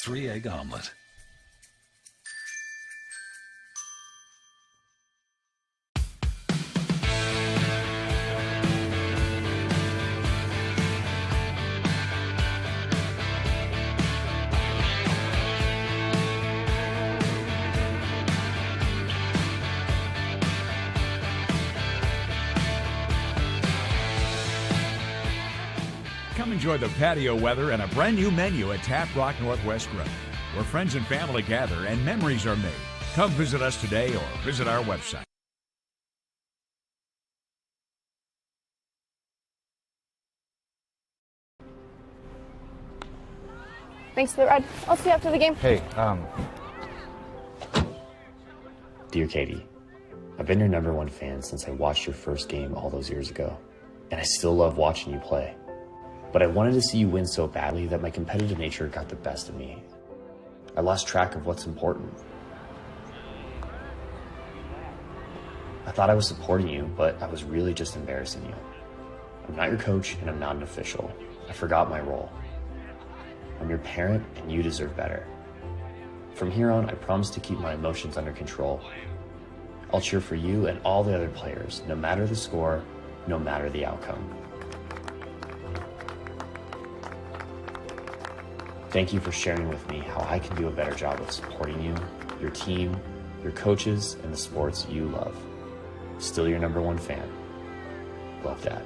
3-egg omelet. Come enjoy the patio weather and a brand new menu at Tap Rock Northwest Grill, where friends and family gather and memories are made. Come visit us today or visit our website. Thanks for the ride. I'll see you after the game. Hey, Dear Katie, I've been your #1 fan since I watched your first game all those years ago, and I still love watching you play. But I wanted to see you win so badly that my competitive nature got the best of me. I lost track of what's important. I thought I was supporting you, but I was really just embarrassing you. I'm not your coach, and I'm not an official. I forgot my role. I'm your parent, and you deserve better. From here on, I promise to keep my emotions under control. I'll cheer for you and all the other players, no matter the score, no matter the outcome. Thank you for sharing with me how I can do a better job of supporting you, your team, your coaches, and the sports you love. Still your #1 fan. Love, Dad.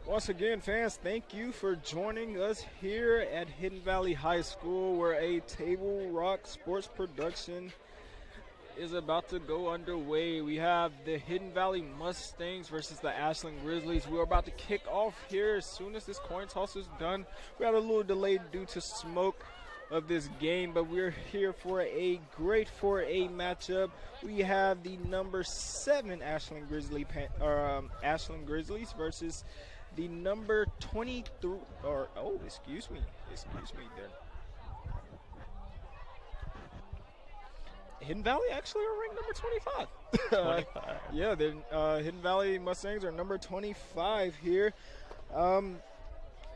Once again, fans, thank you for joining us here at Hidden Valley High School, where a Table Rock sports production is about to go underway. We have the Hidden Valley Mustangs versus the Ashland Grizzlies. We're about to kick off here as soon as this coin toss is done. We had a little delay due to smoke of this game, but we're here for a great 4A matchup. We have the number 7 Ashland Grizzlies versus the number 23, excuse me there. Hidden Valley actually are ranked number 25. Yeah, the Hidden Valley Mustangs are number 25 here.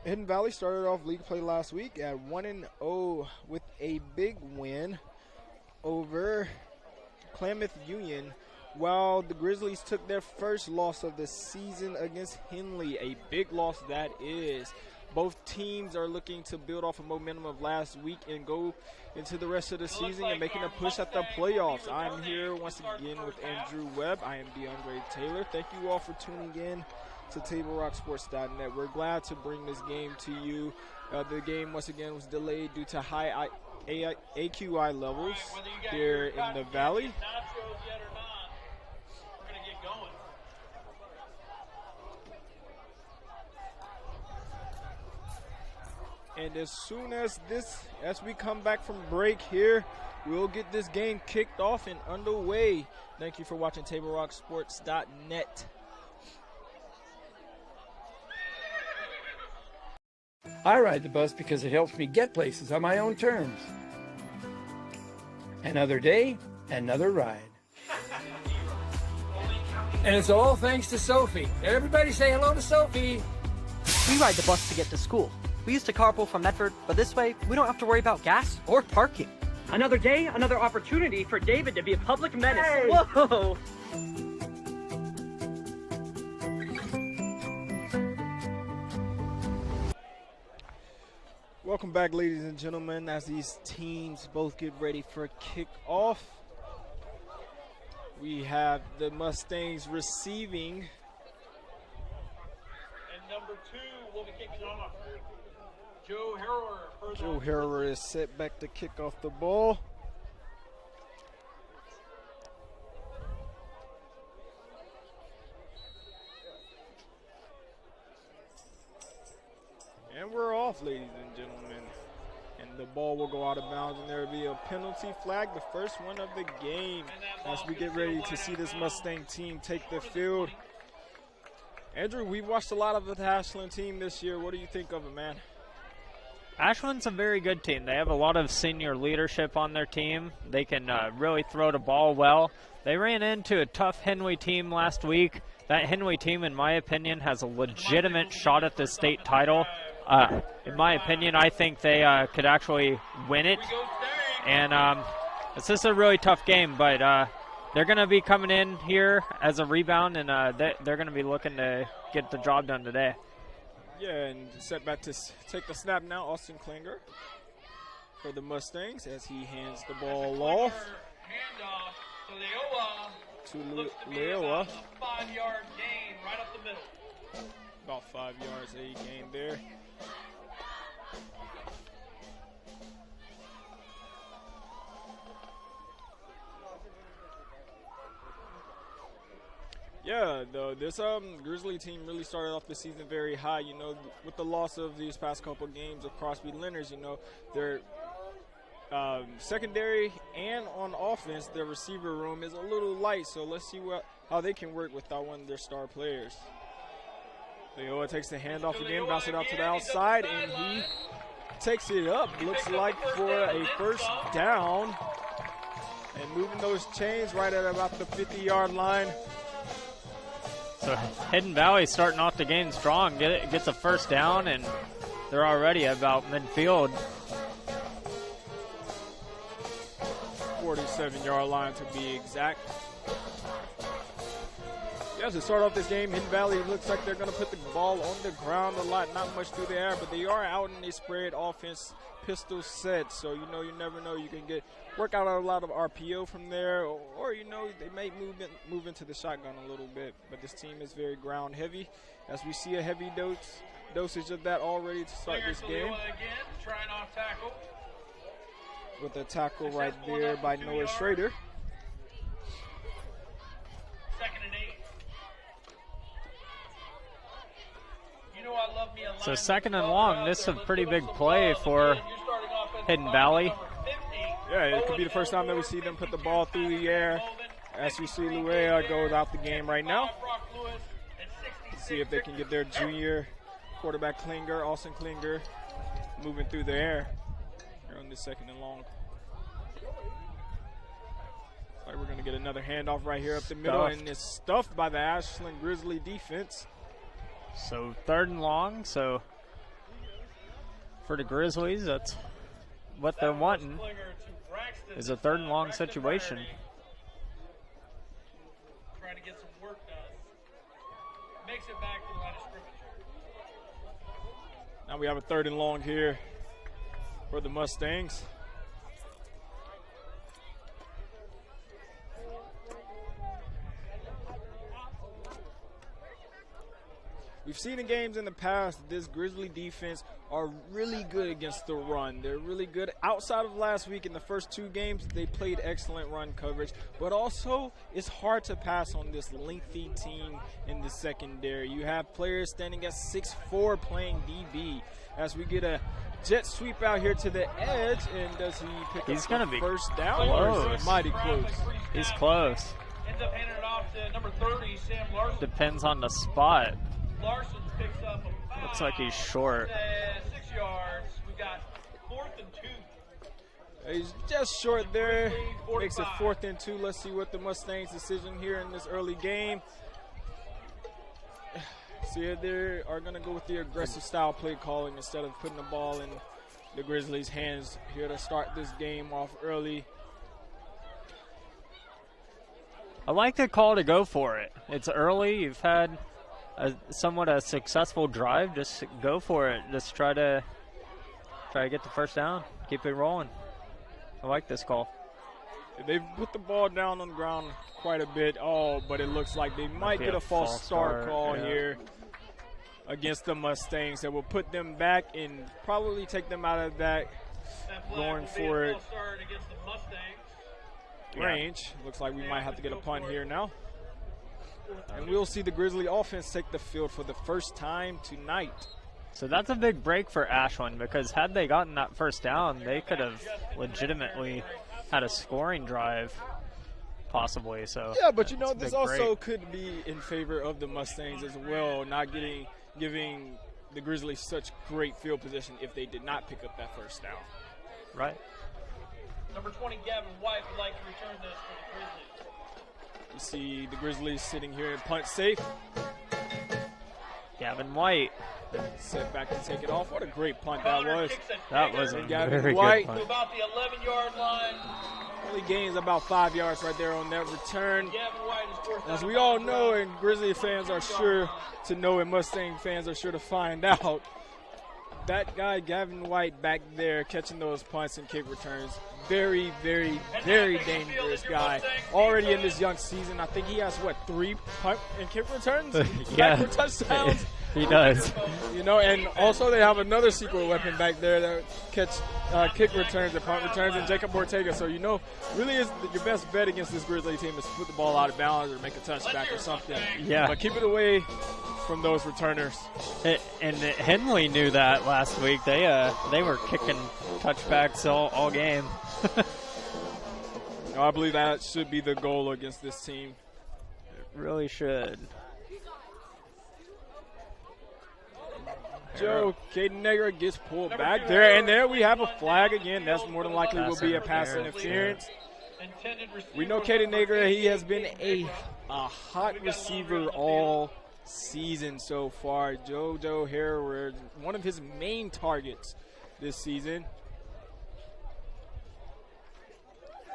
Hidden Valley started off league play last week at 1-0 with a big win over Klamath Union, while the Grizzlies took their first loss of the season against Henley, a big loss that is. Both teams are looking to build off a momentum of last week and go into the rest of the season and making a push at the playoffs. I'm here once again with Andrew Webb. I am DeAndre Taylor. Thank you all for tuning in to TableRockSports.net. We're glad to bring this game to you. The game once again was delayed due to high AQI levels here in the Valley. And as soon as we come back from break here, we'll get this game kicked off and underway. Thank you for watching TableRockSports.net. I ride the bus because it helps me get places on my own terms. Another day, another ride. And it's all thanks to Sophie. Everybody say hello to Sophie. We ride the bus to get to school. We used to carpool from Medford, but this way, we don't have to worry about gas or parking. Another day, another opportunity for David to be a public menace. Hey. Whoa! Welcome back, ladies and gentlemen, as these teams both get ready for kickoff. We have the Mustangs receiving. And number 2 will be kicking off. Joe Harrower is set back to kick off the ball. And we're off, ladies and gentlemen. And the ball will go out of bounds, and there will be a penalty flag, the first one of the game, as we get ready to see this Mustang team take the field. Andrew, we've watched a lot of the Ashland team this year. What do you think of it, man? Ashland's a very good team. They have a lot of senior leadership on their team. They can really throw the ball well. They ran into a tough Henley team last week. That Henley team, in my opinion, has a legitimate shot at the state title. In my opinion, I think they could actually win it. And it's just a really tough game, but they're going to be coming in here as a rebound, and they're going to be looking to get the job done today. Yeah, and set back to take the snap now, Austin Klinger for the Mustangs as he hands the ball off to Leoa. 5-yard gain right up the middle. About 5 yards a gain there. Yeah, this Grizzly team really started off the season very high. You know, with the loss of these past couple games of Crosby Leonard's, you know, their secondary and on offense, their receiver room is a little light. So let's see how they can work without one of their star players. Leoa takes the handoff again, bounces it out to the outside, and he takes it up. Looks like for a first down, and moving those chains right at about the 50-yard line. So Hidden Valley starting off the game strong, gets a first down, and they're already about midfield. 47-yard line to be exact. Yeah, to start off this game, Hidden Valley looks like they're going to put the ball on the ground a lot, not much through the air, but they are out in a spread offense pistol set. So, you never know. You can work out a lot of RPO from there, or they may move into the shotgun a little bit. But this team is very ground heavy, as we see a heavy dosage of that already to start this game. Again, trying off tackle. With a tackle right there by Noah Schrader. 2nd and 8. I love me a So 2nd and long. This is a pretty big play for Hidden Valley. Yeah, it could be the first time that we see them put the ball through the air. As we see Luea goes out the game right now. See if they can get their junior quarterback Austin Klinger, moving through the air here on this 2nd and long. Looks like we're going to get another handoff right here up the middle, and it's stuffed by the Ashland Grizzly defense. So 3rd and long. So for the Grizzlies, that's what they're wanting, is a 3rd and long situation. Trying to get some work done. Makes it back to the line of scrimmage. Now we have a 3rd and long here for the Mustangs. We've seen in games in the past this Grizzly defense are really good against the run. They're really good. Outside of last week in the first 2 games, they played excellent run coverage. But also, it's hard to pass on this lengthy team in the secondary. You have players standing at 6'4" playing DB. As we get a jet sweep out here to the edge, and does he pick up the first down? Close. Mighty close. He's close. Ends up handing it off to number 30, Sam Larson. Depends on the spot. Larson picks up about Looks like he's short. 6 yards. We got 4th and 2. He's just short there. Makes it 4th and 2. Let's see what the Mustangs' decision here in this early game. See if they are going to go with the aggressive style play calling instead of putting the ball in the Grizzlies' hands here to start this game off early. I like the call to go for it. It's early. You've had somewhat a successful drive. Just go for it. Just try to get the first down. Keep it rolling. I like this call. They've put the ball down on the ground quite a bit. But it looks like they might get a false start call here against the Mustangs that will put them back and probably take them out of that going for it range. Looks like we might have to get a punt here now. And we'll see the Grizzly offense take the field for the first time tonight. So that's a big break for Ashland, because had they gotten that first down, they could have legitimately had a scoring drive, possibly. So yeah, but this also could be in favor of the Mustangs as well, not giving the Grizzlies such great field position if they did not pick up that first down. Right. Number 20, Gavin White, would like to return this for the Grizzlies. You see the Grizzlies sitting here in punt safe. Gavin White. Set back to take it off. What a great punt that was. That was a Gavin very White good punt. To about the 11-yard line. Only gains about 5 yards right there on that return. Gavin White is forced As out we of all bounds. know, and Grizzly fans are sure to know, and Mustang fans are sure to find out, that guy Gavin White back there catching those punts and kick returns, very, very, very dangerous guy. Already in this young season, I think he has 3 punt and kick returns back for touchdowns. He does. And also they have another secret weapon back there that catch kick returns and punt returns, and Jacob Ortega. So really is your best bet against this Grizzly team is to put the ball out of bounds or make a touchback or something. Yeah. But keep it away from those returners. And Henley knew that last week. They were kicking touchbacks all game. I believe that should be the goal against this team. It really should. Joe Caden Negra gets pulled back there, and there we have a flag again. That's more than likely will be a pass interference. We know Caden Negra, he has been a hot receiver all season so far. JoJo Herrera, one of his main targets this season.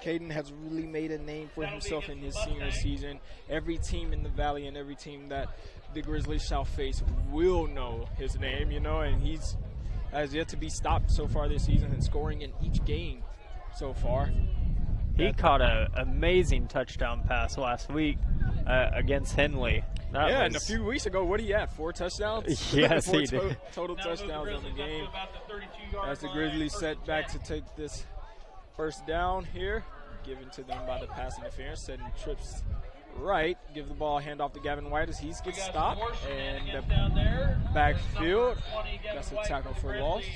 Caden has really made a name for himself in his senior season. Every team in the Valley and every team that the Grizzlies shall face will know his name, and he's has yet to be stopped so far this season and scoring in each game so far. He caught an amazing touchdown pass last week against Henley. And a few weeks ago, what he had? 4 touchdowns? Yes, 4 he did. Total touchdowns in the game. As the Grizzlies set back to take this first down here, given to them by the pass interference, setting trips right. Give the ball, hand off to Gavin White as he gets stopped. And the backfield, that's a tackle for loss. Is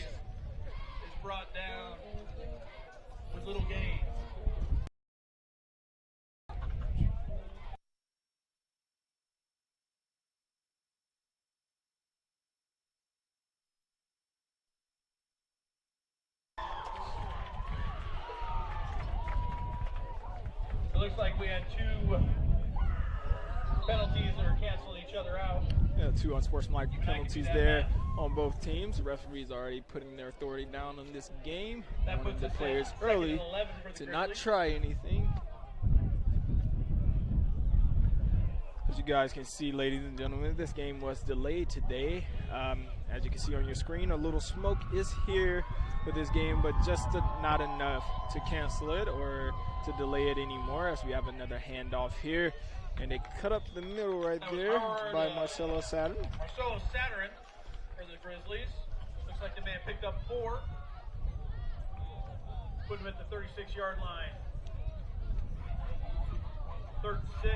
brought down with little gain. It looks like we had 2 penalties that are canceling each other out. Yeah, 2 unsportsmanlike penalties there on both teams. The referees already putting their authority down on this game. Wanted the players early to not try anything. As you guys can see, ladies and gentlemen, this game was delayed today. As you can see on your screen, a little smoke is here for this game, but just not enough to cancel it or to delay it anymore, as we have another handoff here. And they cut up the middle right there by Marcelo Saturn. Marcelo Saturn for the Grizzlies. Looks like they may have picked up 4. Put him at the 36-yard line. 3rd and 6.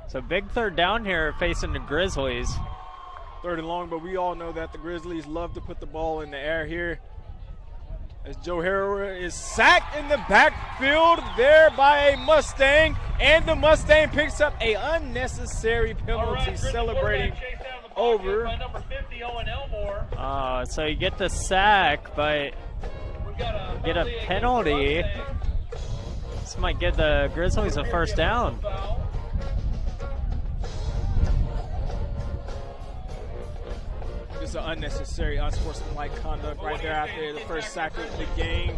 So big third down here facing the Grizzlies. 3rd and long, but we all know that the Grizzlies love to put the ball in the air here. As Joe Harrower is sacked in the backfield there by a Mustang, and the Mustang picks up a unnecessary penalty, celebrating over. By number 50, Owen Elmore. So you get the sack, but get a penalty. This might give the Grizzlies a first down. Just an unnecessary, unsportsmanlike conduct right there after the first sack of the game.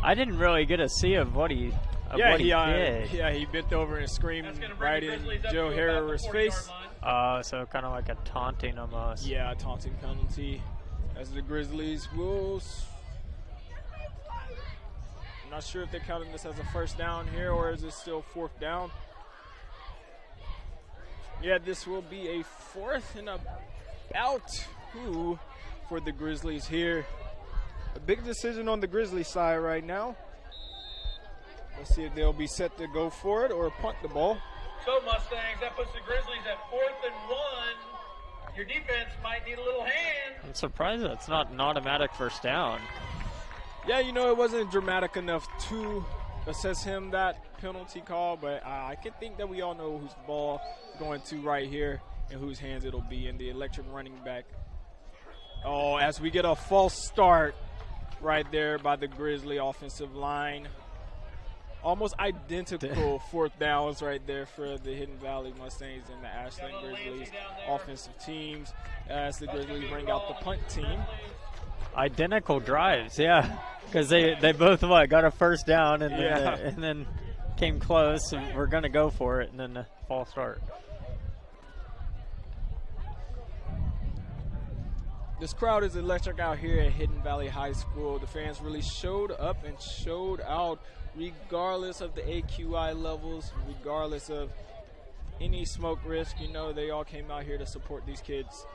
I didn't really get a see of what he did. Yeah, he bent over and screamed right in Joe Harrower's face. So kind of like a taunting almost. Yeah, a taunting penalty. As the Grizzlies will. I'm not sure if they're counting this as a first down here, or is it still 4th down? Yeah, this will be a 4th and about 2 for the Grizzlies here. A big decision on the Grizzlies side right now. Let's see if they'll be set to go for it or punt the ball. So Mustangs, that puts the Grizzlies at 4th and 1. Your defense might need a little hand. I'm surprised that's not an automatic first down. Yeah, it wasn't dramatic enough to assess him that penalty call, but I can think that we all know whose ball going to right here and whose hands it'll be in the electric running back. Oh, as we get a false start right there by the Grizzly offensive line. Almost identical 4th downs right there for the Hidden Valley Mustangs and the Ashland Grizzlies offensive teams as the Grizzlies bring out the punt team. Identical drives, yeah, because they both got a first down and then came close and we're gonna go for it and then a false start. This crowd is electric out here at Hidden Valley High School. The fans really showed up and showed out regardless of the AQI levels, regardless of any smoke risk. They all came out here to support these kids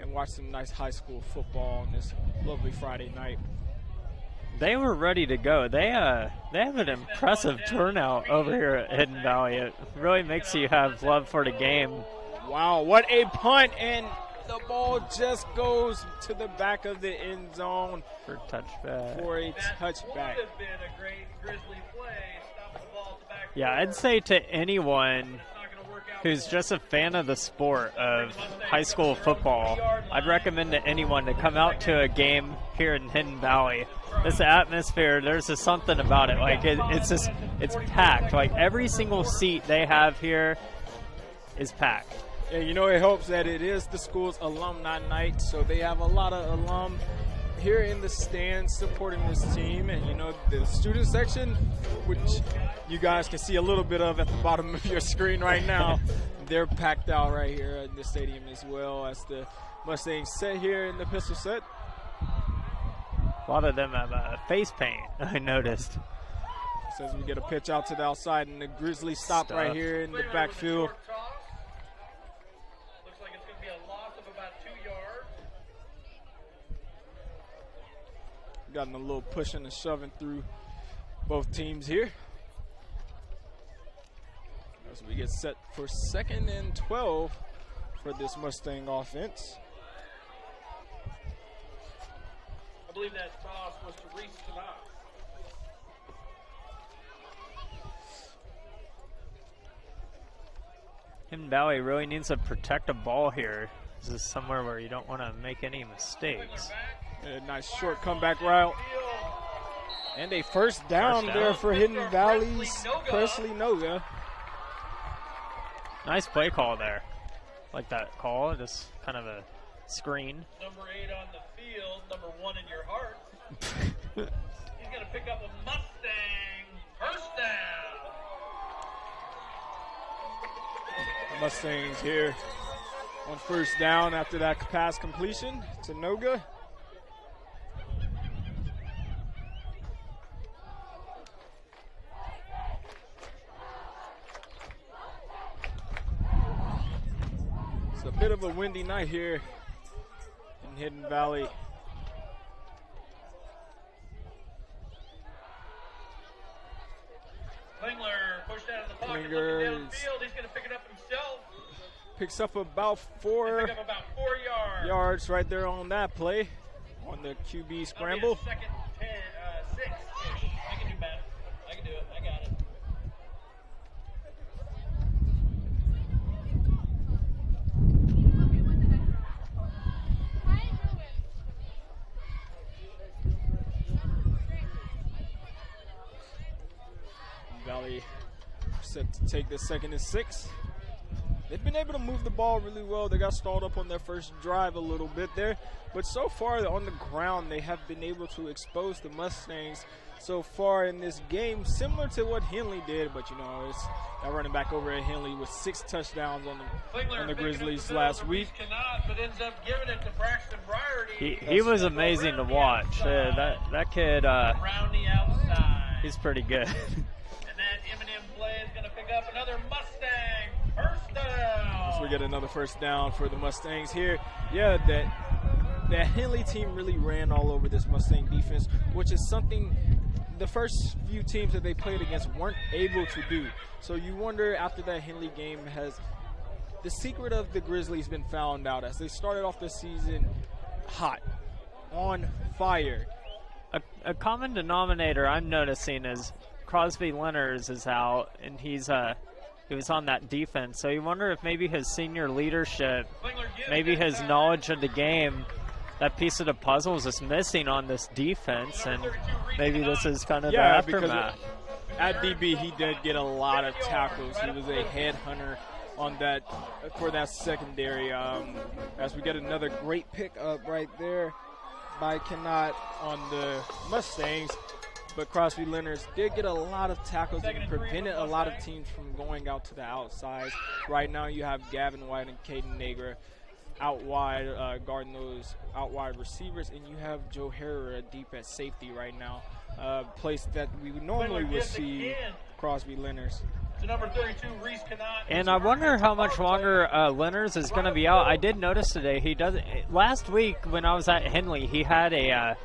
and watch some nice high school football on this lovely Friday night. They were ready to go. They have an impressive turnout over here at Hidden Valley. It really makes you have love for the game. Wow, what a punt, and the ball just goes to the back of the end zone for a touchback. That have been a great Grizzly play. Stop the ball at the back. Yeah, I'd say to anyone who's just a fan of the sport of high school football, I'd recommend to anyone to come out to a game here in Hidden Valley. This atmosphere, there's just something about it. Like it's packed. Like every single seat they have here is packed. Yeah, you know, it helps that it is the school's alumni night, so they have a lot of alum here in the stands supporting this team. And, you know, the student section, which you guys can see a little bit of at the bottom of your screen right now, they're packed out right here at the stadium as well as the Mustangs set here in the pistol set. A lot of them have face paint, I noticed. Says we get a pitch out to the outside, and the Grizzlies stop right here in the backfield. Looks like it's going to be a loss of about 2 yards. Gotten a little pushing and shoving through both teams here. As we get set for 2nd and 12 for this Mustang offense. I believe that toss was to Reese Canott. Hidden Valley really needs to protect a ball here. This is somewhere where you don't want to make any mistakes. A nice short comeback route. And a first down there for Hidden Valley's Presley Noga. Nice play call there. Like that call, just kind of a screen. Number 8 on the field, number 1 in your heart. He's going to pick up a Mustang. First down. Mustangs here on first down after that pass completion to Noga. It's a bit of a windy night here in Hidden Valley. Klingler pushed out of the pocket, looking downfield. He's going to pick it up himself. Picks up about 4 Pick up about 4 yards. yards right there on that play on the QB scramble. That'll be a 2nd and 6. I can do better. I can do it. I got it. Valley set to take the 2nd and 6. They've been able to move the ball really well. They got stalled up on their first drive a little bit there. But so far on the ground, they have been able to expose the Mustangs so far in this game, similar to what Henley did. But, you know, it's that running back over at Henley with 6 touchdowns on the Grizzlies last week. But ends up giving it to Braxton Briarty. He was amazing to watch. That kid, Around the outside. he's pretty good. And that Eminem play is going to pick up another Mustang. First down. So we get another first down for the Mustangs here. Yeah, that Henley team really ran all over this Mustang defense, which is something the first few teams that they played against weren't able to do. So you wonder, after that Henley game, has the secret of the Grizzlies been found out as they started off the season hot, on fire? A common denominator I'm noticing is Crosby Leonard is out, and he was on that defense. So you wonder if maybe his senior leadership, maybe his knowledge of the game, that piece of the puzzle is just missing on this defense, and maybe this is kind of the aftermath. At DB, he did get a lot of tackles. He was a headhunter on that for that secondary. As we get another great pick up right there by Canott on the Mustangs. But Crosby Leonard did get a lot of tackles and prevented a lot of teams from going out to the outside. Right now you have Gavin White and Caden Nager out wide, guarding those out wide receivers, and you have Joe Herrera deep at safety right now, place that we would normally would see Crosby Leonard. To number 32, Reese Canott. And I wonder how much longer Leonard is going to be out. I did notice today he doesn't. Last week when I was at Henley, he had a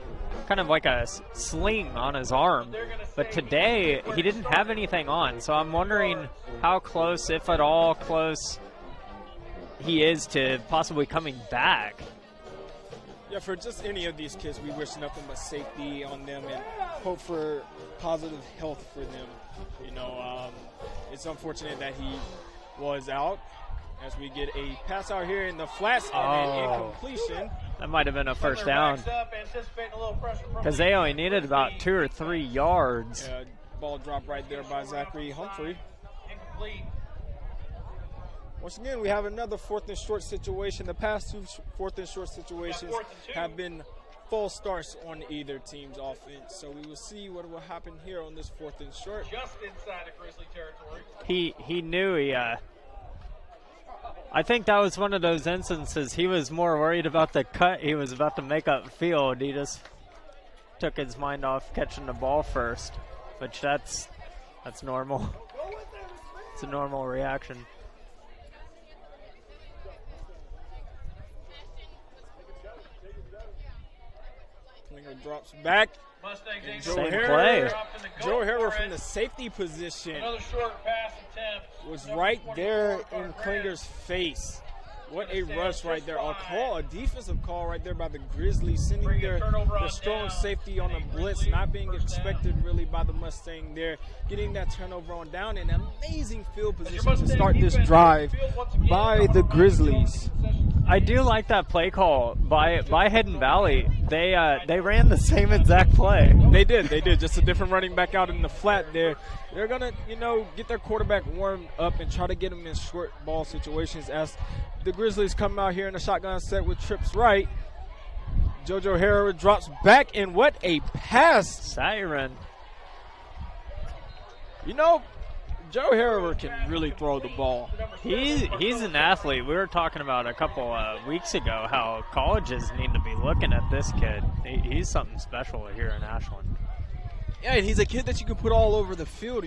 kind of like a sling on his arm, but today he didn't have anything on. So I'm wondering how close, if at all close, he is to possibly coming back. Yeah, for just any of these kids, we wish nothing but safety on them and hope for positive health for them. You know, it's unfortunate that he was out as we get a pass out here in the flats and an incompletion. That might have been a first down because they only needed about 2 or 3 yards. Ball dropped right there by Zachary Humphrey. Incomplete. Once again, we have another 4th and short situation. The past 2 4th and short situations have been false starts on either team's offense. So we will see what will happen here on this 4th and short. Just inside of Grizzly territory. He knew I think that was one of those instances. He was more worried about the cut he was about to make up field. He just took his mind off catching the ball first, which that's normal. It's a normal reaction. Klinger drops back. Mustangs Joe Same Harrower, play. Joe Harrower from the safety position Another short pass attempt. was right there in Klinger's face. What a rush right there. A defensive call right there by the Grizzlies, sending their strong safety on a blitz, not being expected really by the Mustang there, getting that turnover on down, and amazing field position to start this drive by the Grizzlies. I do like that play call by Hidden Valley. They ran the same exact play. They did. Just a different running back out in the flat there. They're going to, get their quarterback warmed up and try to get him in short ball situations as the Grizzlies come out here in a shotgun set with trips right. JoJo Harrower drops back, and what a pass. Siren. Joe Harrower can really throw the ball. He's an athlete. We were talking about a couple weeks ago how colleges need to be looking at this kid. He's something special here in Ashland. Yeah, and he's a kid that you can put all over the field,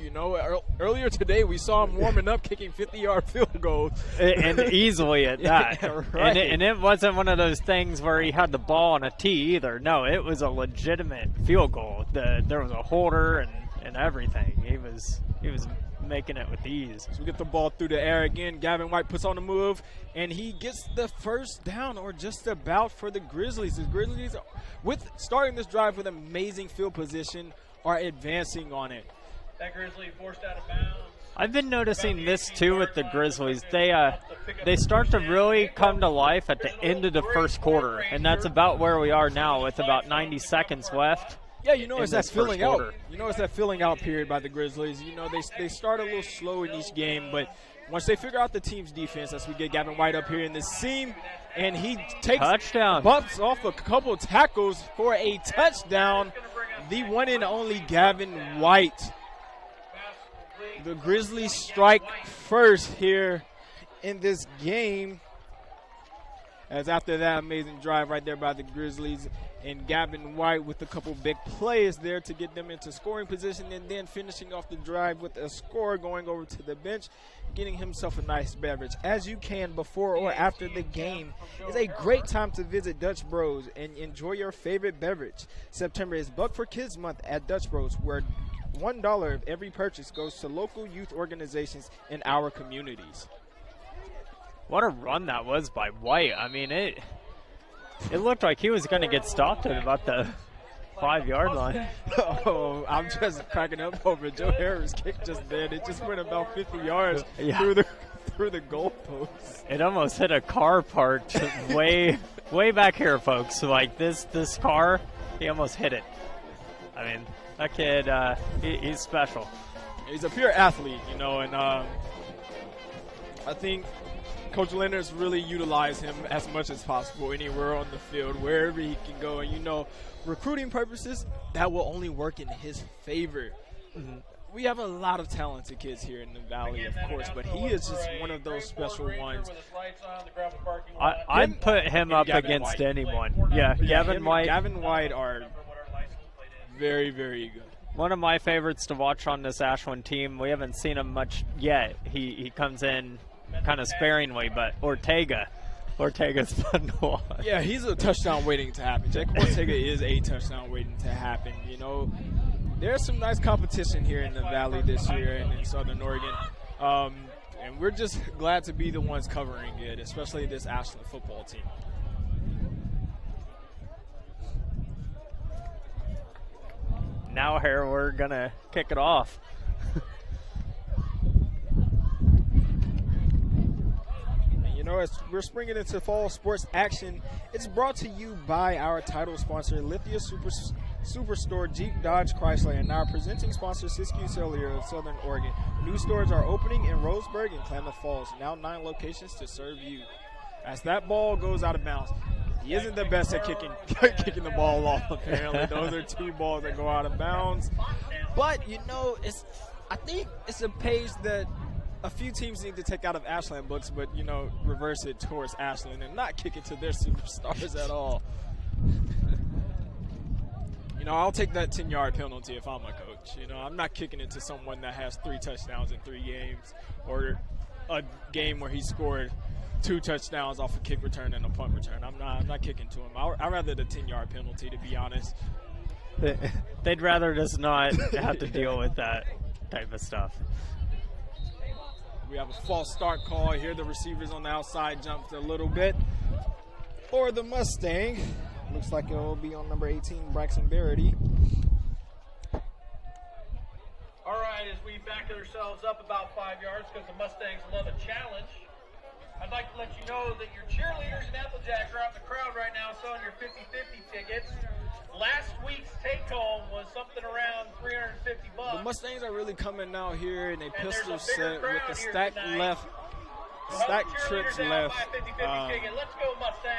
Earlier today, we saw him warming up, kicking 50-yard field goals. And easily at that. Yeah, right. And it wasn't one of those things where he had the ball on a tee either. No, it was a legitimate field goal. There was a holder and everything. He was making it with ease. So we get the ball through the air again. Gavin White puts on the move, and he gets the first down, or just about, for the Grizzlies. The Grizzlies, with starting this drive with amazing field position, are advancing on it. That Grizzly forced out of bounds. I've been noticing this too with the Grizzlies. They start to really come to life at the end of the first quarter, and that's about where we are now with about 90 seconds left. Yeah, it's that filling out. It's that filling out period by the Grizzlies. They start a little slow in each game, but once they figure out the team's defense, as we get Gavin White up here in the seam, and he bumps off a couple tackles for a touchdown. The one and only Gavin White. The Grizzlies strike first here in this game, as after that amazing drive right there by the Grizzlies, and Gavin White with a couple big plays there to get them into scoring position, and then finishing off the drive with a score, going over to the bench, getting himself a nice beverage. As you can before or after the game, is a great time to visit Dutch Bros and enjoy your favorite beverage. September is Buck for Kids Month at Dutch Bros, where $1 of every purchase goes to local youth organizations in our communities. What a run that was by White. I mean, it looked like he was going to get stopped at about the 5-yard line. Oh, I'm just cracking up over Joe Harris' kick just then. It just went about 50 yards through the goalpost. It almost hit a car parked way back here, folks. Like this car, he almost hit it. I mean, that kid, he's special. He's a pure athlete, and I think Coach Leonard's really utilized him as much as possible anywhere on the field, wherever he can go. And, recruiting purposes, that will only work in his favor. Mm-hmm. We have a lot of talented kids here in the Valley, of course, but he is just one of those special ones. I'd put him up against anyone. Yeah, Gavin White are very, very good. One of my favorites to watch on this Ashland team. We haven't seen him much yet. He comes in kind of sparingly, but Ortega's fun to watch. Yeah, he's a touchdown waiting to happen. Jacob Ortega is a touchdown waiting to happen. There's some nice competition here in the Valley this year and in Southern Oregon. And we're just glad to be the ones covering it, especially this Ashland football team. Now here we're going to kick it off. know, as we're springing into fall sports action, it's brought to you by our title sponsor, Lithia Superstore Jeep Dodge Chrysler, and our presenting sponsor, Siskiyou Cellular of Southern Oregon. New stores are opening in Roseburg and Klamath Falls, now 9 locations to serve you. As that ball goes out of bounds, he isn't the best at kicking the ball off, apparently. Those are 2 balls that go out of bounds. But, you know, I think it's a page that a few teams need to take out of Ashland books, but, you know, reverse it towards Ashland and not kick it to their superstars at all. You know, I'll take that 10-yard penalty if I'm a coach. You know, I'm not kicking it to someone that has 3 touchdowns in 3 games, or a game where he scored 2 touchdowns off a kick return and a punt return. I'm not kicking to him. I'd rather the 10-yard penalty, to be honest. They'd rather just not have to deal with that type of stuff. We have a false start call here. The receivers on the outside jumped a little bit for the Mustang. Looks like it will be on number 18, Braxton Barrety. All right, as we back ourselves up about 5 yards because the Mustangs love a challenge, I'd like to let you know that your cheerleaders and Applejack are out in the crowd right now selling your 50-50 tickets. Last week's take-home was something around $350. The Mustangs are really coming out here in a pistol set with the stacked trips left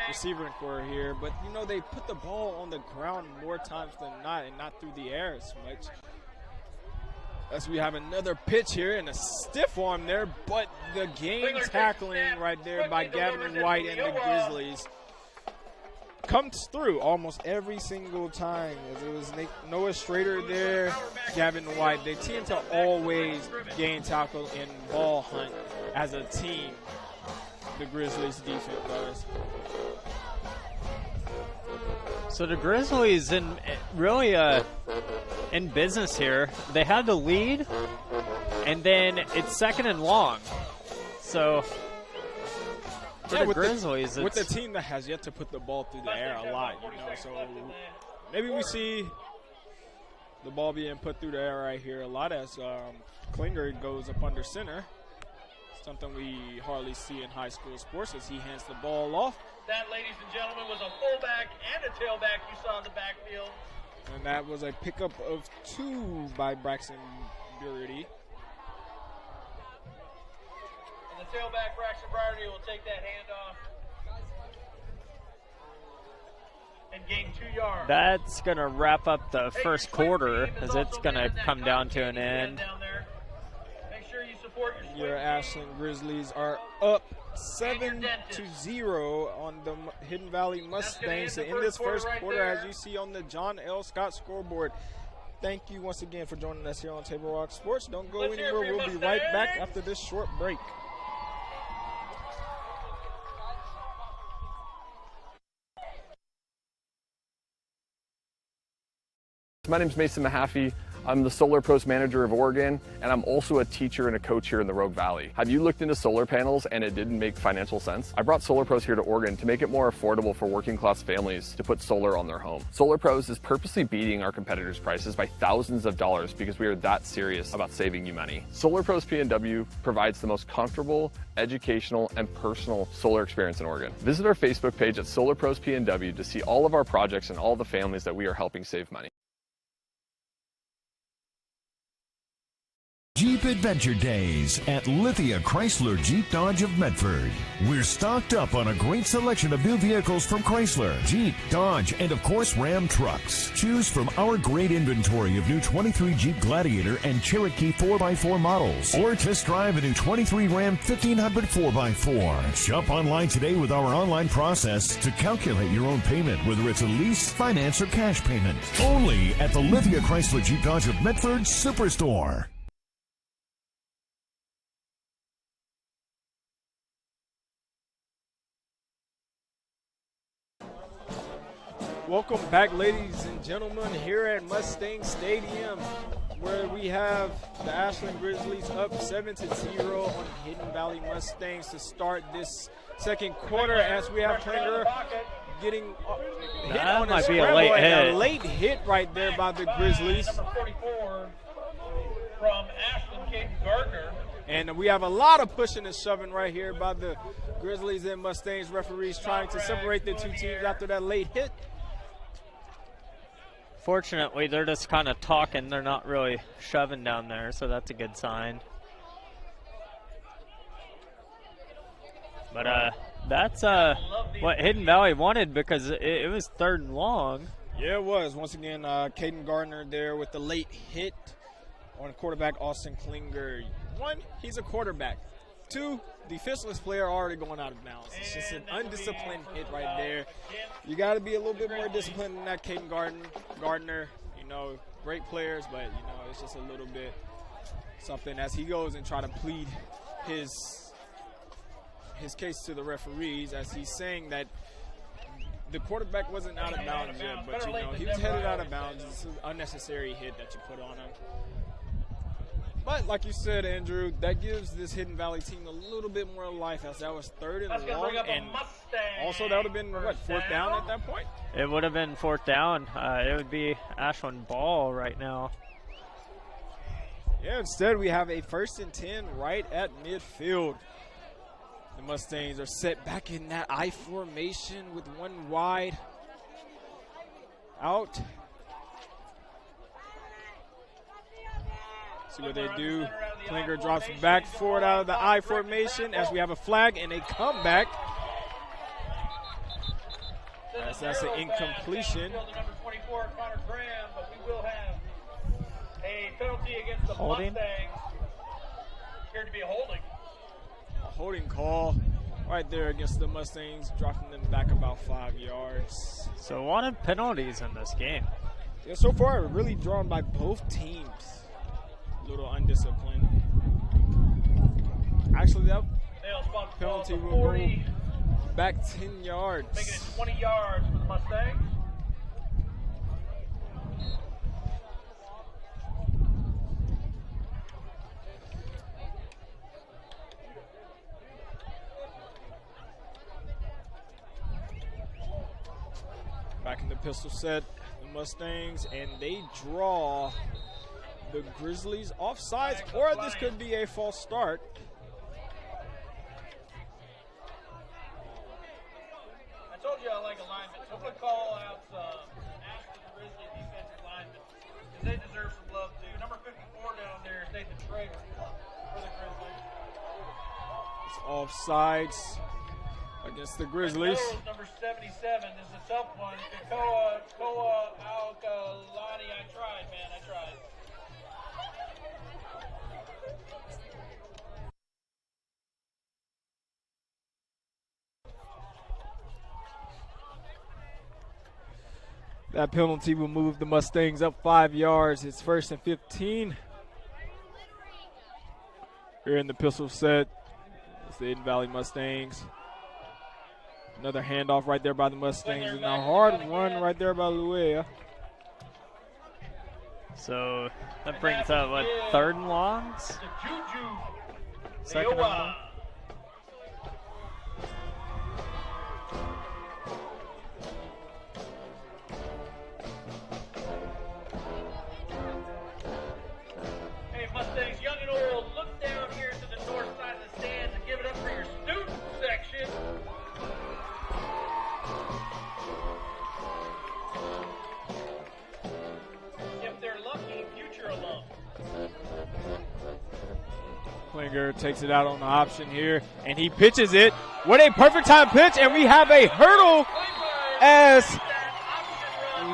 receiving core here. But, you know, they put the ball on the ground more times than not and not through the air as much. As we have another pitch here and a stiff arm there, but the game tackling right there by Gavin White and the Grizzlies comes through almost every single time. As it was Noah Schrader there, Gavin White. They tend to always gain tackle and ball hunt as a team, the Grizzlies defense does. So the Grizzlies really in business here. They had the lead, and then it's 2nd and long. So for the Grizzlies, with the team that has yet to put the ball through the air a lot, you know, so maybe we see the ball being put through the air right here a lot as Klinger goes up under center. Something we hardly see in high school sports as he hands the ball off. That, ladies and gentlemen, was a fullback and a tailback you saw in the backfield. And that was a pickup of 2 by Braxton Burity. And the tailback, Braxton Burity, will take that handoff and gain 2 yards. That's going to wrap up the first quarter as it's going to come down to an end. Your Ashland Grizzlies are up 7-0 on the Hidden Valley Mustangs to end this first quarter, as you see on the John L. Scott scoreboard. Thank you once again for joining us here on Table Rock Sports. Don't go anywhere. We'll be right back after this short break. My name is Mason Mahaffey. I'm the Solar Pros Manager of Oregon, and I'm also a teacher and a coach here in the Rogue Valley. Have you looked into solar panels and it didn't make financial sense? I brought Solar Pros here to Oregon to make it more affordable for working class families to put solar on their home. Solar Pros is purposely beating our competitors' prices by thousands of dollars because we are that serious about saving you money. Solar Pros PNW provides the most comfortable, educational, and personal solar experience in Oregon. Visit our Facebook page at Solar Pros PNW to see all of our projects and all the families that we are helping save money. Jeep Adventure Days at Lithia Chrysler Jeep Dodge of Medford. We're stocked up on a great selection of new vehicles from Chrysler, Jeep, Dodge, and of course Ram trucks. Choose from our great inventory of new 23 Jeep Gladiator and Cherokee 4x4 models, or test drive a new 23 Ram 1500 4x4. Shop online today with our online process to calculate your own payment, whether it's a lease, finance, or cash payment. Only at the Lithia Chrysler Jeep Dodge of Medford Superstore. Welcome back, ladies and gentlemen, here at Mustang Stadium, where we have the Ashland Grizzlies up 7-0 on Hidden Valley Mustangs to start this second quarter, as we have Klinger getting hit on a scramble, and a late hit right there by the Grizzlies. Number 44 from Ashland, Caden Gardner. And we have a lot of pushing and shoving right here by the Grizzlies and Mustangs referees trying to separate the two teams after that late hit. Fortunately, they're just kind of talking. They're not really shoving down there, so that's a good sign. But that's what Hidden Valley wanted because it was 3rd and long. Yeah, it was. Once again, Caden Gardner there with the late hit on quarterback Austin Klinger. 1, he's a quarterback. 2, the fishless player already going out of bounds. It's just an undisciplined hit right there. You got to be a little bit more disciplined than that Caden Gardner. You know, great players, but, you know, it's just a little bit something as he goes and try to plead his case to the referees as he's saying that the quarterback wasn't out of bounds yet, but, you know, he was headed out of bounds. It's an unnecessary hit that you put on him. But like you said, Andrew, that gives this Hidden Valley team a little bit more life as that was 3rd and long. And also that would have been, what, 4th down at that point? It would have been 4th down. It would be Ashland ball right now. Yeah, instead we have a 1st and 10 right at midfield. The Mustangs are set back in that I formation with 1 wide out. See what they do. Klinger drops back forward out of the I formation as we have a flag and a comeback. As that's an incompletion. A penalty against the Mustangs. Appeared to be a holding. A holding call right there against the Mustangs, dropping them back about 5 yards. So a lot of penalties in this game. Yeah, so far really drawn by both teams. A little undisciplined. Actually, that penalty will go back 10 yards. Making it 20 yards for the Mustangs. Back in the pistol set, the Mustangs, and they draw the Grizzlies offsides, or this could be a false start. I told you I like alignment. So I'm going to call out Ashland Grizzly defensive linemen because they deserve some love too. Number 54 down there is Nathan Traeger for the Grizzlies. It's offsides against the Grizzlies. Number 77 is a tough one. Koa Alkalani. I tried, man. I tried. That penalty will move the Mustangs up 5 yards. It's 1st and 15. Here in the pistol set, it's the Hidden Valley Mustangs. Another handoff right there by the Mustangs, and a hard run right there by Luea. So that brings up, what, 3rd and longs? 2nd and long? Hey, Mustangs, young and old, look down here to the north side of the stands and give it up for your student section. If they're lucky, future alum. Klinger takes it out on the option here, and he pitches it. What a perfect time pitch, and we have a hurdle as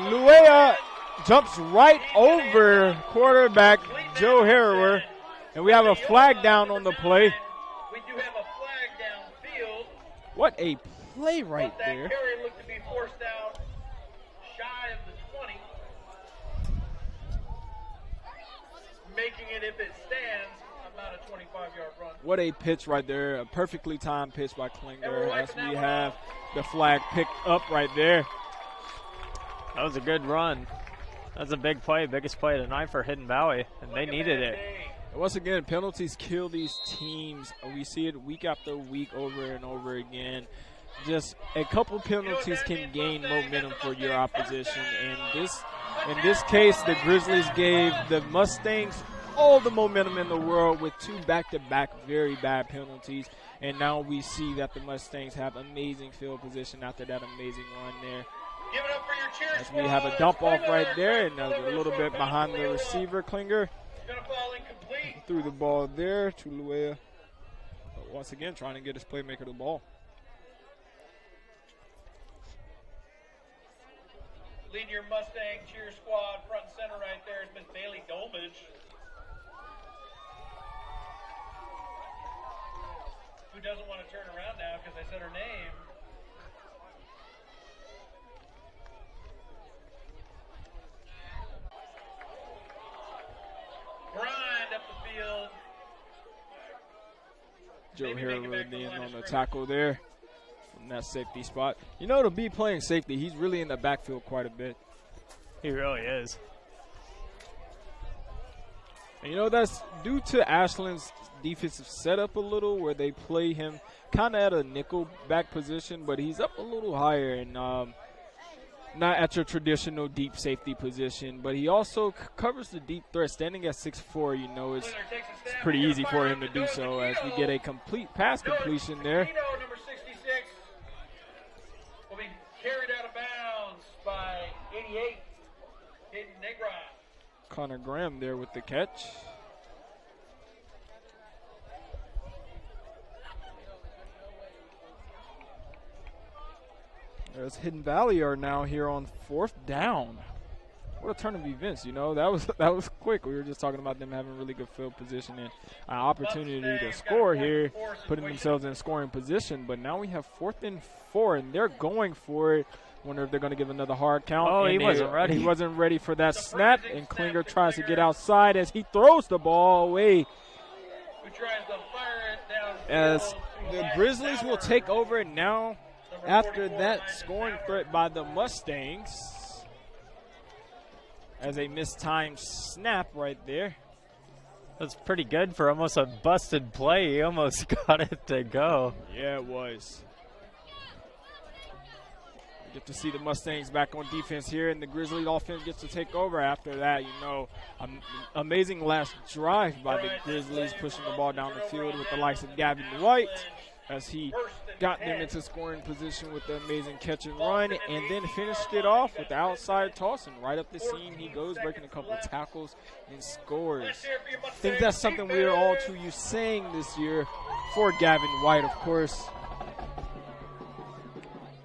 Luea jumps right over quarterback Joe Harrower, and we have a flag down on the play. We do have a flag downfield. What a play right but that there. carry looked to be forced out shy of the 20. Making it, if it stands, about a 25-yard run. What a pitch right there. A perfectly timed pitch by Klinger as we have the flag picked up right there. That was a good run. That's a big play, biggest play of the night for Hidden Valley, and they needed it. Once again, penalties kill these teams. We see it week after week, over and over again. Just a couple penalties can gain momentum for your opposition. And in this case, the Grizzlies gave the Mustangs all the momentum in the world with 2 back-to-back very bad penalties. And now we see that the Mustangs have amazing field position after that amazing run there. Give it up for your cheer As we have a dump off right there, and a little bit behind the receiver. Klinger Gonna fall incomplete. threw the ball there to Luea. But once again, trying to get his playmaker the ball. Leading your Mustang cheer squad front and center right there is Miss Bailey Dolmage. Who doesn't want to turn around now because I said her name? Grind up the field. Joe Harrell really in on the tackle there from that safety spot. You know, to be playing safety, he's really in the backfield quite a bit. He really is. And you know, that's due to Ashland's defensive setup a little, where they play him kind of at a nickel back position, but he's up a little higher and not at your traditional deep safety position. But he also covers the deep threat. Standing at 6'4", you know, it's pretty easy for him to do so, as we get a complete pass completion there. Number 66 will be carried out of bounds by 88, Hayden Negron. Connor Graham there with the catch. As Hidden Valley are now here on 4th down. What a turn of events, you know. That was quick. We were just talking about them having really good field position and an opportunity to score here, putting themselves in scoring position. But now we have 4th and 4, and they're going for it. Wonder if they're going to give another hard count. Oh, and he wasn't ready. He wasn't ready for that snap, and Klinger tries to get outside as he throws the ball away. Who tries to fire it down As the Grizzlies will take over it now after that scoring threat by the Mustangs. As a mistimed snap right there. That's pretty good for almost a busted play. He almost got it to go. Yeah, it was. We get to see the Mustangs back on defense here, and the Grizzlies offense gets to take over after that. You know, amazing last drive by the Grizzlies, pushing the ball down the field with the likes of Gavin White, as he got them into scoring position with the amazing catch and run, and then finished it off with the outside toss, and right up the seam he goes, breaking a couple of tackles and scores. I think that's something we're all too used saying this year for Gavin White, of course.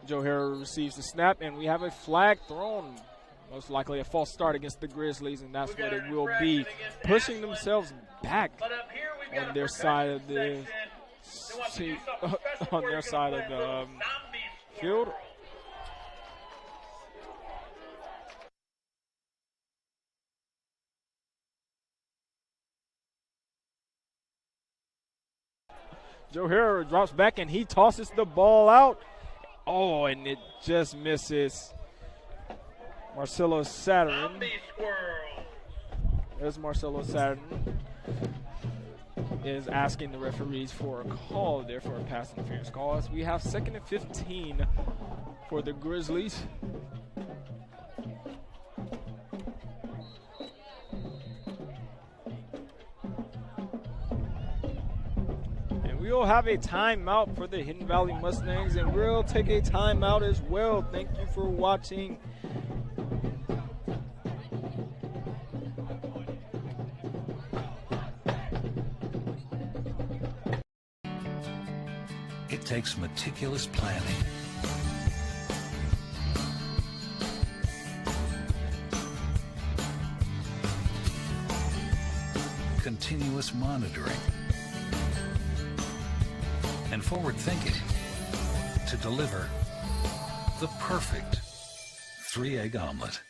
Joe Harrell receives the snap, and we have a flag thrown. Most likely a false start against the Grizzlies, and that's what it will be, pushing themselves back on their side of the field. Joe Harrell drops back, and he tosses the ball out. Oh, and it just misses Marcelo Saturn. There's Marcelo Saturn. Is asking the referees for a call there for a pass interference call, as we have 2nd and 15 for the Grizzlies. And we'll have a timeout for the Hidden Valley Mustangs, and we'll take a timeout as well. Thank you for watching. It takes meticulous planning, continuous monitoring, and forward thinking to deliver the perfect 3-egg omelet.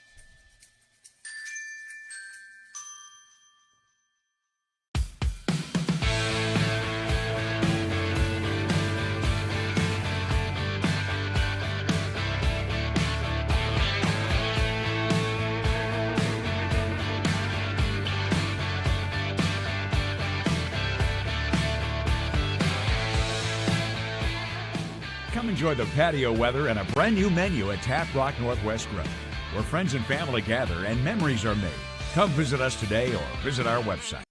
Enjoy the patio weather and a brand new menu at Tap Rock Northwest Grill, where friends and family gather and memories are made. Come visit us today or visit our website.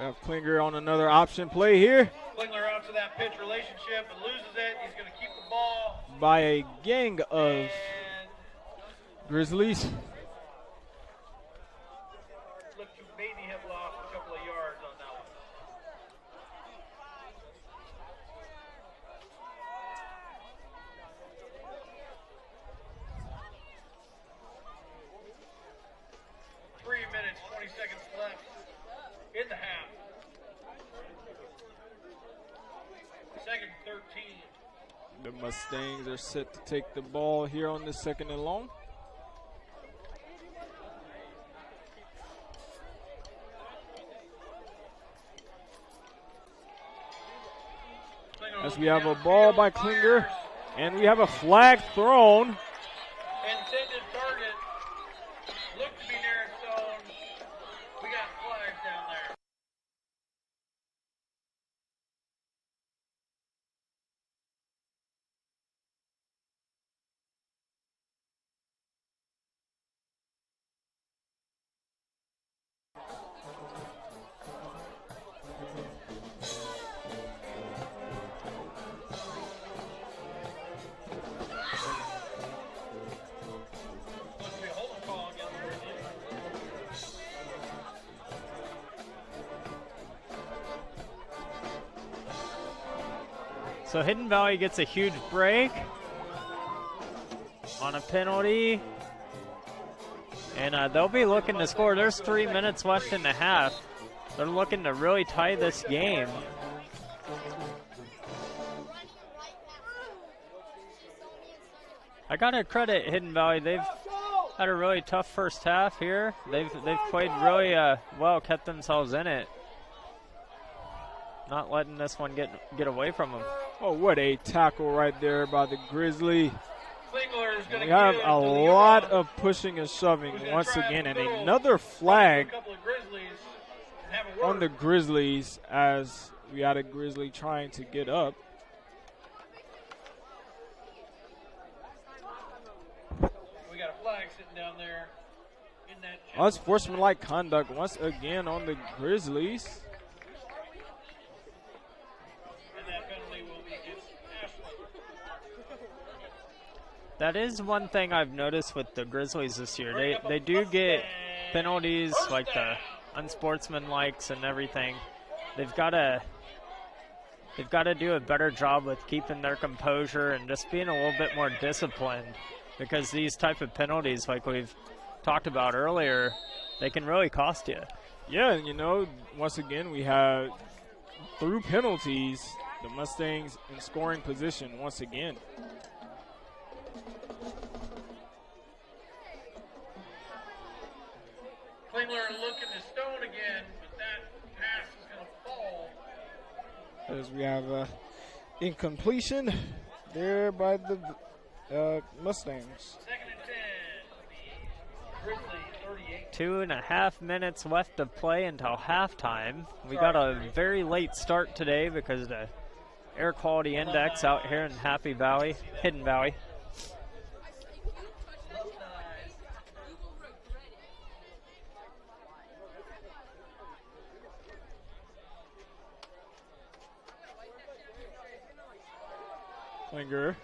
have Klinger on another option play here. Klingler out to that pitch relationship and loses it. He's going to keep the ball. By a gang of Grizzlies. Look to maybe have lost a couple of yards on that one. Three minutes, 20 seconds left in the half. Second 13. The Mustangs are set to take the ball here on the 2nd and long. As we have a ball by Klinger, and we have a flag thrown. Intended target looked to be near its zone. We got flags down there. So Hidden Valley gets a huge break on a penalty. And they'll be looking to score. There's 3 minutes left in the half. They're looking to really tie this game. I gotta credit Hidden Valley. They've had a really tough first half here. They've played really well, kept themselves in it. Not letting this one get away from them. Oh, what a tackle right there by the Grizzly. We have a lot of pushing and shoving once again, and another flag on the Grizzlies as we had a Grizzly trying to get up. We got a flag sitting down there in that. Unsportsmanlike conduct once again on the Grizzlies. That is one thing I've noticed with the Grizzlies this year. They do get penalties like the unsportsmanlikes and everything. They've got to do a better job with keeping their composure and just being a little bit more disciplined, because these type of penalties, like we've talked about earlier, they can really cost you. Yeah, you know, once again we have, through penalties, the Mustangs in scoring position once again. Klingler looking to stone again, but that pass is going to fall. As we have incompletion there by the Mustangs. 2nd and 10. Grizzly 38. 2.5 minutes left to play until halftime. We got a very late start today because of the air quality index out here in Hidden Valley. Klinger.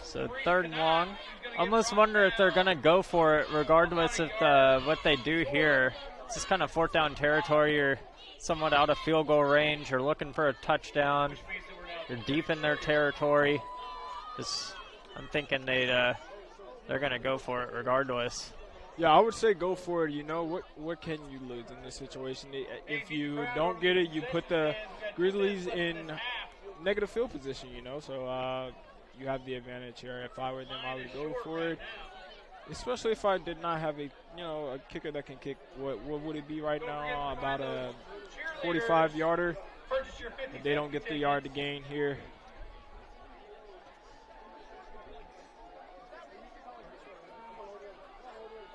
So 3rd and long. Almost wonder if they're going to go for it regardless of what they do here. It's just kind of 4th down territory. You're somewhat out of field goal range. You're looking for a touchdown. You're deep in their territory. I'm thinking they're going to go for it regardless. Yeah, I would say go for it. You know, what can you lose in this situation? If you don't get it, you put the Grizzlies in negative field position, you know. So you have the advantage here. If I were them, I would go for it. Especially if I did not have a kicker that can kick. What would it be right now? About a 45-yarder. If they don't get the yard to gain here.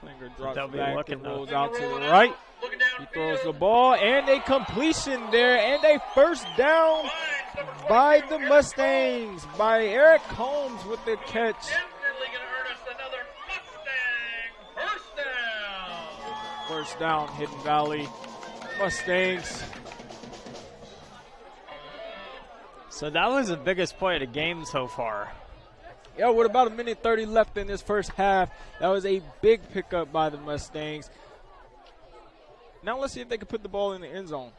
Klinger drops back and rolls out to the right. He throws the ball, and a completion there, and a 1st down by the Mustangs, by Eric Holmes with the catch. Definitely going to earn us another Mustang 1st down. First down, Hidden Valley Mustangs. So that was the biggest play of the game so far. Yeah, with about 1:30 left in this first half, that was a big pickup by the Mustangs. Now let's see if they can put the ball in the end zone.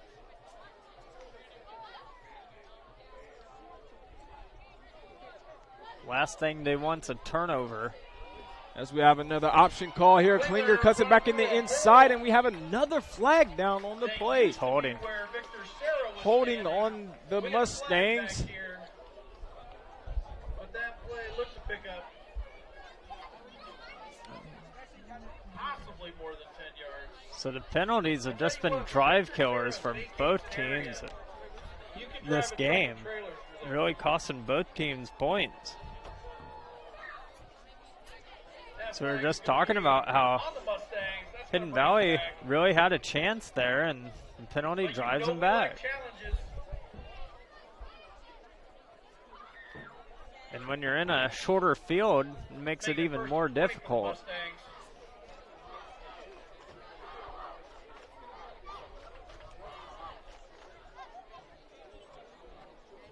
Last thing they want's a turnover. As we have another option call here. Klinger cuts it back in the inside, and we have another flag down on the play. It's holding. Holding on the Mustangs. But that play looked to pick up possibly more than 10 yards. So the penalties have just been drive killers for both teams this game. Really costing both teams points. So we were just talking about how Hidden Valley really had a chance there, and the penalty drives them back. And when you're in a shorter field, it makes it even more difficult.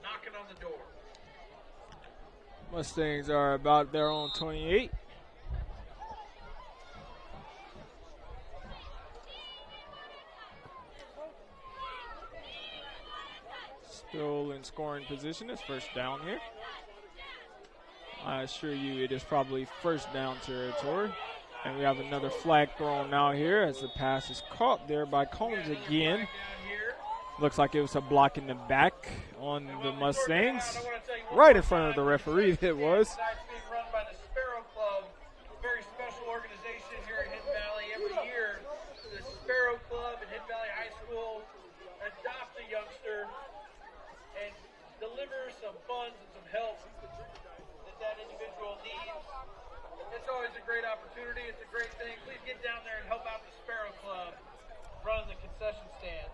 Knocking on the door. Mustangs are about their own 28. Still in scoring position. It's first down here. I assure you it is probably first down territory. And we have another flag thrown out here as the pass is caught there by Combs again. Looks like it was a block in the back on the Mustangs. Right in front of the referee it was. Run by the Sparrow Club, very special organization here at Hidden Valley. Every year, the Sparrow Club at Hidden Valley High School adopt a youngster and deliver some funds and some help that individual needs. It's always a great opportunity. It's a great thing. Please get down there and help out the Sparrow Club running the concession stand.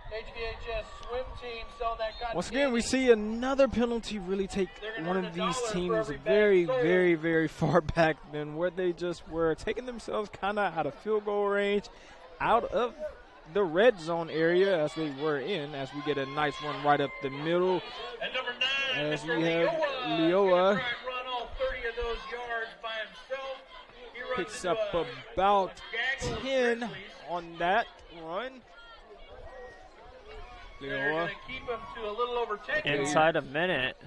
HVHS swim team selling that cotton. Once again, we see another penalty really take one of these teams very, very, very far back than where they just were, taking themselves kind of out of field goal range, out of the red zone area as they were in, as we get a nice one right up the middle. And number 9, as Mr. we have Leoa Leoa run all 30 of those yards by himself. He runs picks into up a about gaggle of 10 Grizzlies. on that run. They're going to keep him to a little over 10 Inside a minute.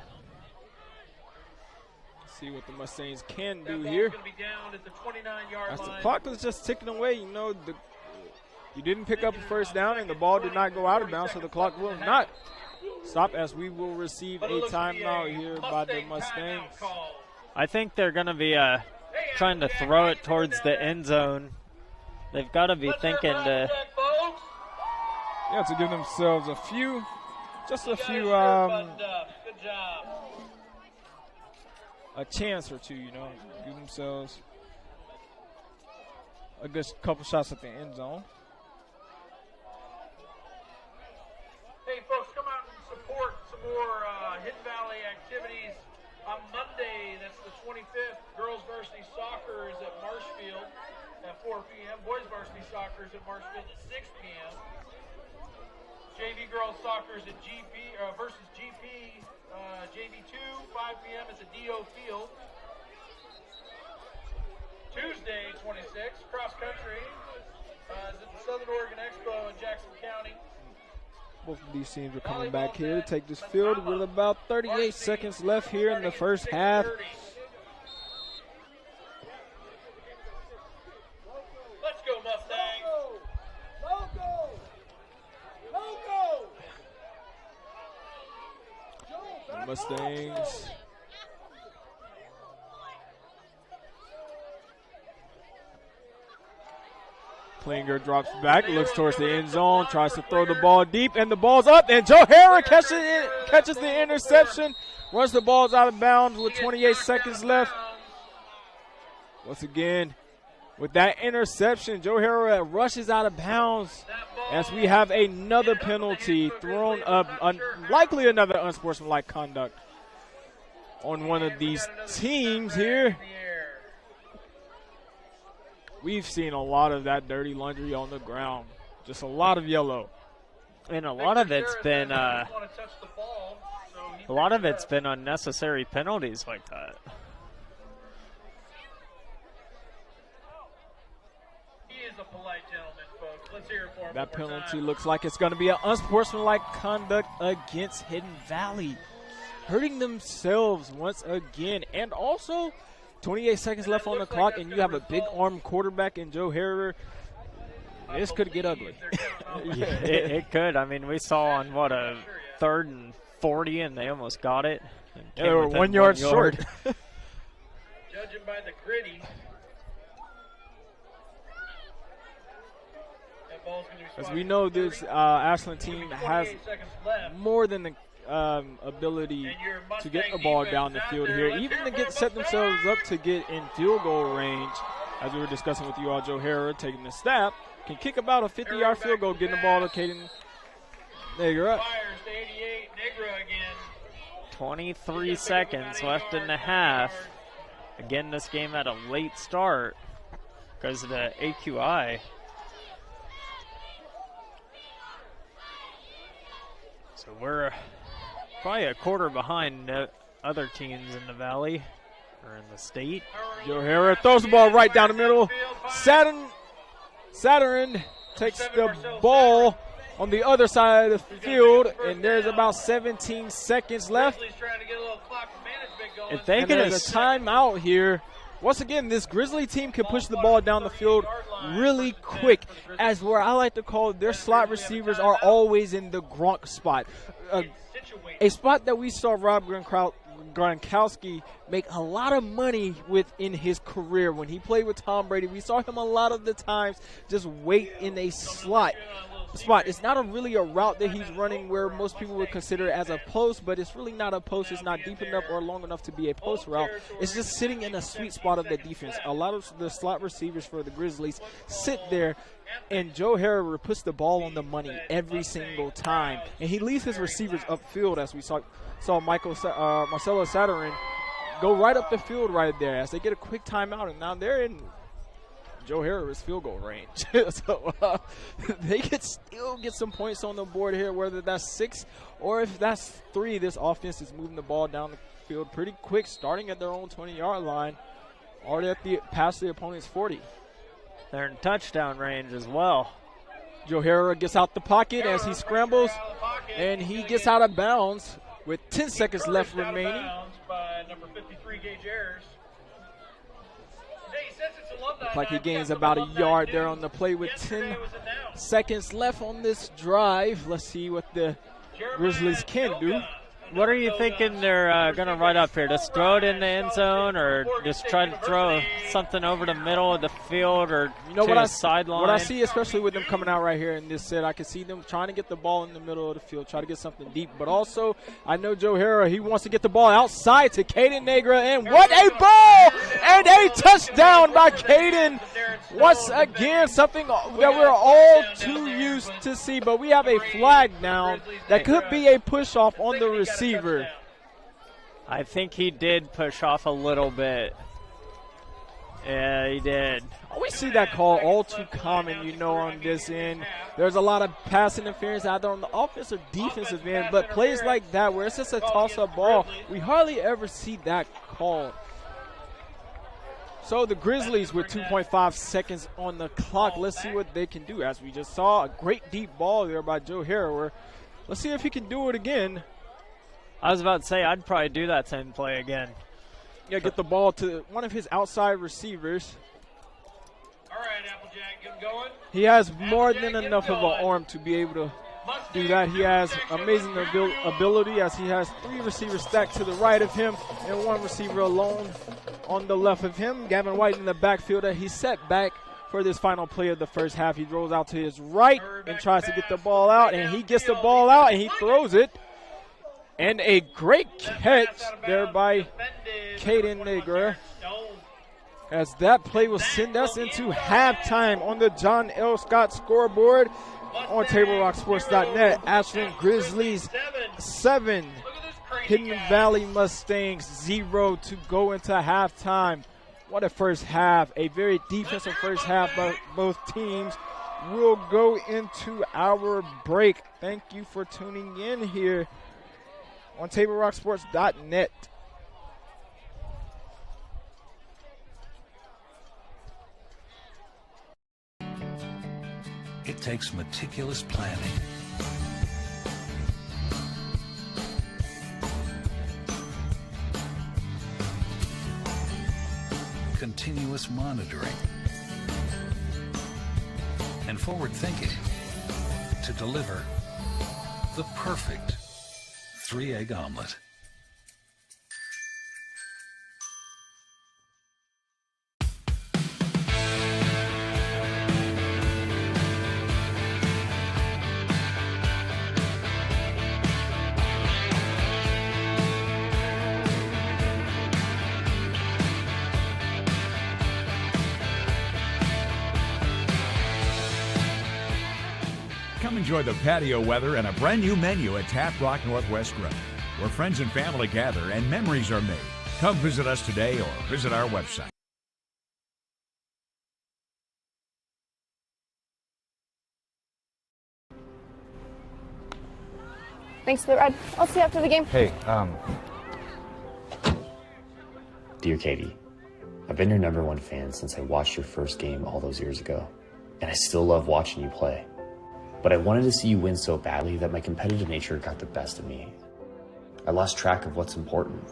See what the Mustangs can do here. Going to be down at the 29-yard As the line. clock was just ticking away, you know, you didn't pick up a first down and the ball did not go out of bounds, so the clock will not stop as we will receive a timeout here by the Mustangs. I think they're going to be trying to throw it towards the end zone. They've got to be thinking to... Yeah, to give themselves a few Good job. a chance or two, you know, give themselves a good couple shots at the end zone. Hey, folks, come out and support some more Hidden Valley activities. On Monday, that's the 25th, girls varsity soccer is at Marshfield at 4 p.m. Boys varsity soccer is at Marshfield at 6 p.m. JV girls soccer is at GP versus GP JV2, 5 p.m. at the DO Field. Tuesday, 26th, cross country is at the Southern Oregon Expo in Jackson County. Both of these teams are coming back here to take this field with about 38 seconds left here in the first half. Let's go, Mustangs. The Mustangs Klinger drops back, looks towards the end zone, tries to throw the ball deep, and the ball's up, and Joe Harrah catches the interception, runs the balls out of bounds with 28 seconds left. Once again, with that interception, Joe Harrah rushes out of bounds as we have another penalty thrown up, likely another unsportsmanlike conduct. on one of these teams here. We've seen a lot of that dirty laundry on the ground. Just a lot of yellow. And a lot of it's been unnecessary penalties like that. He is a polite gentleman, folks. Let's hear it for him. That penalty looks like it's going to be an unsportsmanlike conduct against Hidden Valley. Hurting themselves once again. And also, 28 seconds left on the clock, and you have a big arm quarterback in Joe Harrer. This could get ugly. Yeah, it could. I mean, we saw on, a 3rd and 40, and they almost got it. Yeah, they were 1 yard short. Judging by the gritty. As we know, this Ashland team has more than the ability to get the ball down the field here, even to set themselves up to get in field goal range. As we were discussing with you all, Joe Harrer taking the snap, can kick about a 50-yard field goal, getting the ball to Caden Nagra. 23 seconds left in the half. Again, this game had a late start because of the AQI. So we're probably a quarter behind other teams in the Valley or in the state. Joe Harrer throws the ball right down the middle. Saturn takes the ball on the other side of the field, and there's about 17 seconds left. If they get a timeout here, once again, this Grizzly team can push the ball down the field really quick, as where I like to call their slot receivers are always in the Gronk spot. A spot that we saw Rob Gronkowski make a lot of money with in his career. When he played with Tom Brady, we saw him a lot of the times just wait in a slot spot. It's not really a route that he's running where most people would consider it as a post, but it's really not a post. It's not deep enough or long enough to be a post route. It's just sitting in a sweet spot of the defense. A lot of the slot receivers for the Grizzlies sit there, and Joe Harrer puts the ball on the money every single time. And he leaves his receivers upfield, as we saw Marcelo Sadarin go right up the field right there as they get a quick timeout, and now they're in Joe Harrer's field goal range. So they could still get some points on the board here, whether that's 6 or if that's 3. This offense is moving the ball down the field pretty quick, starting at their own 20-yard line, already past the opponent's 40. They're in touchdown range as well. Joe Harrer gets out the pocket as he scrambles, and he gets out of bounds with 10 seconds left remaining. By number 53, Gage Ayers. Looks like he gains about a yard there on the play with 10 seconds left on this drive. Let's see what the Grizzlies can do. What are you thinking they're going to run up here? Just throw it in the end zone, or just try to throw something over the middle of the field, or to the sideline? What I see, especially with them coming out right here in this set, I can see them trying to get the ball in the middle of the field, try to get something deep. But also, I know Joe Harrer, he wants to get the ball outside to Caden Nagra, and what a ball! And a touchdown by Caden. Once again, something that we're all too used to see, but we have a flag down that could be a push-off on the receiver. I think he did push off a little bit. Yeah, he did. We see that call all too common, on this end. There's a lot of pass interference either on the offense or defensive end, but plays like that where it's just a toss-up ball, we hardly ever see that called. So the Grizzlies with 2.5 seconds on the clock. Let's see what they can do. As we just saw, a great deep ball there by Joe Harrer. Let's see if he can do it again. I was about to say, I'd probably do that same play again. Yeah, get the ball to one of his outside receivers. All right, Applejack, get him going. He has more than enough of an arm to be able to do that. He has amazing ability as he has 3 receivers stacked to the right of him and 1 receiver alone on the left of him. Gavin White in the backfield. He's set back for this final play of the first half. He rolls out to his right and tries to get the ball out, and he gets the ball out and he throws it. And a great catch there by Caden Nagra, as that play will send us into halftime on the John L. Scott scoreboard on TableRockSports.net. Ashland Grizzlies 7, Hidden Valley Mustangs 0 to go into halftime. What a first half, a very defensive first half by both teams. We'll go into our break. Thank you for tuning in here on TableRockSports.net. It takes meticulous planning, continuous monitoring, and forward thinking to deliver the perfect 3-egg omelet. Come enjoy the patio weather and a brand new menu at Tap Rock Northwest Grill, where friends and family gather and memories are made. Come visit us today or visit our website. Thanks for the ride. I'll see you after the game. Hey, Dear Katie, I've been your #1 fan since I watched your first game all those years ago, and I still love watching you play. But I wanted to see you win so badly that my competitive nature got the best of me. I lost track of what's important.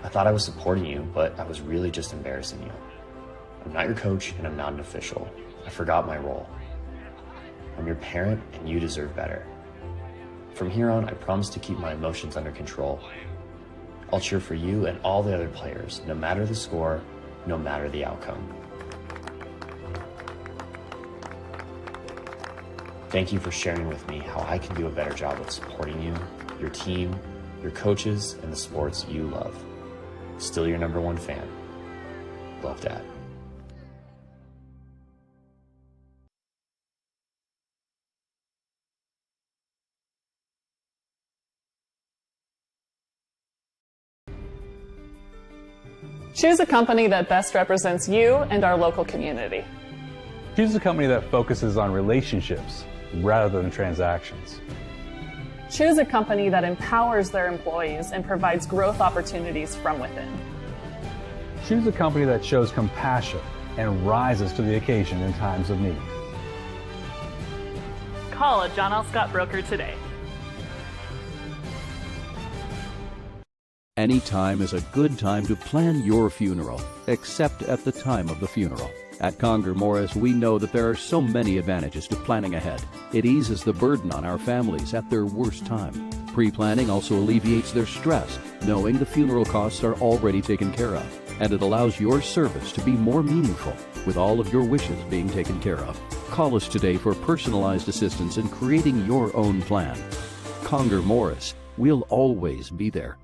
I thought I was supporting you, but I was really just embarrassing you. I'm not your coach, and I'm not an official. I forgot my role. I'm your parent, and you deserve better. From here on, I promise to keep my emotions under control. I'll cheer for you and all the other players, no matter the score, no matter the outcome. Thank you for sharing with me how I can do a better job of supporting you, your team, your coaches, and the sports you love. Still your #1 fan. Love, Dad. Choose a company that best represents you and our local community. Choose a company that focuses on relationships rather than transactions. Choose a company that empowers their employees and provides growth opportunities from within. Choose a company that shows compassion and rises to the occasion in times of need. Call a John L. Scott broker today. Any time is a good time to plan your funeral, except at the time of the funeral. At Conger Morris, we know that there are so many advantages to planning ahead. It eases the burden on our families at their worst time. Pre-planning also alleviates their stress, knowing the funeral costs are already taken care of. And it allows your service to be more meaningful, with all of your wishes being taken care of. Call us today for personalized assistance in creating your own plan. Conger Morris, we'll always be there.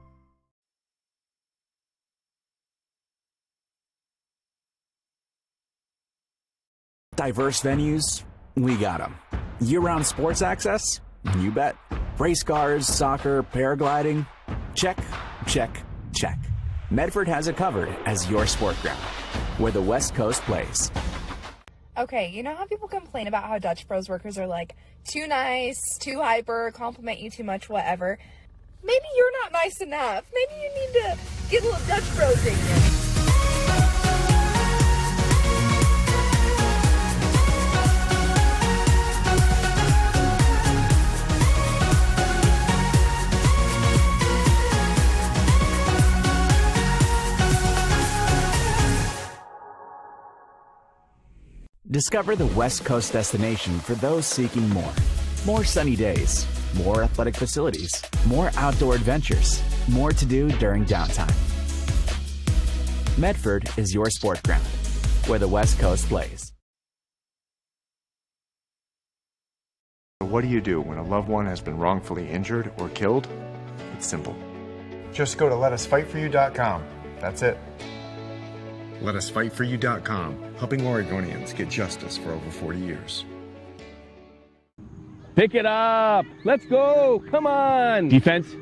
Diverse venues? We got them. Year-round sports access? You bet. Race cars, soccer, paragliding? Check, check, check. Medford has it covered as your sport ground, where the West Coast plays. Okay, you know how people complain about how Dutch Bros workers are like too nice, too hyper, compliment you too much, whatever? Maybe you're not nice enough. Maybe you need to get a little Dutch Bros in you. Discover the West Coast destination for those seeking more. More sunny days, more athletic facilities, more outdoor adventures, more to do during downtime. Medford is your sport ground, where the West Coast plays. What do you do when a loved one has been wrongfully injured or killed? It's simple. Just go to letusfightforyou.com. That's it. LetUsFightForYou.com, helping Oregonians get justice for over 40 years. Pick it up. Let's go. Come on. Defense.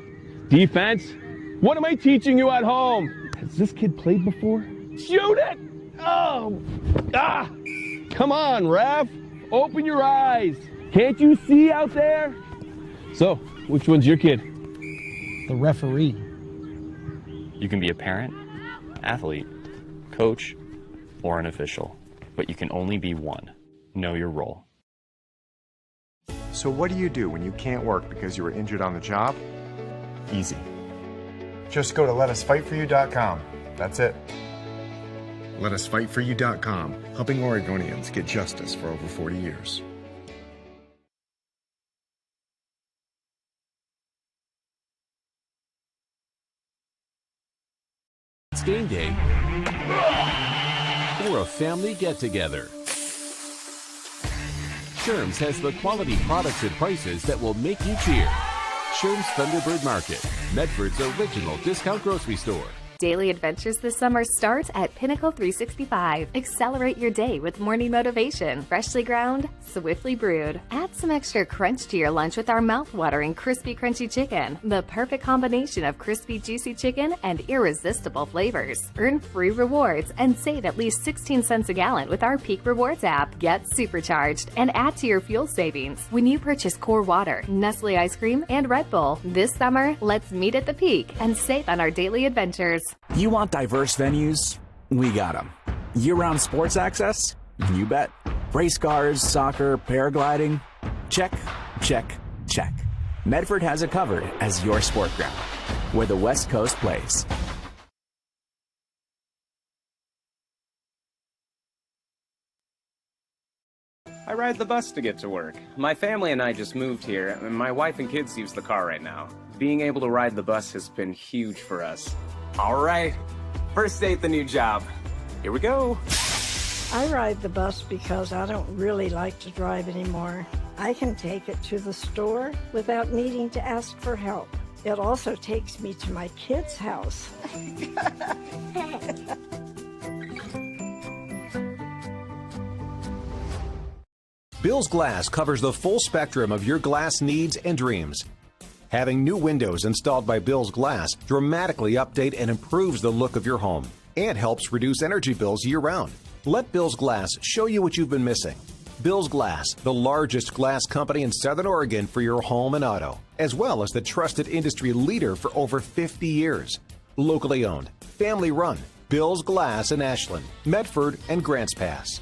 Defense. What am I teaching you at home? Has this kid played before? Shoot it. Oh. Ah. Come on, ref. Open your eyes. Can't you see out there? So, which one's your kid? The referee. You can be a parent, athlete, coach, or an official, but you can only be one. Know your role. So what do you do when you can't work because you were injured on the job? Easy. Just go to letusfightforyou.com. That's it. Letusfightforyou.com, helping Oregonians get justice for over 40 years. It's game day or a family get-together. Sherm's has the quality products and prices that will make you cheer. Sherm's Thunderbird Market, Medford's original discount grocery store. Daily adventures this summer start at Pinnacle 365. Accelerate your day with morning motivation. Freshly ground, swiftly brewed. Add some extra crunch to your lunch with our mouth-watering crispy crunchy chicken. The perfect combination of crispy juicy chicken and irresistible flavors. Earn free rewards and save at least 16 cents a gallon with our Peak Rewards app. Get supercharged and add to your fuel savings when you purchase Core Water, Nestle Ice Cream, and Red Bull. This summer, let's meet at the Peak and save on our daily adventures. You want diverse venues? We got them. Year-round sports access? You bet. Race cars, soccer, paragliding? Check, check, check. Medford has it covered as your sport ground, where the West Coast plays. I ride the bus to get to work. My family and I just moved here, and my wife and kids use the car right now. Being able to ride the bus has been huge for us. All right, first day at the new job. Here we go. I ride the bus because I don't really like to drive anymore. I can take it to the store without needing to ask for help. It also takes me to my kids' house. Bill's Glass covers the full spectrum of your glass needs and dreams. Having new windows installed by Bill's Glass dramatically update and improves the look of your home and helps reduce energy bills year-round. Let Bill's Glass show you what you've been missing. Bill's Glass, the largest glass company in Southern Oregon for your home and auto, as well as the trusted industry leader for over 50 years. Locally owned, family run, Bill's Glass in Ashland, Medford, and Grants Pass.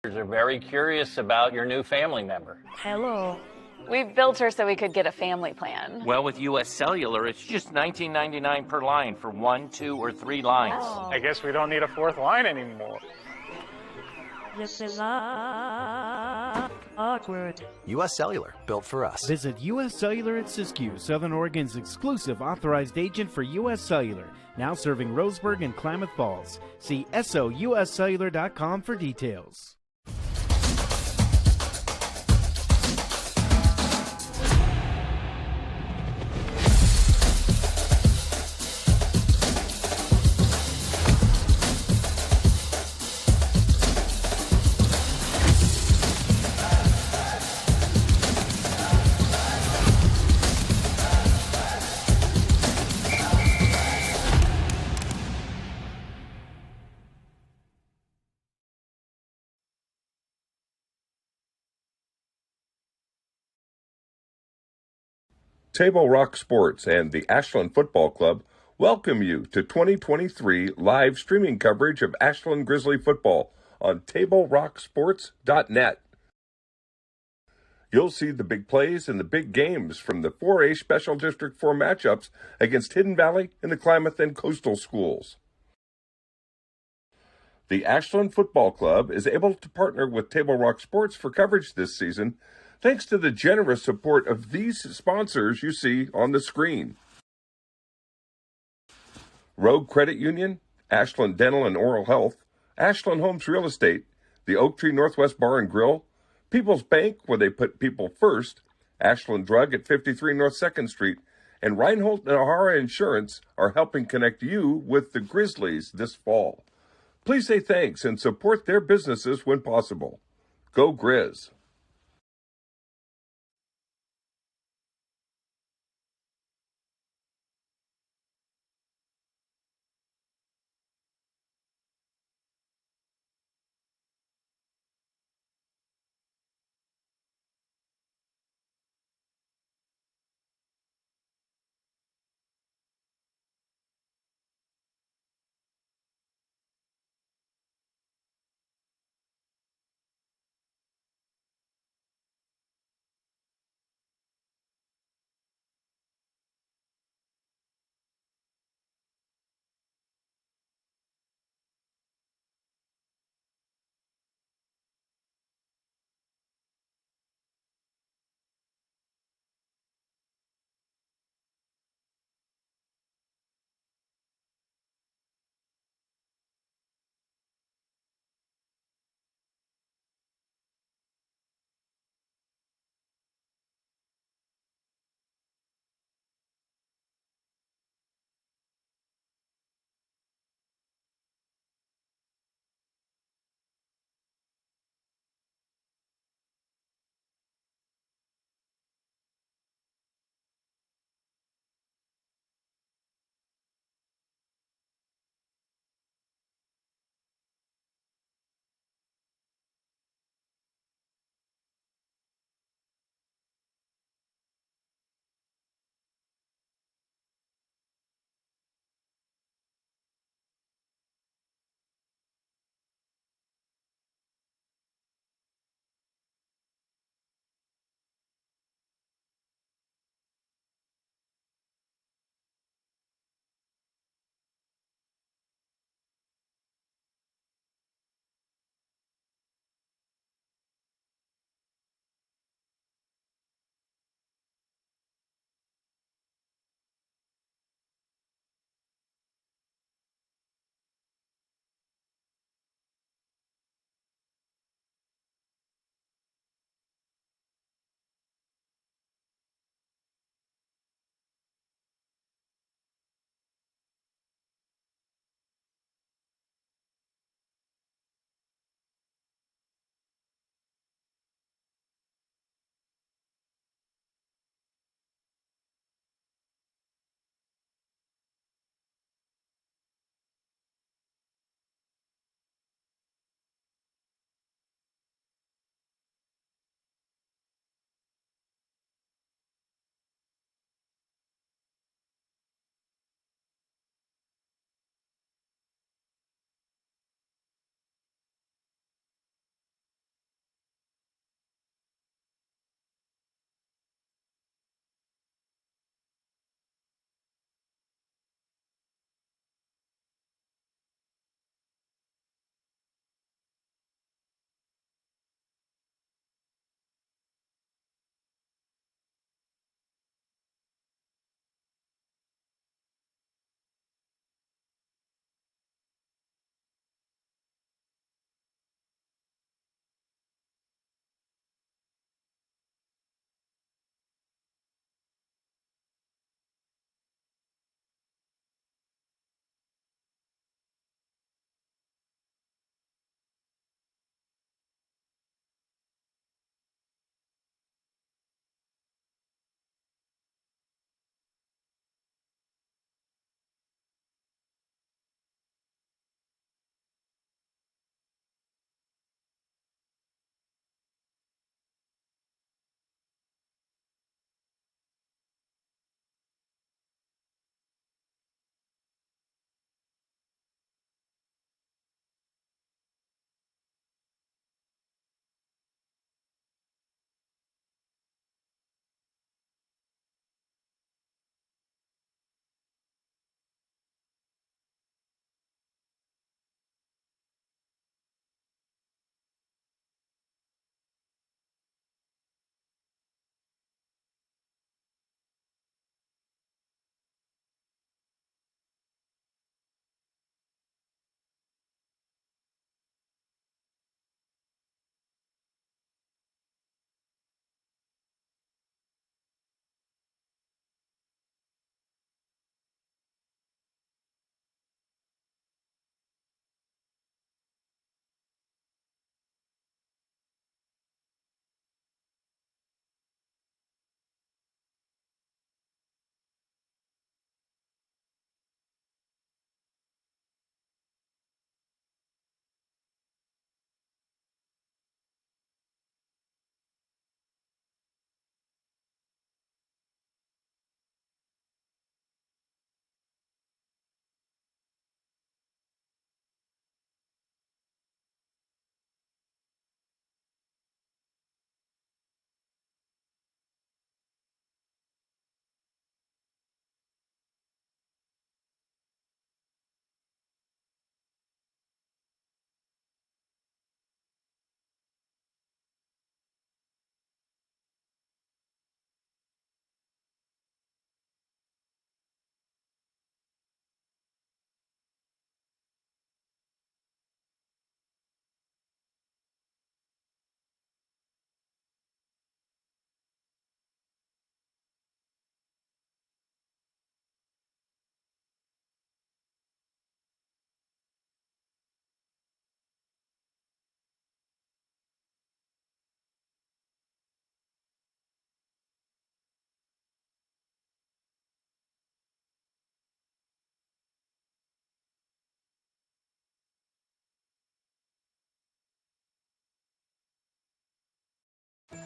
Are very curious about your new family member. Hello. We built her so we could get a family plan. Well, with U.S. Cellular, it's just $19.99 per line for 1, 2, or 3 lines. Oh. I guess we don't need a 4th line anymore. This is awkward. U.S. Cellular, built for us. Visit U.S. Cellular at Siskiyou, Southern Oregon's exclusive authorized agent for U.S. Cellular, now serving Roseburg and Klamath Falls. See SOUScellular.com for details. Table Rock Sports and the Ashland Football Club welcome you to 2023 live streaming coverage of Ashland Grizzly football on TableRockSports.net. You'll see the big plays and the big games from the 4A Special District 4 matchups against Hidden Valley and the Klamath and Coastal schools. The Ashland Football Club is able to partner with Table Rock Sports for coverage this season thanks to the generous support of these sponsors you see on the screen. Rogue Credit Union, Ashland Dental and Oral Health, Ashland Homes Real Estate, the Oak Tree Northwest Bar and Grill, People's Bank, where they put people first, Ashland Drug at 53 North 2nd Street, and Reinhold and O'Hara Insurance are helping connect you with the Grizzlies this fall. Please say thanks and support their businesses when possible. Go Grizz!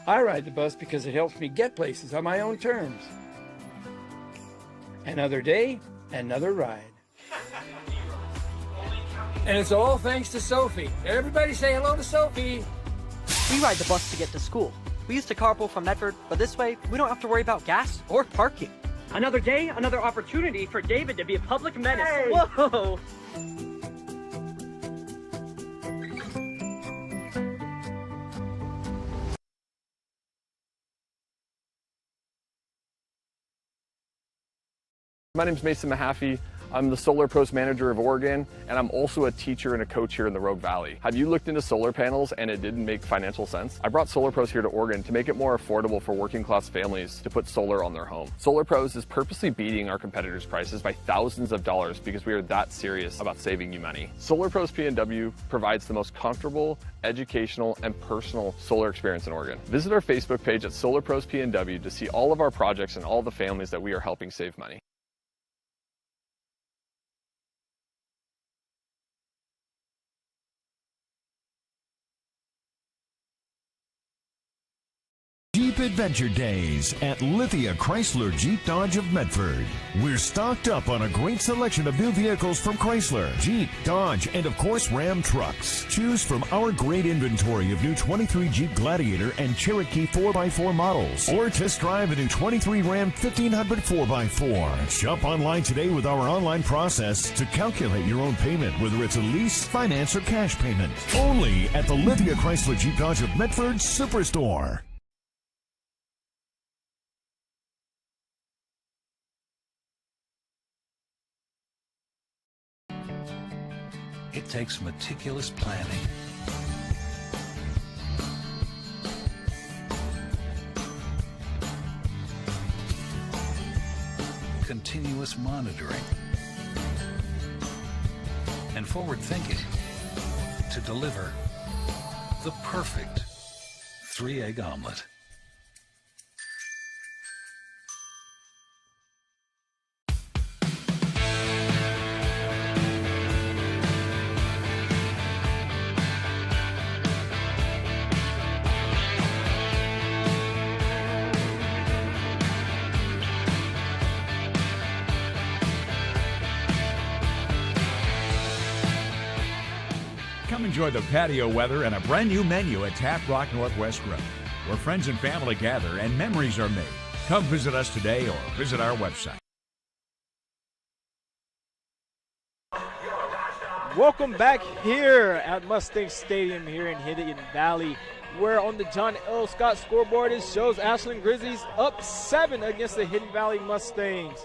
I ride the bus because it helps me get places on my own terms. Another day, another ride. And it's all thanks to Sophie. Everybody say hello to Sophie. We ride the bus to get to school. We used to carpool from Medford, but this way, we don't have to worry about gas or parking. Another day, another opportunity for David to be a public menace. Hey. Whoa! My name's Mason Mahaffey. I'm the Solar Pros Manager of Oregon, and I'm also a teacher and a coach here in the Rogue Valley. Have you looked into solar panels and it didn't make financial sense? I brought Solar Pros here to Oregon to make it more affordable for working class families to put solar on their home. Solar Pros is purposely beating our competitors' prices by thousands of dollars because we are that serious about saving you money. Solar Pros PNW provides the most comfortable, educational, and personal solar experience in Oregon. Visit our Facebook page at Solar Pros PNW to see all of our projects and all the families that we are helping save money. Jeep Adventure Days at Lithia Chrysler Jeep Dodge of Medford. We're stocked up on a great selection of new vehicles from Chrysler, Jeep, Dodge, and of course Ram trucks. Choose from our great inventory of new 23 Jeep Gladiator and Cherokee 4x4 models, or test drive a new 23 Ram 1500 4x4. Shop online today with our online process to calculate your own payment, whether it's a lease, finance, or cash payment. Only at the Lithia Chrysler Jeep Dodge of Medford Superstore. It takes meticulous planning, continuous monitoring, and forward thinking to deliver the perfect 3-egg omelet. Come enjoy the patio weather and a brand new menu at Tap Rock Northwest Grill, where friends and family gather and memories are made. Come visit us today or visit our website. Welcome back here at Mustang Stadium here in Hidden Valley, where on the John L. Scott scoreboard it shows Ashland Grizzlies up 7 against the Hidden Valley Mustangs.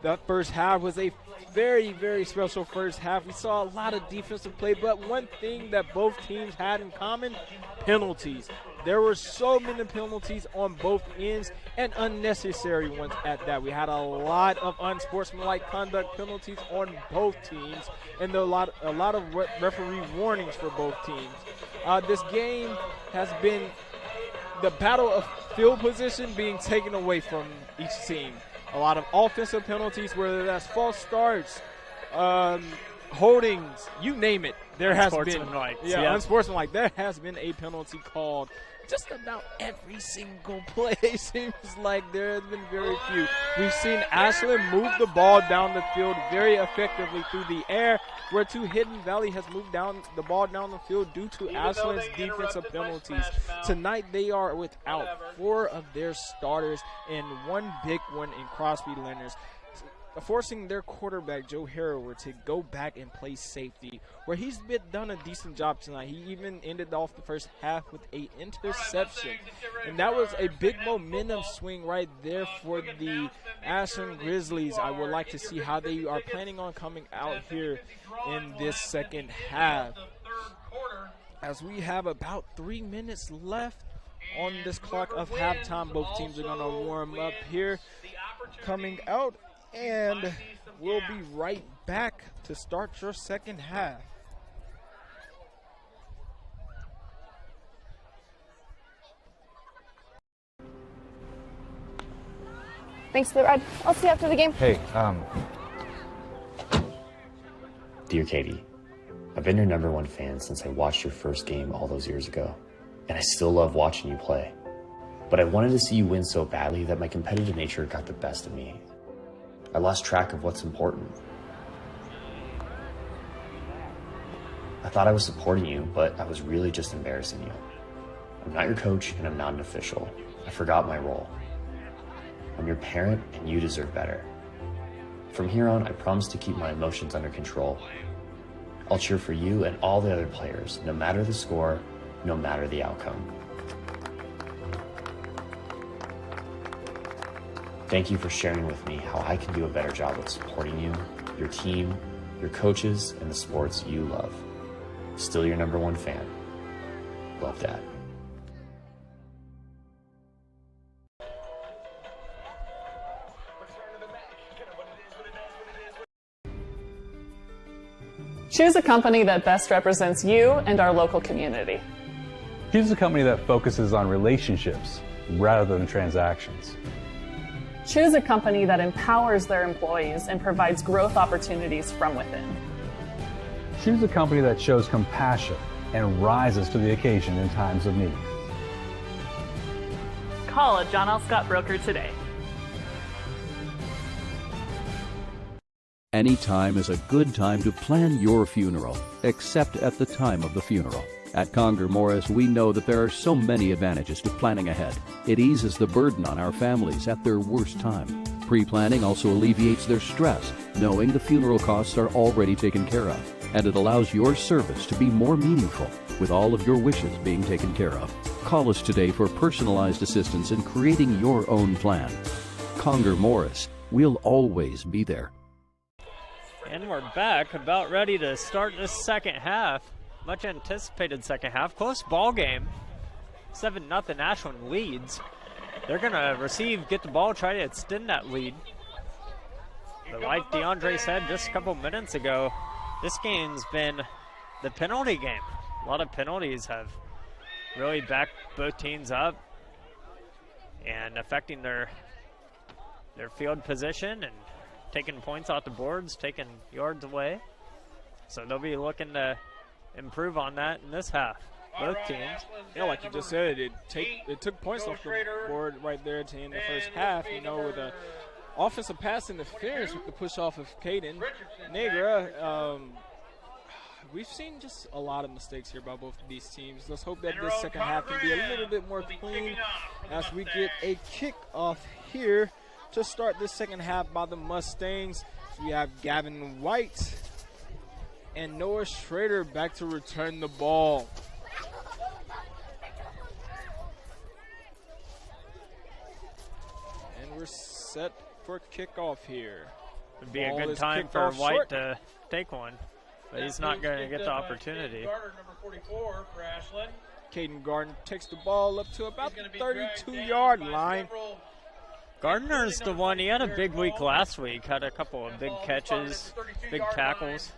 That first half was a very, very special first half. We saw a lot of defensive play, but one thing that both teams had in common, penalties. There were so many penalties on both ends and unnecessary ones at that. We had a lot of unsportsmanlike conduct penalties on both teams and a lot of referee warnings for both teams. This game has been the battle of field position being taken away from each team. A lot of offensive penalties, whether that's false starts, holdings, you name it. There has been, unsportsmanlike. There has been a penalty called just about every single play. Seems like there has been very few. We've seen Ashland move the ball down the field very effectively through the air, where Hidden Valley has moved down the ball down the field due to Ashland's defensive penalties. Tonight they are without 4 of their starters and 1 big one in Crosby Leonard, forcing their quarterback, Joe Harrower, to go back and play safety, where he's done a decent job tonight. He even ended off the first half with an interception, and that was a big momentum swing right there for the Ashland Grizzlies. I would like to see how they are planning on coming out here in this second half, as we have about 3 minutes left on this clock of halftime. Both teams are going to warm up here, coming out, and we'll be right back to start your second half. Thanks for the ride. I'll see you after the game. Hey, Dear Katie, I've been your #1 fan since I watched your first game all those years ago, and I still love watching you play. But I wanted to see you win so badly that my competitive nature got the best of me. I lost track of what's important. I thought I was supporting you, but I was really just embarrassing you. I'm not your coach and I'm not an official. I forgot my role. I'm your parent and you deserve better. From here on, I promise to keep my emotions under control. I'll cheer for you and all the other players, no matter the score, no matter the outcome. Thank you for sharing with me how I can do a better job of supporting you, your team, your coaches, and the sports you love. Still your #1 fan. Love, Dad. Choose a company that best represents you and our local community. Choose a company that focuses on relationships rather than transactions. Choose a company that empowers their employees and provides growth opportunities from within. Choose a company that shows compassion and rises to the occasion in times of need. Call a John L. Scott broker today. Any time is a good time to plan your funeral, except at the time of the funeral. At Conger Morris, we know that there are so many advantages to planning ahead. It eases the burden on our families at their worst time. Pre-planning also alleviates their stress, knowing the funeral costs are already taken care of. And it allows your service to be more meaningful, with all of your wishes being taken care of. Call us today for personalized assistance in creating your own plan. Conger Morris, we'll always be there. And we're back, about ready to start this second half. Much anticipated second half. Close ball game. 7-0 Ashland leads. They're going to receive, get the ball, try to extend that lead. But like DeAndre said just a couple minutes ago, this game's been the penalty game. A lot of penalties have really backed both teams up and affecting their field position and taking points off the boards, taking yards away. So they'll be looking to improve on that in this half. Both teams. Yeah, like you just said, it took points off the board right there to end the first half, you know, with a offensive pass interference with the push off of Caden Negra. We've seen just a lot of mistakes here by both of these teams. Let's hope that this second half can be a little bit more clean as we get a kickoff here to start this second half by the Mustangs. We have Gavin White and Noah Schrader back to return the ball. And we're set for kickoff here. It'd be a good time for White to take one, but he's not going to get the opportunity. Gardner, number 44 for Ashland. Caden Gardner takes the ball up to about the 32-yard line. Gardner's the one, he had a big week last week, had a couple of big catches, big tackles.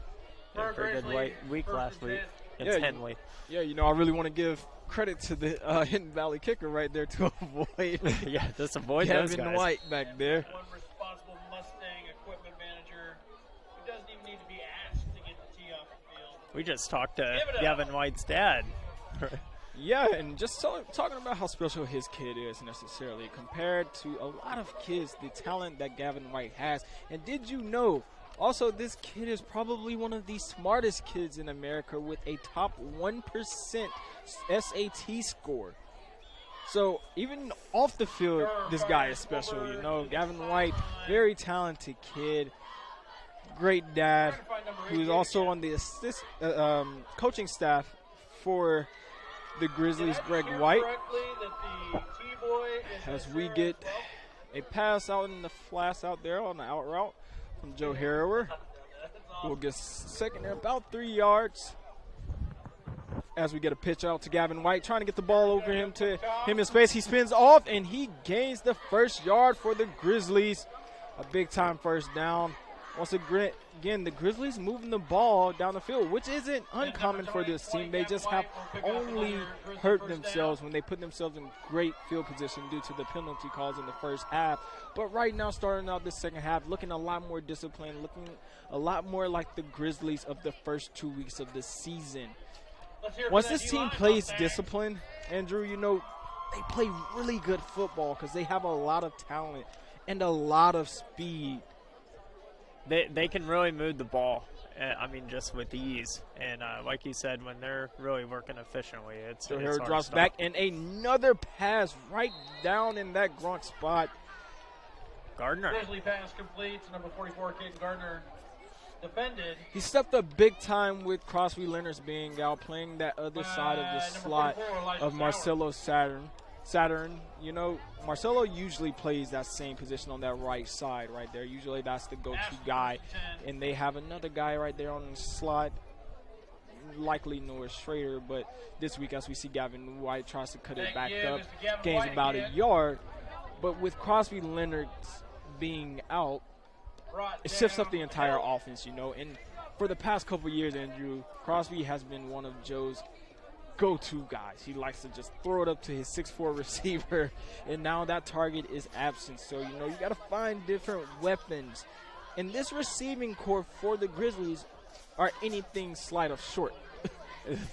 Had a pretty good week last week against Henley. Yeah, you know, I really want to give credit to the Hidden Valley kicker right there to avoid just avoid those guys. Gavin White back there. One responsible Mustang equipment manager who doesn't even need to be asked to get the tee off the field. We just talked to Gavin White's dad. Yeah, and just talking about how special his kid is necessarily compared to a lot of kids, the talent that Gavin White has. And did you know, also this kid is probably one of the smartest kids in America with a top 1% SAT score. So even off the field, this guy is special, you know. Gavin White, very talented kid, great dad, who's also on the coaching staff for the Grizzlies, Greg White. As we get a pass out in the flats out there on the out route from Joe Harrower. We'll get second there, about 3 yards. As we get a pitch out to Gavin White, trying to get the ball over him to him in space. He spins off and he gains the first yard for the Grizzlies. A big time first down. Once again, the Grizzlies moving the ball down the field, which isn't uncommon for this team. They just have only hurt themselves when they put themselves in great field position due to the penalty calls in the first half. But right now, starting out this second half, looking a lot more disciplined, looking a lot more like the Grizzlies of the first 2 weeks of the season. Once this team plays discipline, Andrew, you know, they play really good football because they have a lot of talent and a lot of speed. They can really move the ball. I mean, just with ease. And like you said, when they're really working efficiently, it's So it's here hard it to drops stop. back, and another pass right down in that Gronk spot. Gardner. Grizzly pass complete to number 44, Caden Gardner. Defended. He stepped up big time with Crosby Leonard's being out, playing that other side of the slot 44, Elijah of Marcelo Saturn. You know, Marcelo usually plays that same position on that right side right there. Usually that's the go-to guy. And they have another guy right there on the slot, likely Noah Schrader. But this week, as we see Gavin White tries to cut it back up, gains about a yard. But with Crosby Leonard being out, it shifts up the entire offense, you know. And for the past couple years, Andrew, Crosby has been one of Joe's go-to guys. He likes to just throw it up to his 6'4" receiver, and now that target is absent. So, you know, you got to find different weapons. And this receiving core for the Grizzlies are anything slight of short.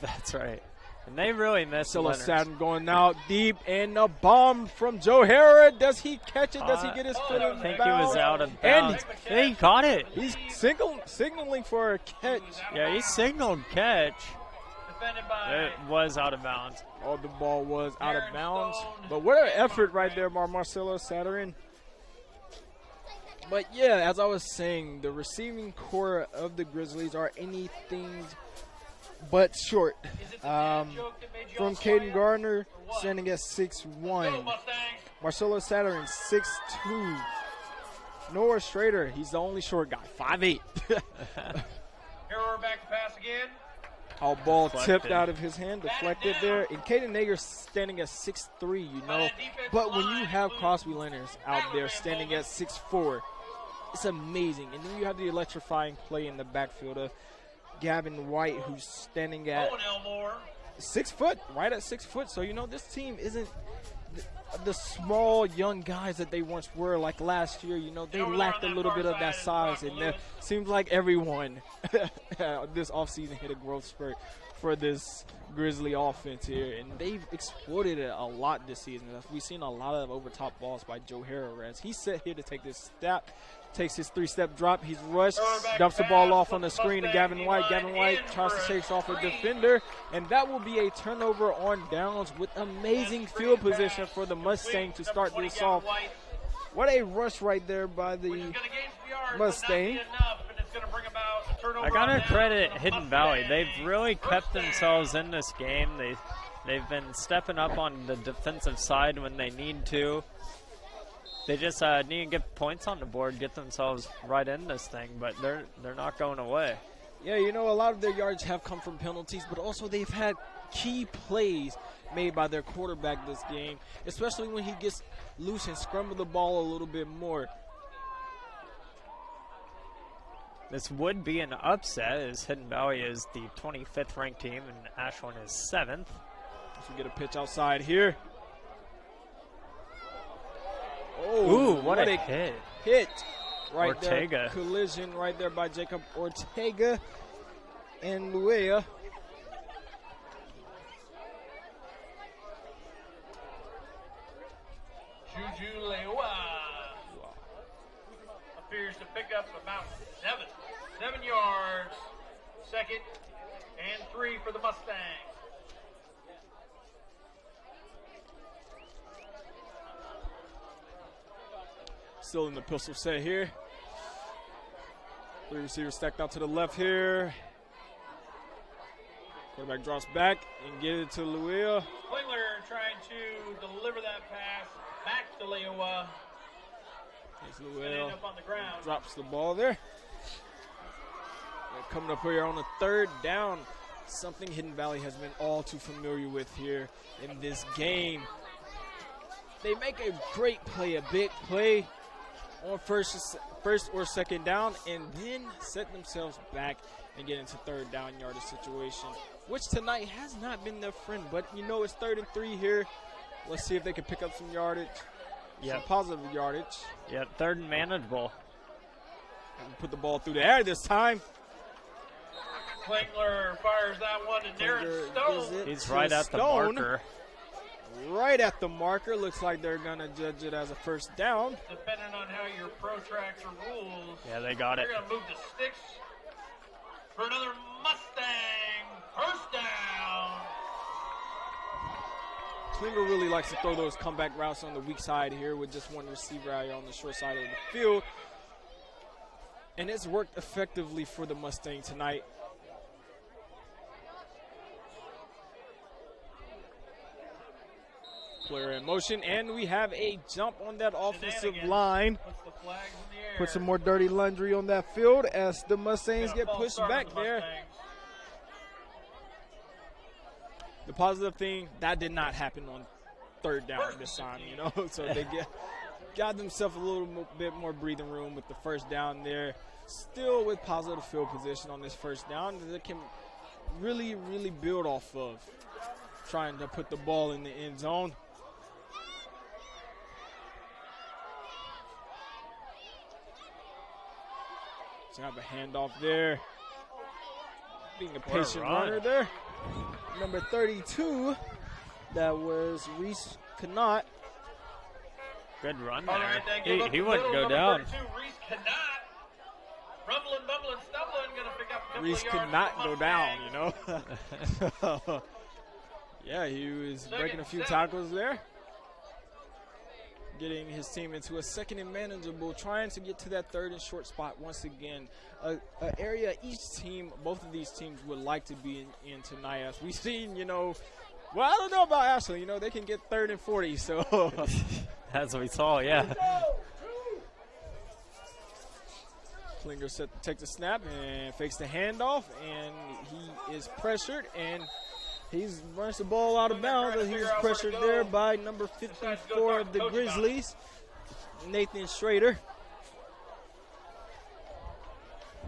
That's right. And they really missed Marcelo Leonard. Saturn going out deep, and a bomb from Joe Herrera. Does he catch it? Does he get his foot in I think bounds? he was out of bounds. And he caught it. He's signaling for a catch. Yeah, he signaled catch. It was out of bounds. Oh, the ball was out of bounds. But what an effort right there by Marcelo Saturn. But, yeah, as I was saying, the receiving core of the Grizzlies are anything but short. From Caden Gardner, standing at 6'1". Marcelo Saturn, 6'2". Noah Schrader, he's the only short guy, 5'8". Here we're back to pass again. Our ball Deflected. tipped out of his hand, deflected there. And Caden Nager standing at 6'3", you know. But when you have Crosby Leonard out there standing at 6'4", it's amazing. And then you have the electrifying play in the backfield of Gavin White, who's standing at 6 foot, right at 6 foot. So, you know, this team isn't the small, young guys that they once were like last year. You know, they lacked a little bit of that size. And it seems like everyone this offseason hit a growth spurt for this Grizzly offense here. And they've exploited it a lot this season. We've seen a lot of over-top balls by Joe Herrera. As he's set here to take this step, takes his 3-step drop. He's rushed, dumps the ball off on the screen to Gavin White. Gavin White tries to chase off a defender, and that will be a turnover on downs with amazing field position for the Mustang to start this off. What a rush right there by the Mustang. I gotta credit Hidden Valley. They've really kept themselves in this game. They've been stepping up on the defensive side when they need to. They just need to get points on the board, get themselves right in this thing, but they're not going away. Yeah, you know, a lot of their yards have come from penalties, but also they've had key plays made by their quarterback this game, especially when he gets loose and scramble the ball a little bit more. This would be an upset, as Hidden Valley is the 25th ranked team and Ashland is 7th. As we get a pitch outside here. Oh, ooh, what a hit. Hit right Ortega. there. Collision right there by Jacob Ortega and Luea. Juju Lewa appears to pick up about 7 yards. 2nd and 3 for the Mustangs. Still in the pistol set here. 3 receivers stacked out to the left here. Quarterback drops back and get it to Luea. Klingler trying to deliver that pass back to Lewa. Luea Up on the ground. drops the ball there. They're coming up here on the 3rd down. Something Hidden Valley has been all too familiar with here in this game. They make a great play, a big play on first or 2nd down, and then set themselves back and get into 3rd down yardage situation, which tonight has not been their friend. But, you know, it's 3rd and 3 here. Let's see if they can pick up some yardage, some positive yardage. Yep, 3rd and manageable. And put the ball through the air this time. Klingler fires that one to Darren Stone. He's right at the marker. right at the marker. Looks like they're going to judge it as a first down. Depending on how your protractor rules. Yeah, they got it. They're going to move the sticks for another Mustang first down. Klinger really likes to throw those comeback routes on the weak side here with just one receiver out here on the short side of the field. And it's worked effectively for the Mustang tonight. Player in motion, and we have a jump on that offensive line. Put some more dirty laundry on that field as the Mustangs get pushed back there. The positive thing, that did not happen on third down this time, you know. So they got themselves a little bit more breathing room with the first down there. Still with positive field position on this first down that they can really, really build off of. Trying to put the ball in the end zone. So have a handoff there. Being a patient runner there. Number 32, that was Reese Connaught. Good run All there. right, He wouldn't go down. Reese Connaught. Rumbling, bumbling, stumbling, going to pick up a couple Reese of could yards not from go Mustang. down, you know. Yeah, he was breaking a few Second. tackles there. Getting his team into a second and manageable, trying to get to that third and short spot once again. An area each team, both of these teams would like to be in tonight. As we've seen, you know, well, I don't know about Ashland, you know, they can get third and 40, so. As we saw, yeah. Klinger set to take the snap and fakes the handoff, and he is pressured, and he's runs the ball out of bounds, but he's pressured there by number 54 of the Grizzlies, Nathan Schrader.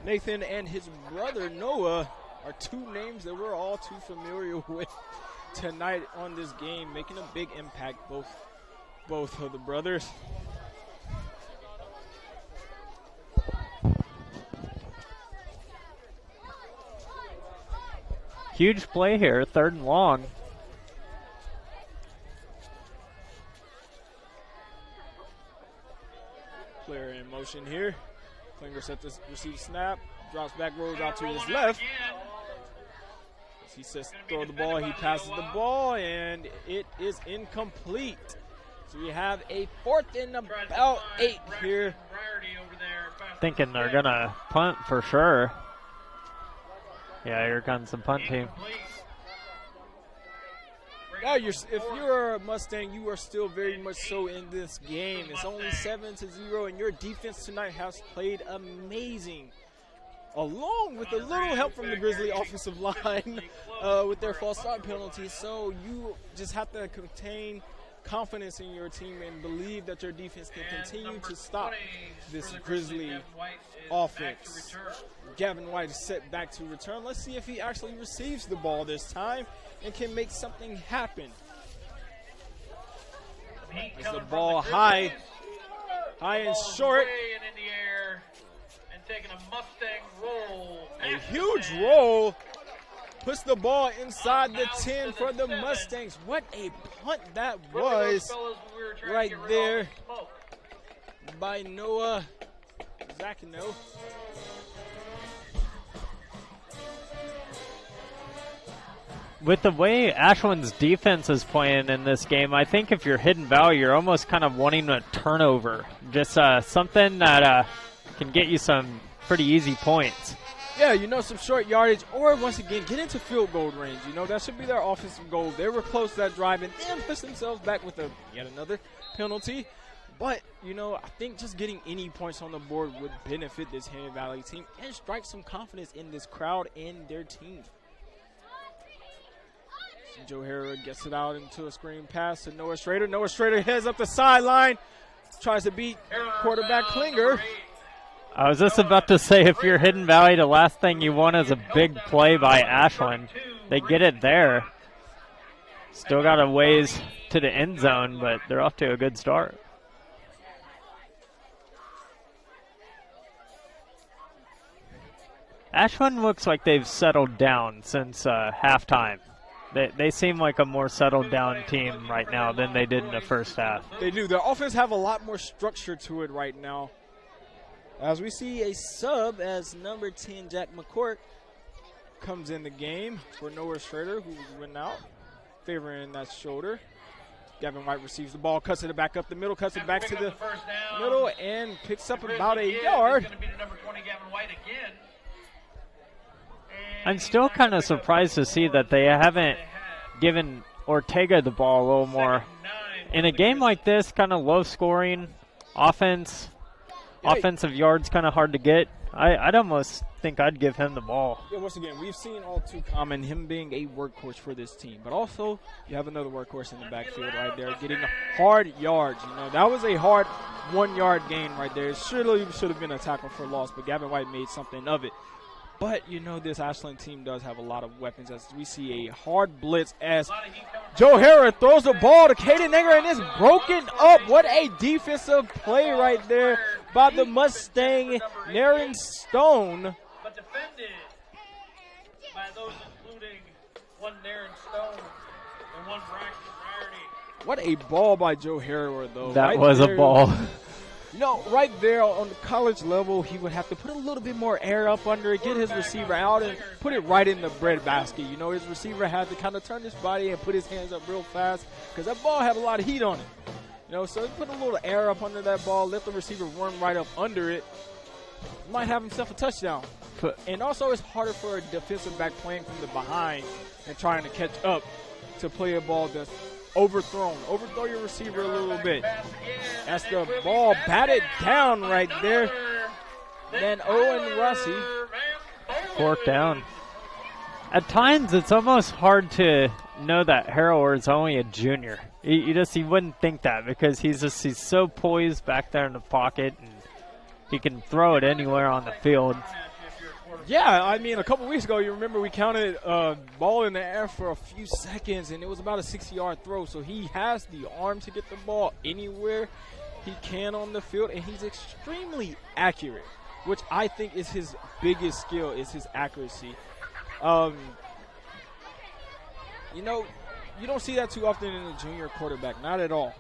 Nathan and his brother Noah are two names that we're all too familiar with tonight on this game, making a big impact, both of the brothers. Huge play here, 3rd and long. Player in motion here. Klinger set to receive snap, drops back, rolls out to his left. As he says throw the ball, he passes the ball, and it is incomplete. So we have a 4th and about 8 here. Thinking they're going to punt for sure. Yeah, here comes the punt team. Yeah, if you're a Mustang, you are still very much so in this game. It's only 7-0, and your defense tonight has played amazing. Along with a little help from the Grizzly offensive line with their false start penalty. So you just have to contain confidence in your team and believe that your defense can continue to stop this Grizzly offense. Gavin White is set back to return. Let's see if he actually receives the ball this time and can make something happen. As the ball high and short. Taking a Mustang roll. A huge roll. Puts the ball inside the 10 for the Mustangs. What a punt that was right there by Noah Zacino. With the way Ashland's defense is playing in this game, I think if you're Hidden Valley, you're almost kind of wanting a turnover. Just something that can get you some pretty easy points. Yeah, you know, some short yardage, or once again, get into field goal range. You know, that should be their offensive goal. They were close to that drive and then push themselves back with yet another penalty. But, you know, I think just getting any points on the board would benefit this Hidden Valley team and strike some confidence in this crowd and their team. Joe Herrera gets it out into a screen pass to Noah Schrader. Noah Schrader heads up the sideline, tries to beat quarterback Klinger. I was just about to say, if you're Hidden Valley, the last thing you want is a big play by Ashland. They get it there. Still got a ways to the end zone, but they're off to a good start. Ashland looks like they've settled down since halftime. They seem like a more settled down team right now than they did in the first half. They do. Their offense have a lot more structure to it right now. As we see a sub as number 10, Jack McCourt, comes in the game for Noah Schrader, who went out, favoring that shoulder. Gavin White receives the ball, cuts it back up the middle, cuts it back to the middle, and picks up about a yard. I'm still kind of surprised to see that they haven't given Ortega the ball a little more. In a game like this, kind of low scoring, offensive yards kind of hard to get, I'd almost think I'd give him the ball. Yeah, once again, we've seen all too common him being a workhorse for this team. But also, you have another workhorse in the backfield right there getting hard yards. You know, that was a hard 1 yard gain right there. It surely should have been a tackle for loss, but Gavin White made something of it. But, you know, this Ashland team does have a lot of weapons as we see a hard blitz as Joe Harrer throws the ball to Caden Nanger and it's broken up. What a defensive play right there by the Mustang, Naren Stone. But defended by those including one Naren Stone and one Braxton Rarity. What a ball by Joe Harrer, though. That was a ball. You know, right there on the college level, he would have to put a little bit more air up under it, get his receiver out, and put it right in the bread basket. You know, his receiver had to kind of turn his body and put his hands up real fast because that ball had a lot of heat on it. You know, so he put a little air up under that ball, let the receiver run right up under it. Might have himself a touchdown. And also, it's harder for a defensive back playing from the behind and trying to catch up to play a ball that's overthrown. Overthrow your receiver a little bit. That's the ball batted down right there. Then Owen Rossi. Fourth down. At times, it's almost hard to know that Harrower is only a junior. You wouldn't think that because he's so poised back there in the pocket and he can throw it anywhere on the field. Yeah, I mean, a couple weeks ago, you remember we counted ball in the air for a few seconds, and it was about a 60-yard throw. So he has the arm to get the ball anywhere he can on the field, and he's extremely accurate, which I think is his biggest skill, is his accuracy. You know, you don't see that too often in a junior quarterback, not at all.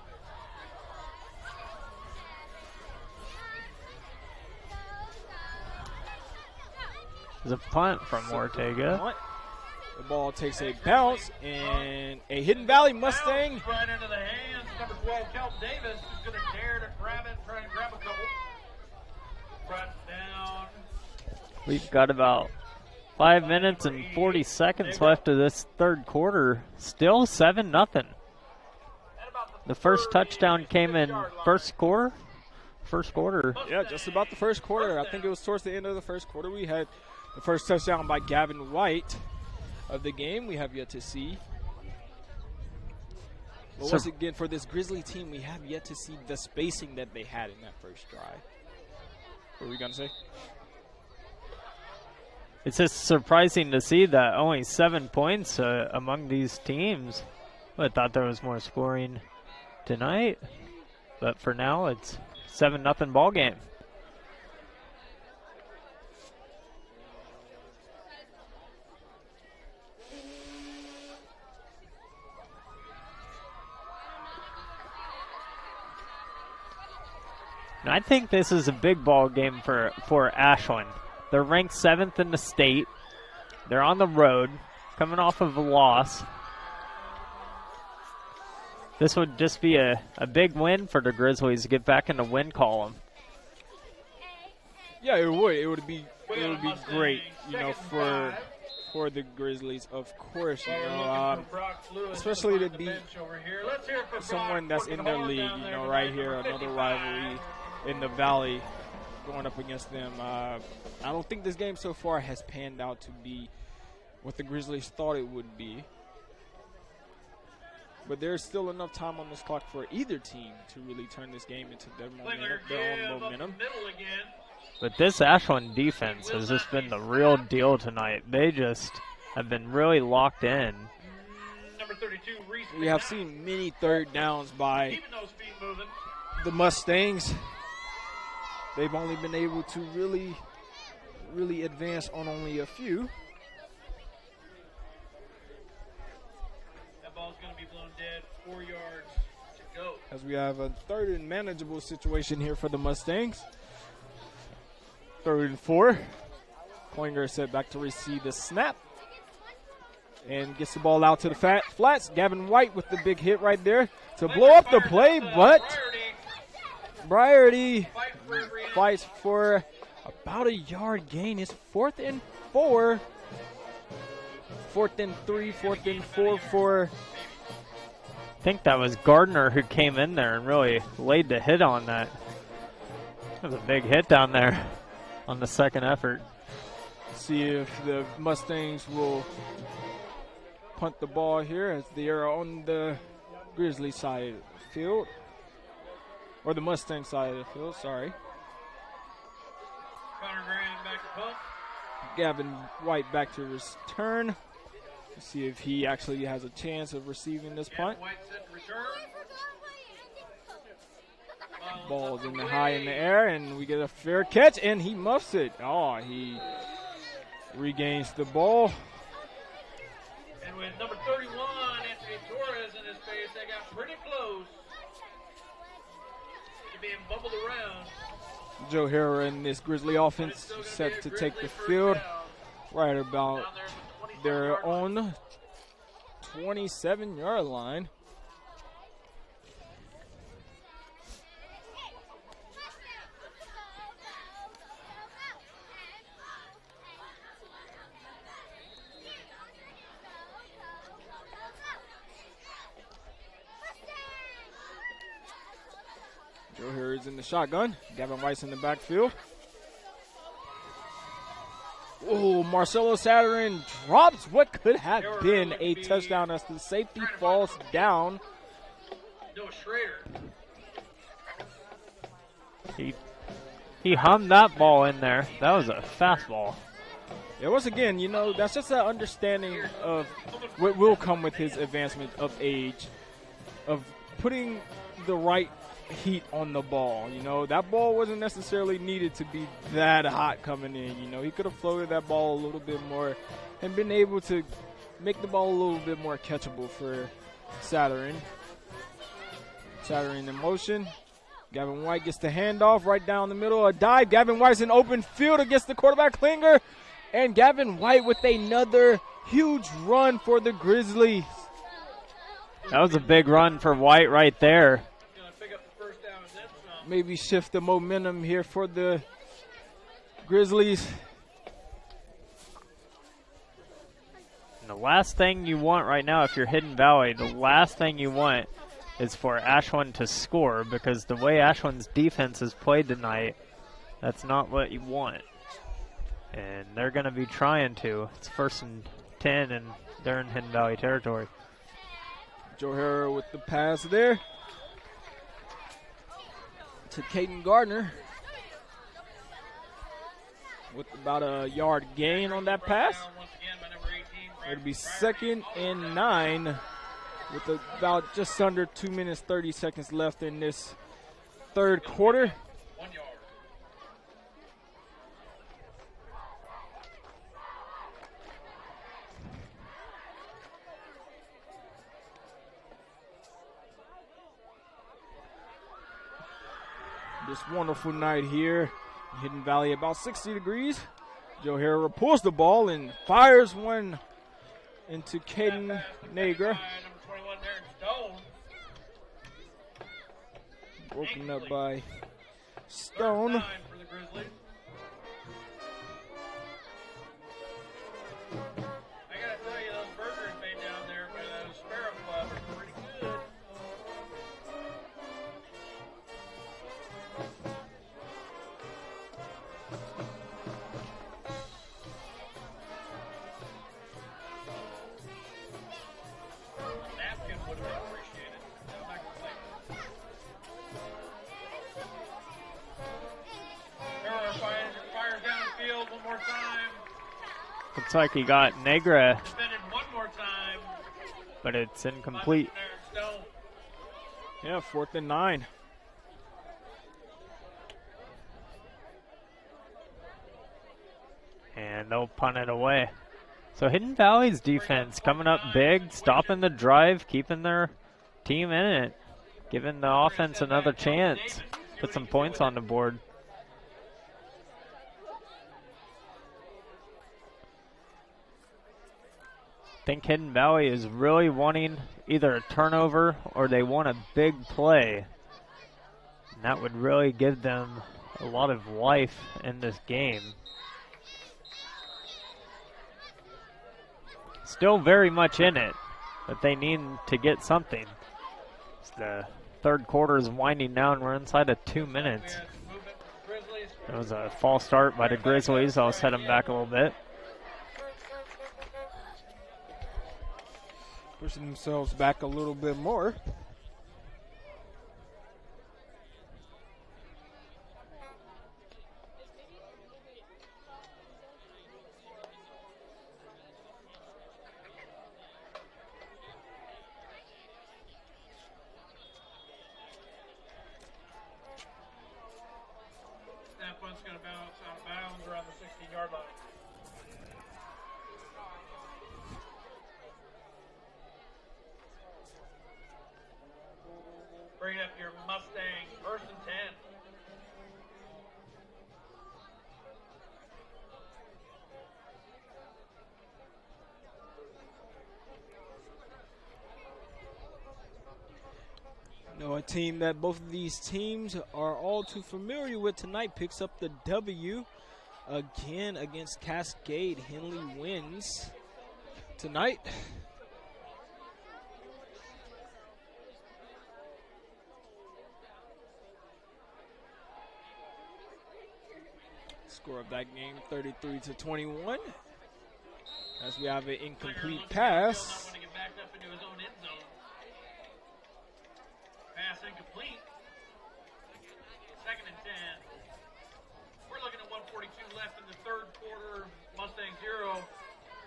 There's a punt from Ortega. The ball takes a bounce, and a Hidden Valley Mustang. Right into the hands. Number 12, Kelton Davis, is going to dare to grab it, try and grab a couple. Brought down. We've got about 5 minutes and 40 seconds left of this third quarter. Still 7-0. The first touchdown came in first quarter. Yeah, just about the first quarter. I think it was towards the end of the first quarter. We had the first touchdown by Gavin White of the game. We have yet to see. But once again, for this Grizzly team, we have yet to see the spacing that they had in that first drive. What were we going to say? It's just surprising to see that only 7 points among these teams. I thought there was more scoring tonight, but for now it's 7-0 ball game. And I think this is a big ball game for Ashland. They're ranked 7th in the state. They're on the road, coming off of a loss. This would just be a big win for the Grizzlies to get back in the win column. Yeah, it would. It would be great, you know, for the Grizzlies, of course, you know, especially to beat someone that's in their league, you know, right here, another rivalry in the Valley going up against them. I don't think this game so far has panned out to be what the Grizzlies thought it would be. But there's still enough time on this clock for either team to really turn this game into their own momentum. But this Ashland defense has just been the real deal tonight. They just have been really locked in. Number 32, Reese. We have seen many third downs by the Mustangs. They've only been able to really advance on only a few. blown dead, 4 yards to go. As we have a 3rd and manageable situation here for the Mustangs. 3rd and 4. Klinger set back to receive the snap. And gets the ball out to the flats. Gavin White with the big hit right there to blow up the play, but Briarty fights for about a yard gain. It's 4th and 4. 4th and 3, 4th and 4 for... I think that was Gardner who came in there and really laid the hit on that. That was a big hit down there on the second effort. See if the Mustangs will punt the ball here as they are on the Grizzly side of the field. Or the Mustang side of the field, sorry. Connor Graham back to punt. Gavin White back to return. Let's see if he actually has a chance of receiving this punt. Ball's in the high in the air, and we get a fair catch, and he muffs it. Oh, he regains the ball. And with number 31, Anthony Torres in his face, they got pretty close to being bubbled around. Joe Harrer in this Grizzly offense set to take the field right about their own 27-yard line. Joe Harris in the shotgun. Gavin Weiss in the backfield. Oh, Marcelo Saturn drops what could have been a touchdown as the safety falls down. Noah Schrader. He hummed that ball in there. That was a fastball. Yeah, once again, you know, that's just an understanding of what will come with his advancement of age, of putting the right heat on the ball. You know, that ball wasn't necessarily needed to be that hot coming in. You know, he could have floated that ball a little bit more and been able to make the ball a little bit more catchable for Saturn. Saturn in motion. Gavin White gets the handoff right down the middle. A dive. Gavin White's in open field against the quarterback Klinger. And Gavin White with another huge run for the Grizzlies. That was a big run for White right there. Maybe shift the momentum here for the Grizzlies. And the last thing you want right now, if you're Hidden Valley, the last thing you want is for Ashland to score, because the way Ashland's defense has played tonight, that's not what you want. And they're going to be trying to. It's 1st and 10, and they're in Hidden Valley territory. Joe Harrer with the pass there to Caden Gardner with about a yard gain on that pass. It'll be 2nd and 9 with about just under 2 minutes 30 seconds left in this third quarter. This wonderful night here in Hidden Valley, about 60 degrees. Joe Harrer pulls the ball and fires one into Caden Nager. Broken up by Stone. Looks like he got Negra, but it's incomplete. Yeah, 4th and 9. And they'll punt it away. So Hidden Valley's defense coming up big, stopping the drive, keeping their team in it, giving the offense another chance, put some points on the board. I think Hidden Valley is really wanting either a turnover or they want a big play. And that would really give them a lot of life in this game. Still very much in it, but they need to get something. The third quarter is winding down. We're inside of 2 minutes. It was a false start by the Grizzlies. I'll set them back a little bit. Pushing themselves back a little bit more. That one's going to bounce out of bounds around the 16-yard line. Bring up your Mustangs, 1st and 10. A team that both of these teams are all too familiar with tonight picks up the W again against Cascade. Henley wins tonight. Score of that game 33-21 as we have an incomplete pass. Pass incomplete. 2nd and 10. We're looking at 1:42 left in the third quarter. Mustang 0,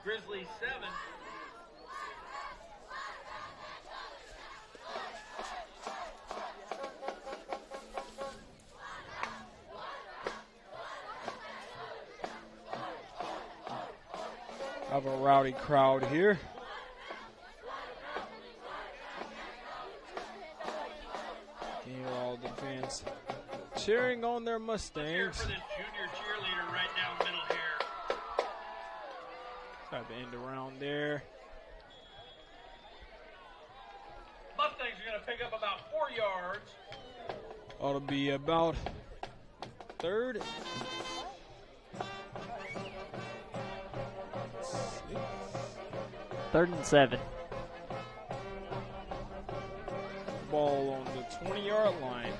Grizzlies 7. Have a rowdy crowd here. Hear all the fans cheering on their Mustangs. For this junior cheerleader right down the middle here. Try to end around there. Mustangs are going to pick up about 4 yards. Ought to be about 3rd. 3rd and 7. Ball on the 20-yard line.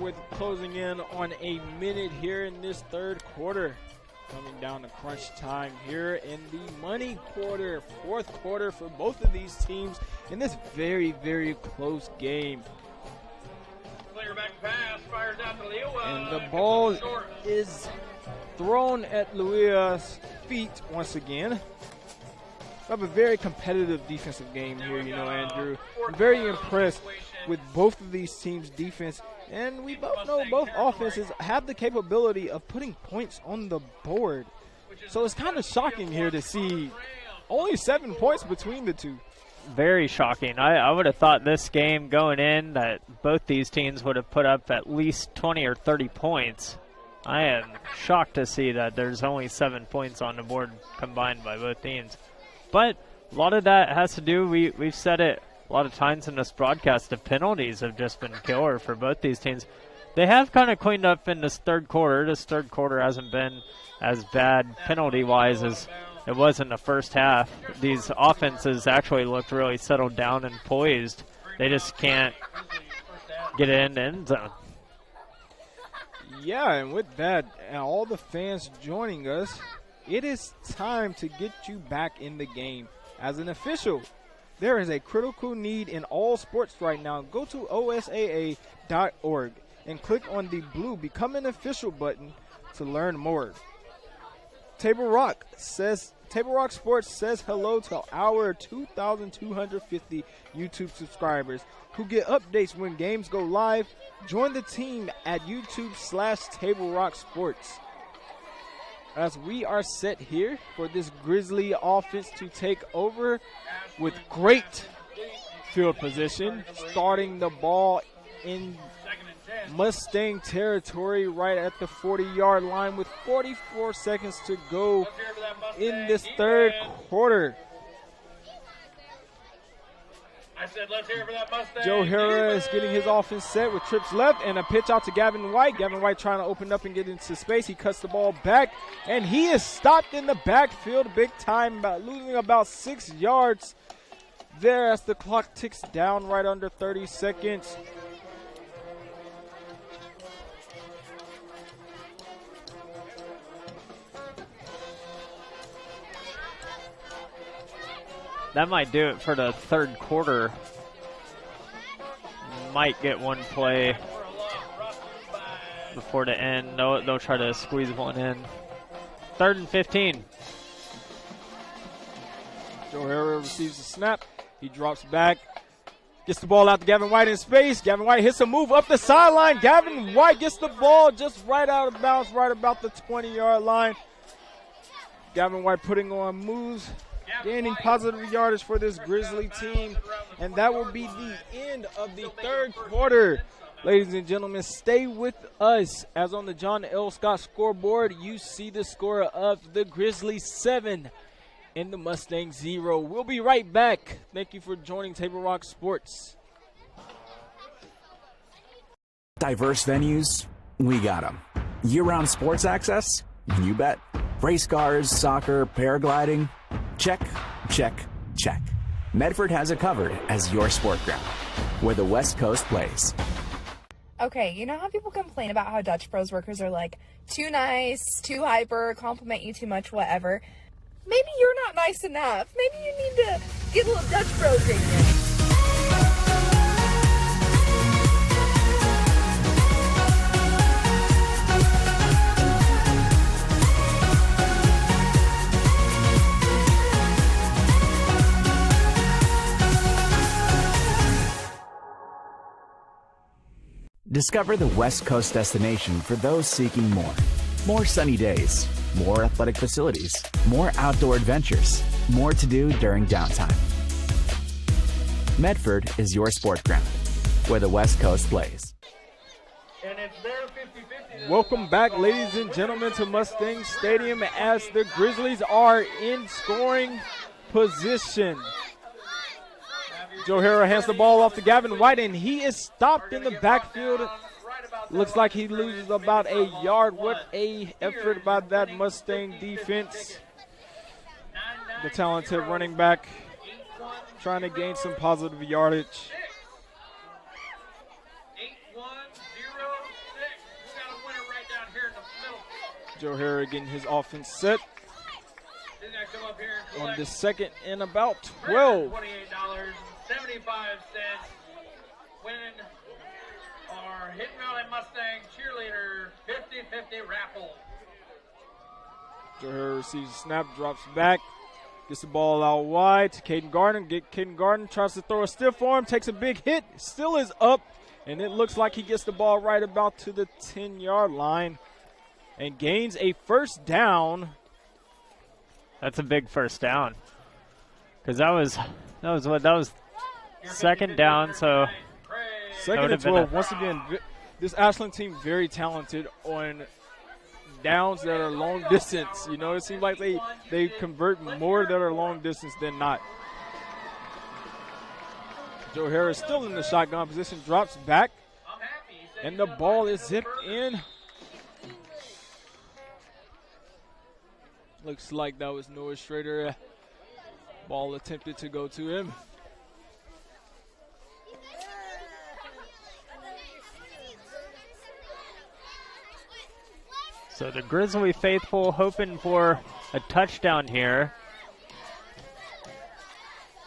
With closing in on a minute here in this third quarter. Coming down to crunch time here in the money quarter. 4th quarter for both of these teams in this very, very close game. Clear back pass, fires out to Lewa. And the ball is thrown at Luia's feet once again. We have a very competitive defensive game here, Andrew. I'm very impressed with both of these teams' defense. And we both know both offenses have the capability of putting points on the board. So it's kind of shocking here to see only 7 points between the two. Very shocking. I would have thought this game going in that both these teams would have put up at least 20 or 30 points. I am shocked to see that there's only 7 points on the board combined by both teams. But a lot of that has to do, we've said it a lot of times in this broadcast, the penalties have just been killer for both these teams. They have kind of cleaned up in this third quarter. This third quarter hasn't been as bad penalty-wise as it was in the first half. These offenses actually looked really settled down and poised. They just can't get it in the end zone. Yeah, and with that, and all the fans joining us, it is time to get you back in the game. As an official, there is a critical need in all sports right now. Go to osaa.org and click on the blue Become an Official button to learn more. Table Rock Sports says hello to our 2,250 YouTube subscribers who get updates when games go live. Join the team at YouTube/Table Rock Sports. as we are set here for this Grizzly offense to take over with great field position, starting the ball in Mustang territory right at the 40-yard line with 44 seconds to go in this third quarter. I said, let's hear for that Mustang. Joe Herrera is getting his offense set with trips left and a pitch out to Gavin White. Gavin White trying to open up and get into space. He cuts the ball back, and he is stopped in the backfield big time, losing about 6 yards there as the clock ticks down right under 30 seconds. That might do it for the third quarter. Might get one play before the end. They'll try to squeeze one in. 3rd and 15. Joe Herrera receives the snap. He drops back. Gets the ball out to Gavin White in space. Gavin White hits a move up the sideline. Gavin White gets the ball just right out of bounds, right about the 20-yard line. Gavin White putting on moves, gaining positive yardage for this Grizzly team. And that will be the end of the third quarter. Ladies and gentlemen, stay with us as on the John L. Scott scoreboard, you see the score of the Grizzlies 7 and the Mustangs 0. We'll be right back. Thank you for joining Table Rock Sports. Diverse venues, we got them. Year-round sports access? You bet. Race cars, soccer, paragliding? Check, check, check. Medford has it covered as your sport ground, where the West Coast plays. Okay, you know how people complain about how Dutch Bros workers are like too nice, too hyper, compliment you too much, whatever? Maybe you're not nice enough. Maybe you need to get a little Dutch Bro treatment. Discover the West Coast destination for those seeking more. More sunny days, more athletic facilities, more outdoor adventures, more to do during downtime. Medford is your sport ground, where the West Coast plays. Welcome back, ladies and gentlemen, to Mustang Stadium as the Grizzlies are in scoring position. Joe Herrera hands the ball off to Gavin White, and he is stopped in the backfield. Looks like he loses about a yard. What a effort by that Mustang defense. The talented running back trying to gain some positive yardage. 8-1-0-6. We got a winner right down here in the middle. Joe Herrera getting his offense set on the second and about 12. $28.75. Winning our Hidden Valley Mustang cheerleader 50-50 raffle. Joe Herrera receives a snap, drops back, gets the ball out wide to Caden Gardner. Caden Gardner tries to throw a stiff arm, takes a big hit, still is up, and it looks like he gets the ball right about to the 10-yard line and gains a first down. That's a big first down, because that was second down. So second and 12. Once again, this Ashland team very talented on downs that are long distance. You know, it seems like they convert more that are long distance than not. Joe Harris still in the shotgun position, drops back, and the ball is zipped in. Looks like that was Noah Schrader. Ball attempted to go to him. So the Grizzly faithful hoping for a touchdown here.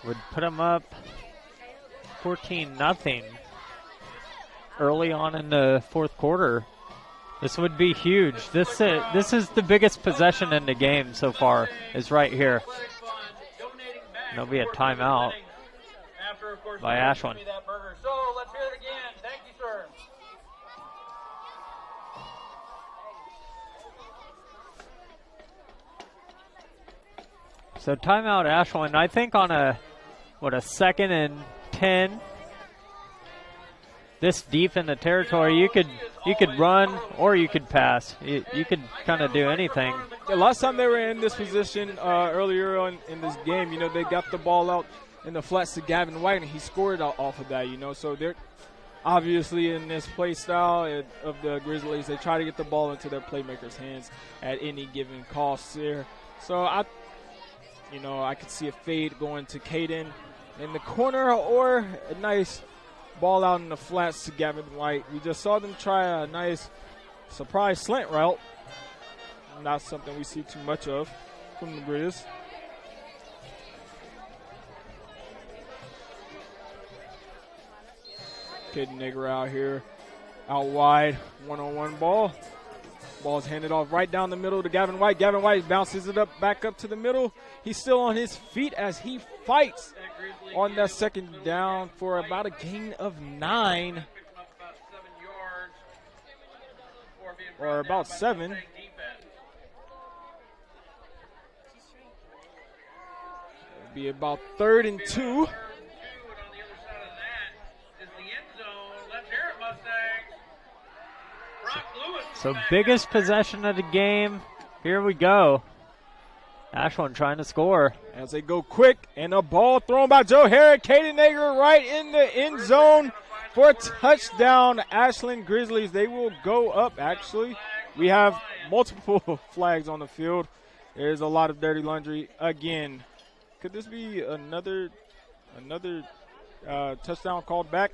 Would put them up 14-0 early on in the fourth quarter. This would be huge. This is the biggest possession in the game so far, is right here. There'll be a timeout by Ashland. So let's hear it again. Thank you, sir. So timeout Ashland. I think on a 2nd and 10. This deep in the territory, you could run or you could pass. You could kind of do anything. The last time they were in this position earlier on in this game, they got the ball out in the flats to Gavin White, and he scored off of that, So they're obviously in this play style of the Grizzlies, they try to get the ball into their playmakers' hands at any given cost there. So I could see a fade going to Caden in the corner or a nice ball out in the flats to Gavin White. We just saw them try a nice surprise slant route. Not something we see too much of from the Grizz. Caden Nigger out here, out wide, one-on-one ball. Ball's handed off right down the middle to Gavin White. Gavin White bounces it back up to the middle. He's still on his feet as he fights on that second down for about a gain of 9. Or about 7. It'll be about 3rd and 2. So biggest possession of the game. Here we go. Ashland trying to score. As they go quick, and a ball thrown by Joe Herrick. Caden Nager right in the end zone for a touchdown. Ashland Grizzlies, they will go up, actually. We have multiple flags on the field. There's a lot of dirty laundry again. Could this be another touchdown called back?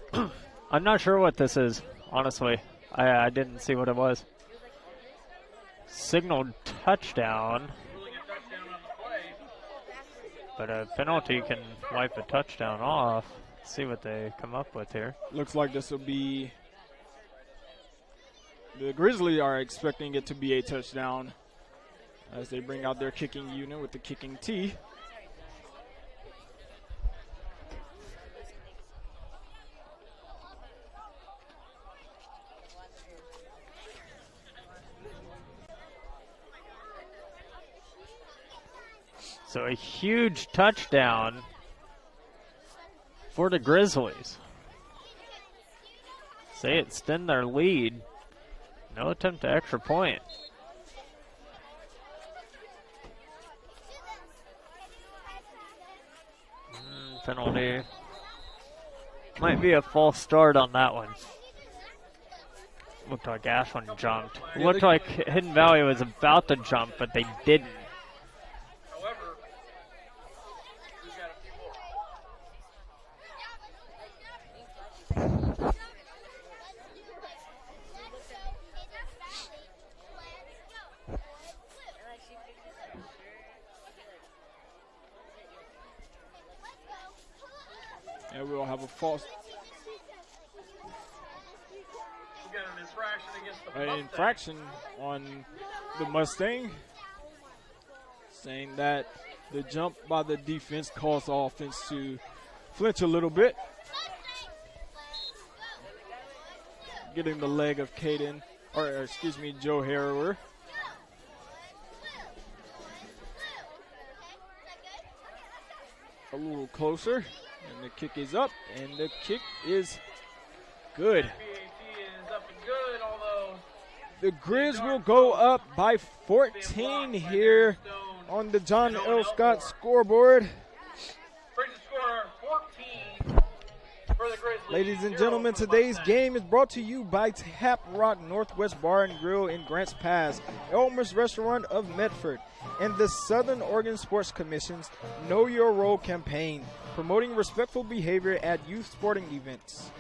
I'm not sure what this is, honestly. I didn't see what it was. Signaled touchdown. But a penalty can wipe a touchdown off. Let's see what they come up with here. Looks like this will be... The Grizzlies are expecting it to be a touchdown as they bring out their kicking unit with the kicking tee. So a huge touchdown for the Grizzlies. They extend their lead. No attempt to extra point. Penalty. Might be a false start on that one. Looked like Ashland jumped. Looked like Hidden Valley was about to jump, but they didn't. And we'll have a false. We got an infraction against the An Mustang. infraction on the Mustang, saying that the jump by the defense caused the offense to flinch a little bit. Getting the leg of Caden, or excuse me, Joe Harrower. A little closer, and the kick is up, and the kick is good. The Grizz will go up by 14 here on the John L. Scott scoreboard. Ladies and gentlemen, today's game is brought to you by Tap Rock Northwest Bar and Grill in Grants Pass, Elmer's Restaurant of Medford, and the Southern Oregon Sports Commission's Know Your Role campaign, promoting respectful behavior at youth sporting events.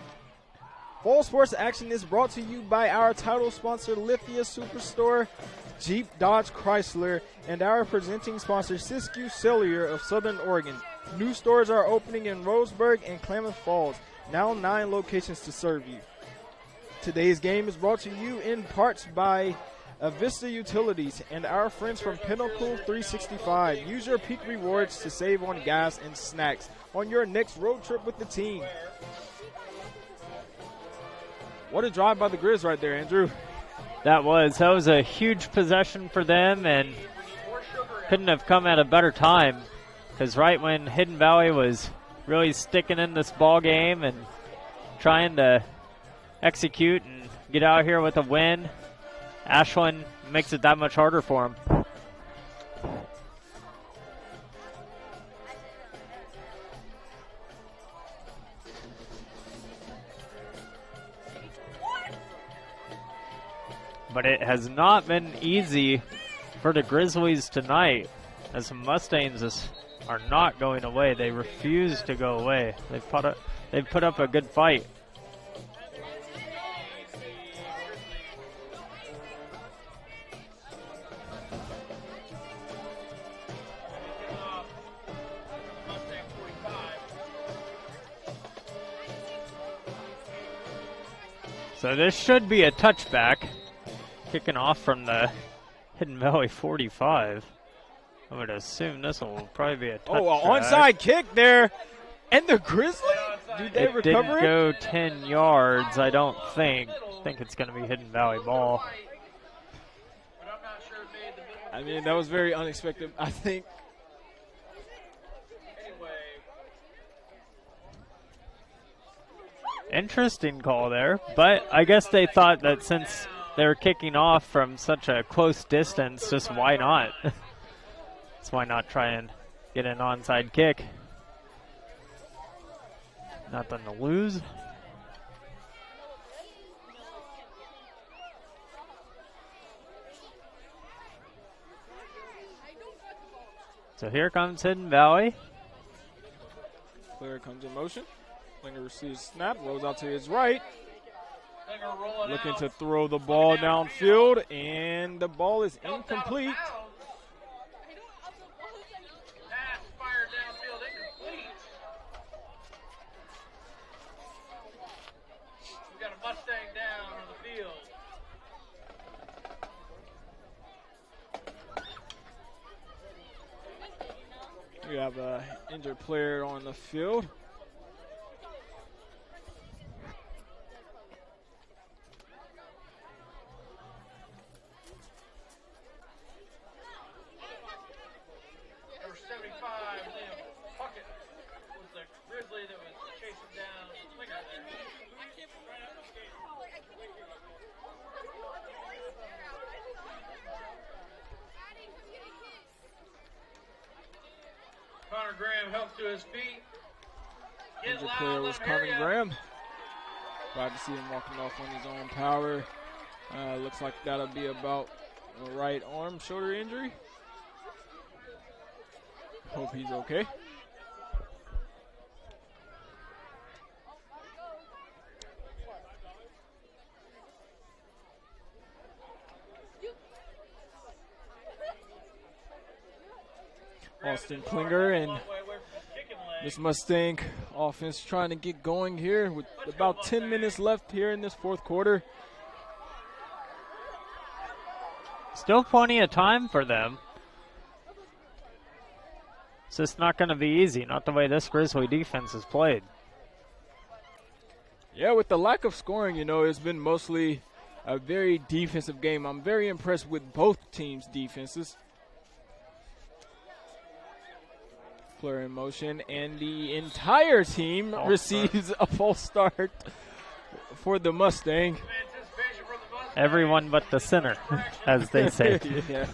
Fall sports action is brought to you by our title sponsor, Lithia Superstore, Jeep Dodge Chrysler, and our presenting sponsor, Siskiyou Cellular of Southern Oregon. New stores are opening in Roseburg and Klamath Falls, now 9 locations to serve you. Today's game is brought to you in parts by Avista Utilities and our friends from Pinnacle 365. Use your peak rewards to save on gas and snacks on your next road trip with the team. What a drive by the Grizz right there, Andrew. That was a huge possession for them, and couldn't have come at a better time. Because right when Hidden Valley was really sticking in this ball game and trying to execute and get out here with a win, Ashland makes it that much harder for them. But it has not been easy for the Grizzlies tonight, as the Mustangs are not going away. They refuse to go away. They've put up a good fight. So this should be a touchback. Kicking off from the Hidden Valley 45. I would assume this will probably be a touchback. Oh, an onside kick there. And the Grizzlies? Do they recover it? Didn't go 10 yards, I don't think. I think it's going to be Hidden Valley ball. I mean, that was very unexpected. I think. Interesting call there, but I guess they thought that since they were kicking off from such a close distance, just why not? So why not try and get an onside kick? Nothing to lose. So here comes Hidden Valley. Player comes in motion. Klinger receives snap, rolls out to his right. Looking to throw the ball downfield, and the ball is incomplete. We got a Mustang down on the field. We have an injured player on the field. Graham helps to his feet. Injured player was Connor Graham. Glad to see him walking off on his own power. Looks like that'll be about a right arm shoulder injury. Hope he's okay. Austin Klinger and this Mustang offense trying to get going here with about 10 minutes left here in this fourth quarter. Still plenty of time for them. It's just not going to be easy, not the way this Grizzly defense has played. Yeah, with the lack of scoring, you know, it's been mostly a very defensive game. I'm very impressed with both teams' defenses. Player in motion, and the entire team receives a false start for the Mustang. Everyone but the center, as they say. Yeah.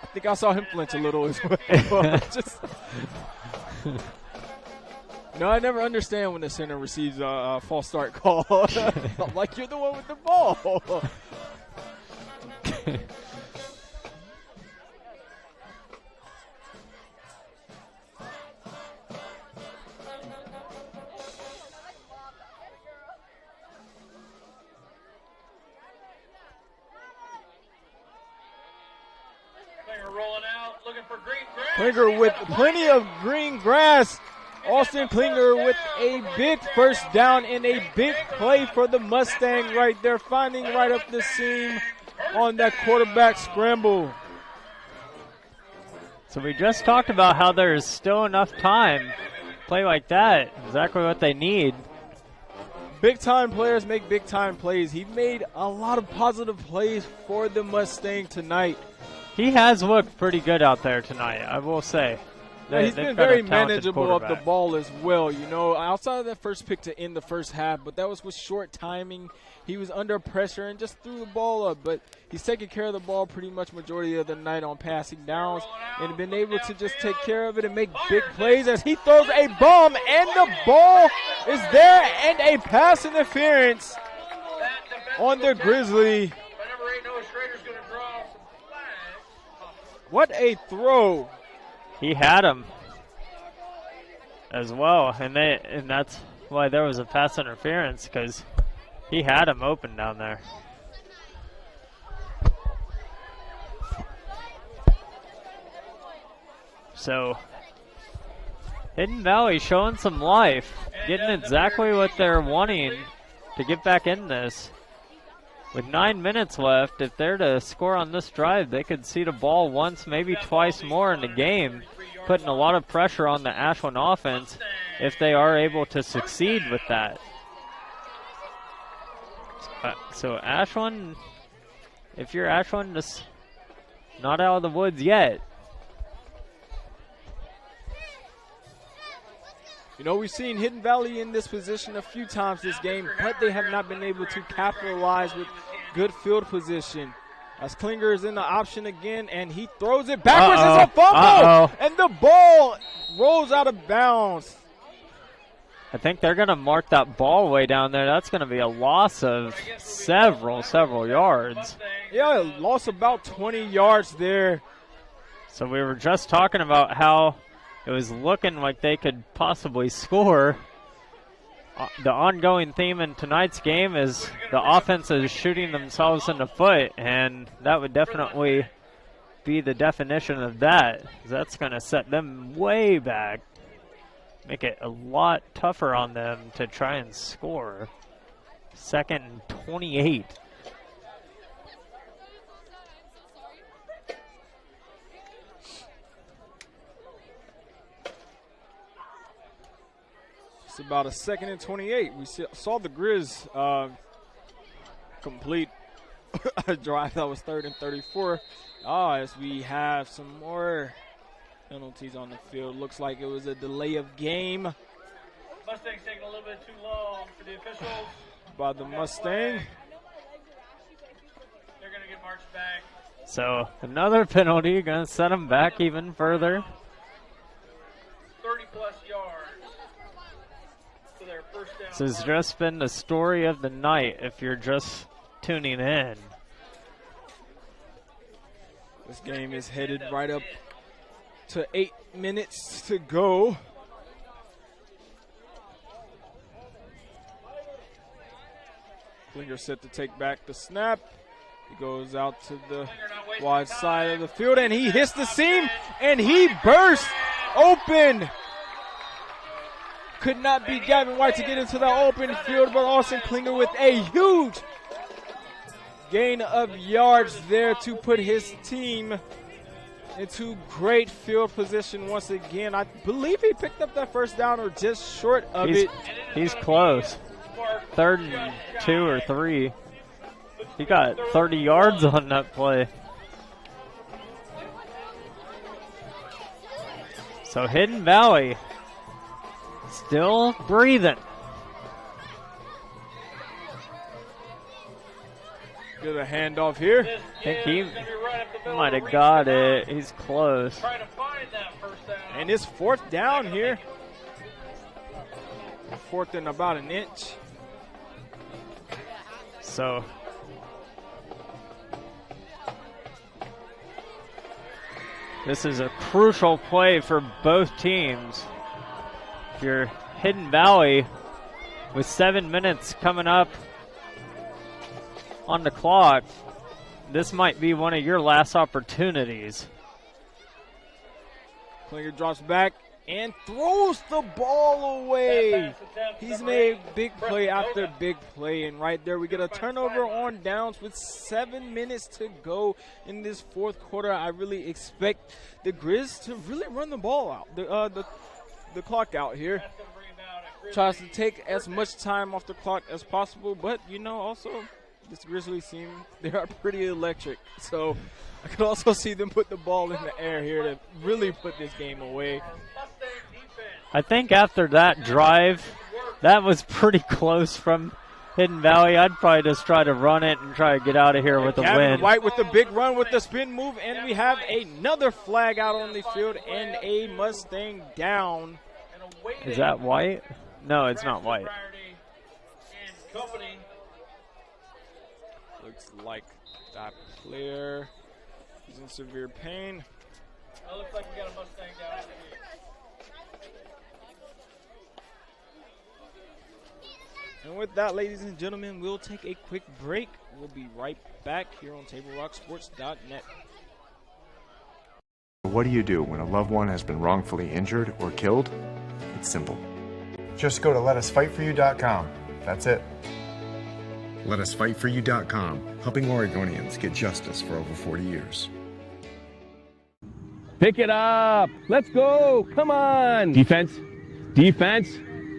I think I saw him flinch a little as well. No, I never understand when the center receives a false start call. Like you're the one with the ball. Klinger with plenty of green grass. Austin Klinger with a big first down and a big play for the Mustang right there, finding right up the seam on that quarterback scramble. So we just talked about how there's still enough time. Play like that, exactly what they need. Big time players make big time plays. He made a lot of positive plays for the Mustang tonight. He has looked pretty good out there tonight, I will say. Yeah, he's been very manageable up the ball as well. You know, outside of that first pick to end the first half, but that was with short timing. He was under pressure and just threw the ball up. But he's taking care of the ball pretty much majority of the night on passing downs and been able to just take care of it and make big plays as he throws a bomb and the ball is there and a pass interference on the Grizzly. What a throw. He had him as well, and that's why there was a pass interference, because he had him open down there. So Hidden Valley showing some life, getting exactly what they're wanting to get back in this. With 9 minutes left, if they're to score on this drive, they could see the ball once, maybe twice more in the game, putting a lot of pressure on the Ashland offense if they are able to succeed with that. So Ashland, if you're Ashland, just not out of the woods yet. You know, we've seen Hidden Valley in this position a few times this game, but they have not been able to capitalize with good field position. As Klinger is in the option again, and he throws it backwards. It's a fumble, and the ball rolls out of bounds. I think they're going to mark that ball way down there. That's going to be a loss of several yards. Yeah, lost about 20 yards there. So we were just talking about how it was looking like they could possibly score. The ongoing theme in tonight's game is the offense is shooting themselves in the foot, and that would definitely be the definition of that. That's going to set them way back, make it a lot tougher on them to try and score. 2nd and 28. It's about a 2nd and 28. We saw the Grizz complete a drive that was 3rd and 34. As we have some more penalties on the field. Looks like it was a delay of game. Mustang's taking a little bit too long for the officials. By the Mustang. They're going to get marched back. So another penalty, going to set them back even further. 30-plus yards. This has just been the story of the night if you're just tuning in. This game is headed right up to 8 minutes to go. Klinger set to take back the snap. He goes out to the wide side of the field, and he hits the seam, and he bursts open. Could not be Gavin White to get into that open field, but Austin Klinger with a huge gain of yards there to put his team into great field position once again. I believe he picked up that first down or just short of it. He's close. 3rd and 2 or 3. He got 30 yards on that play. So Hidden Valley still breathing. Good a handoff here. I think he might have got it. He's close. And it's 4th down here. 4th and about an inch. So this is a crucial play for both teams. If you're Hidden Valley with 7 minutes coming up on the clock, this might be one of your last opportunities. Klinger drops back and throws the ball away. He's made big play after big play, and right there we get a turnover on downs with 7 minutes to go in this 4th quarter. I really expect the Grizz to really run the ball out, the clock out here. Tries to take as much time off the clock as possible, but, you know, also this Grizzlies team, they are pretty electric. So I could also see them put the ball in the air here to really put this game away. I think after that drive, that was pretty close from Hidden Valley. I'd probably just try to run it and try to get out of here with a win. White with the big run with the spin move, and we have another flag out on the field and a Mustang down. Is that White? No, it's not White. Looks like that player is in severe pain. It looks like we got a Mustang down. And with that, ladies and gentlemen, we'll take a quick break. We'll be right back here on TableRockSports.net. What do you do when a loved one has been wrongfully injured or killed? It's simple. Just go to letusfightforyou.com. That's it. Letusfightforyou.com, helping Oregonians get justice for over 40 years. Pick it up. Let's go. Come on. Defense. Defense.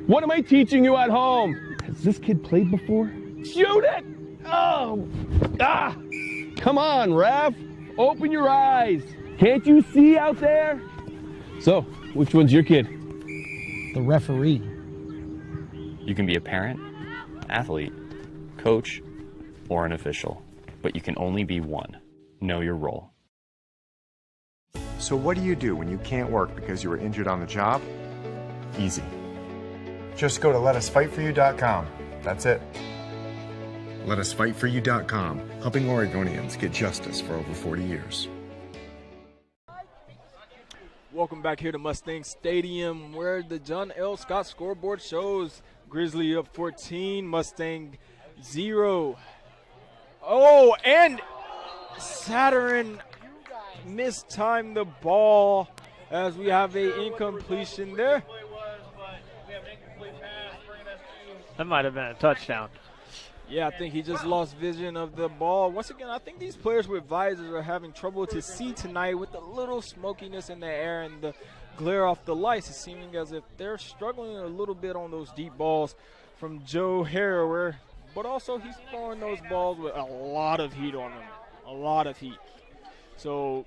What am I teaching you at home? Has this kid played before? Shoot it! Oh! Ah! Come on, ref. Open your eyes. Can't you see out there? So, which one's your kid? The referee. You can be a parent, athlete, coach, or an official, but you can only be one. Know your role. So what do you do when you can't work because you were injured on the job? Easy. Just go to letusfightforyou.com. That's it. Letusfightforyou.com, helping Oregonians get justice for over 40 years. Welcome back here to Mustang Stadium, where the John L. Scott scoreboard shows Grizzly up 14, Mustang 0. Oh, and Saturn mistimed the ball as we have a incompletion there. That might have been a touchdown. Yeah, I think he just lost vision of the ball. Once again, I think these players with visors are having trouble to see tonight with the little smokiness in the air and the glare off the lights. It's seeming as if they're struggling a little bit on those deep balls from Joe Harrower. But also he's throwing those balls with a lot of heat on them. A lot of heat. So,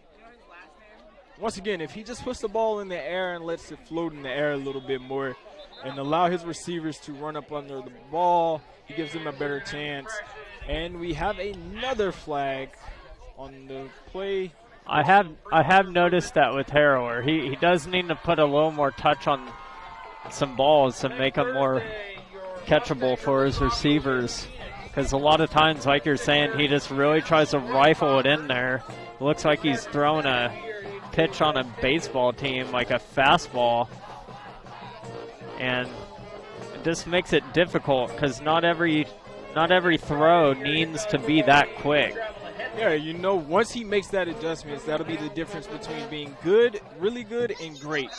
once again, if he just puts the ball in the air and lets it float in the air a little bit more and allow his receivers to run up under the ball, he gives them a better chance. And we have another flag on the play. I have noticed that with Harrower. He does need to put a little more touch on some balls to make them more catchable for his receivers. Because a lot of times, like you're saying, he just really tries to rifle it in there. It looks like he's throwing a pitch on a baseball team, like a fastball. And it just makes it difficult because not every throw needs to be that quick. Yeah, you know, once he makes that adjustment, that'll be the difference between being good, really good, and great.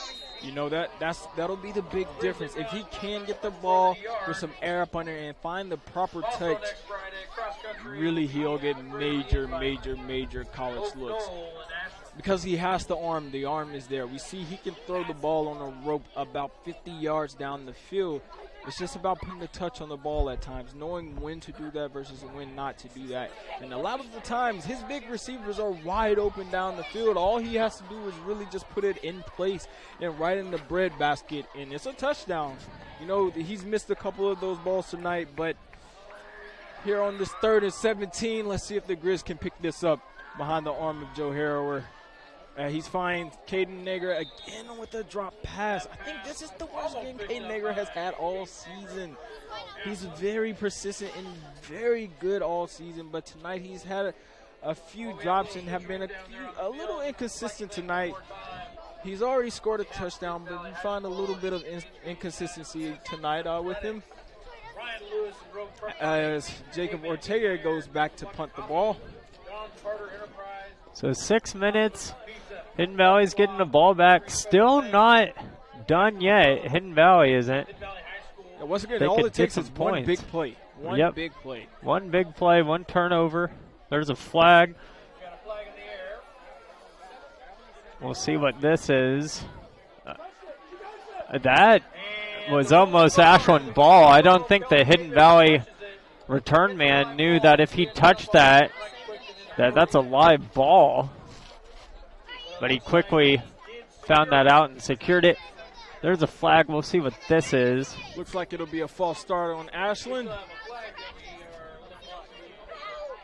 You know, that'll be the big difference. If he can get the ball with some air up under and find the proper touch, really he'll get major, major, major college looks. Because he has the arm is there. We see he can throw the ball on a rope about 50 yards down the field. It's just about putting the touch on the ball at times, knowing when to do that versus when not to do that. And a lot of the times, his big receivers are wide open down the field. All he has to do is really just put it in place and right in the bread basket, and it's a touchdown. You know, he's missed a couple of those balls tonight, but here on this 3rd and 17, let's see if the Grizz can pick this up behind the arm of Joe Harrower. He's fine. Caden Nager again with a drop pass. I think this is the worst game Caden Nager has had all season. He's very persistent and very good all season, but tonight he's had a few drops and have been a little inconsistent tonight. He's already scored a touchdown, but we find a little bit of inconsistency tonight with him. As Jacob Ortega goes back to punt the ball. So 6 minutes. Hidden Valley's getting the ball back. Still not done yet. Hidden Valley isn't. Yeah, once again, all it takes is one big play. One big play. One big play, one turnover. There's a flag. We'll see what this is. That was almost Ashland ball. I don't think the Hidden Valley return man knew that if he touched that's a live ball. But he quickly found that out and secured it. There's a flag. We'll see what this is. Looks like it'll be a false start on Ashland.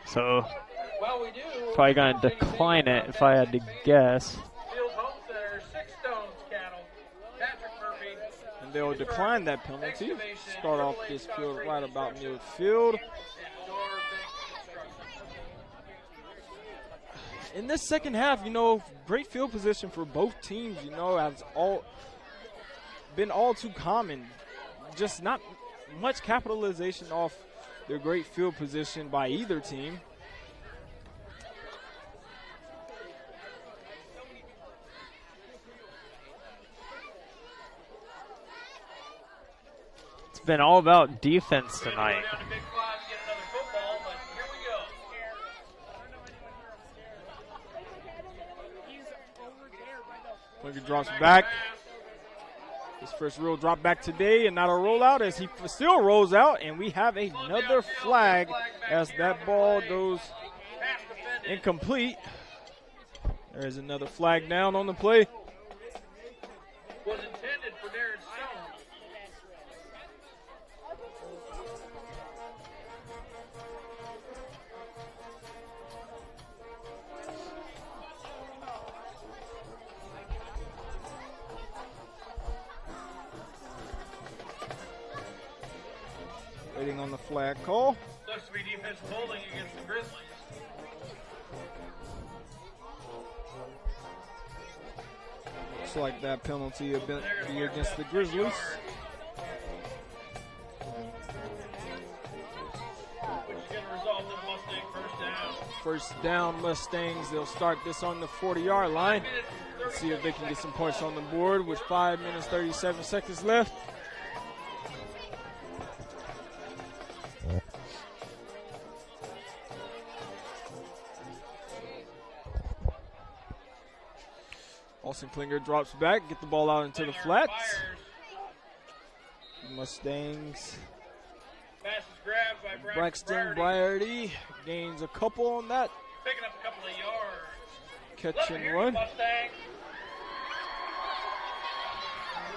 So probably going to decline it if I had to guess. And they'll decline that penalty. Start off this field right about midfield. In this second half, great field position for both teams, has been all too common. Just not much capitalization off their great field position by either team. It's been all about defense tonight. Klinger drops back. His first real drop back today and not a rollout as he still rolls out, and we have another flag as that ball goes incomplete. There is another flag down on the play. Was intended for Darren Stone. Waiting on the flag call. Looks to be defensive holding against the Grizzlies. Looks like that penalty will be against the Grizzlies. Which is going to result in Mustang first down. First down, Mustangs. They'll start this on the 40-yard line. Let's see if they can get some points on the board with 5 minutes, 37 seconds left. Austin Klinger drops back, get the ball out into the flats. Mustangs. Braxton Briarty gains a couple on that. Picking up a couple of yards. Catch and run.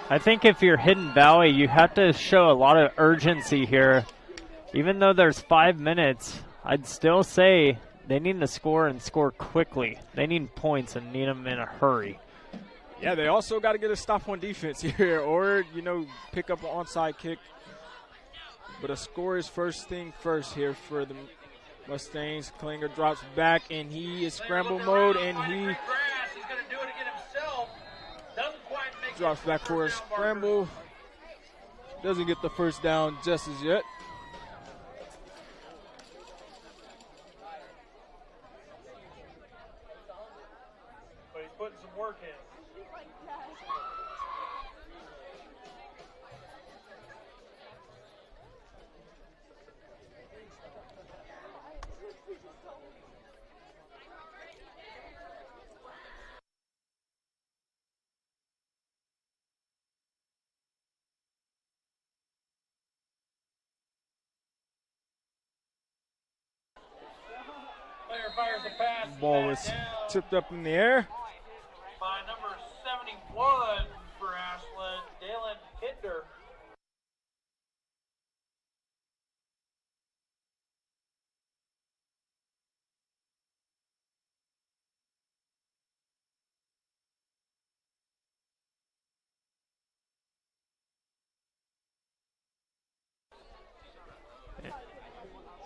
I think if you're Hidden Valley, you have to show a lot of urgency here. Even though there's 5 minutes, I'd still say they need to score and score quickly. They need points and need them in a hurry. Yeah, they also got to get a stop on defense here or, pick up an onside kick. But a score is first thing first here for the Mustangs. Klinger drops back, and he is scramble mode, and he drops back for a scramble. Doesn't get the first down just as yet. But he's putting some work in. Ball was tipped up in the air. By number 71 for Ashland, Dalen Hinder.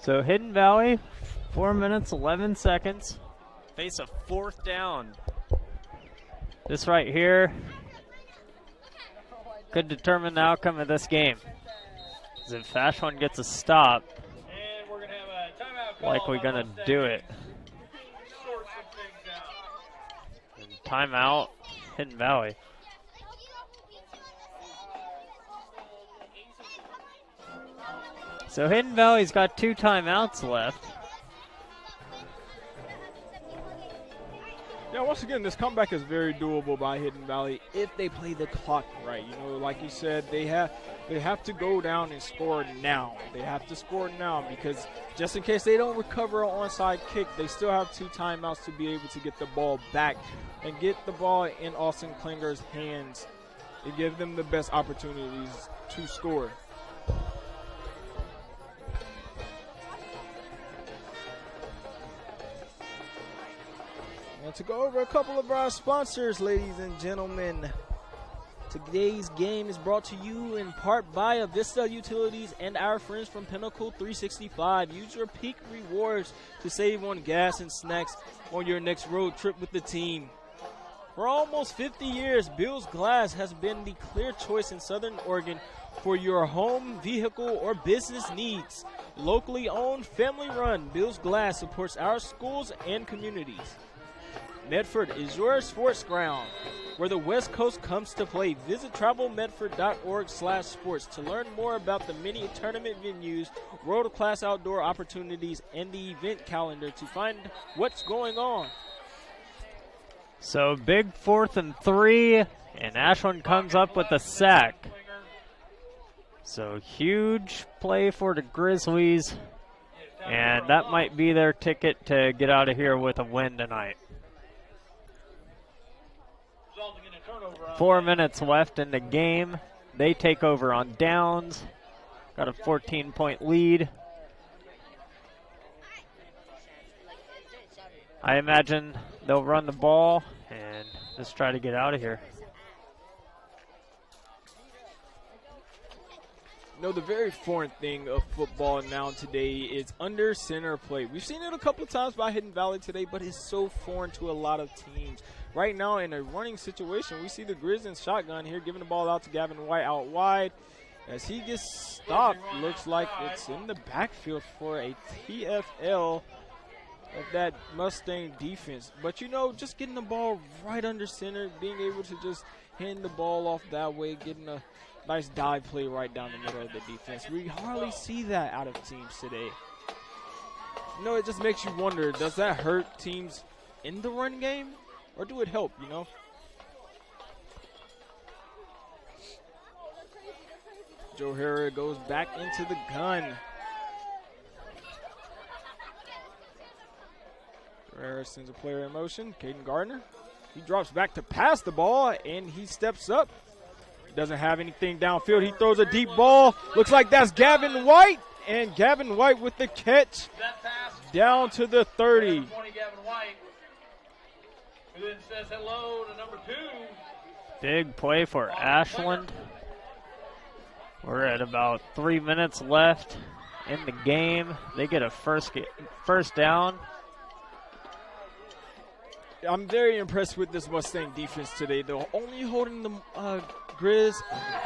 So Hidden Valley, 4 minutes, 11 seconds. Face a fourth down. This right here could determine the outcome of this game. As if Ashland gets a stop, And we're going to have a timeout call. likely going to do it. Sort some things out. And timeout, Hidden Valley. So Hidden Valley's got 2 timeouts left. Yeah, once again, this comeback is very doable by Hidden Valley if they play the clock right. You know, like you said, they have to go down and score now. They have to score now because just in case they don't recover an onside kick, they still have 2 timeouts to be able to get the ball back and get the ball in Austin Klinger's hands and give them the best opportunities to score. And to go over a couple of our sponsors, ladies and gentlemen, today's game is brought to you in part by Avista Utilities and our friends from Pinnacle 365. Use your peak rewards to save on gas and snacks on your next road trip with the team. For almost 50 years, Bill's Glass has been the clear choice in Southern Oregon for your home, vehicle, or business needs. Locally owned, family run, Bill's Glass supports our schools and communities. Medford is your sports ground, where the West Coast comes to play. Visit travelmedford.org/sports to learn more about the many tournament venues, world-class outdoor opportunities, and the event calendar to find what's going on. So big 4th and 3, and Ashland comes up with a sack. So huge play for the Grizzlies, and that might be their ticket to get out of here with a win tonight. 4 minutes left in the game. They take over on downs. Got a 14-point lead. I imagine they'll run the ball and just try to get out of here. You know, the very foreign thing of football now today is under center play. We've seen it a couple of times by Hidden Valley today, but it's so foreign to a lot of teams. Right now in a running situation, we see the Grizz in shotgun here, giving the ball out to Gavin White out wide. As he gets stopped, looks like it's in the backfield for a TFL of that Mustang defense. But, you know, just getting the ball right under center, being able to just hand the ball off that way, getting a nice dive play right down the middle of the defense. We hardly see that out of teams today. You know, it just makes you wonder, does that hurt teams in the run game? Or do it help, you know? Joe Herrera goes back into the gun. Herrera sends a player in motion. Caden Gardner. He drops back to pass the ball, and he steps up. He doesn't have anything downfield. He throws a deep ball. Looks like that's Gavin White. And Gavin White with the catch down to the 30. Who then says hello to number 2. Big play for Ashland. We're at about 3 minutes left in the game. They get a first down. I'm very impressed with this Mustang defense today. They're only holding the Grizz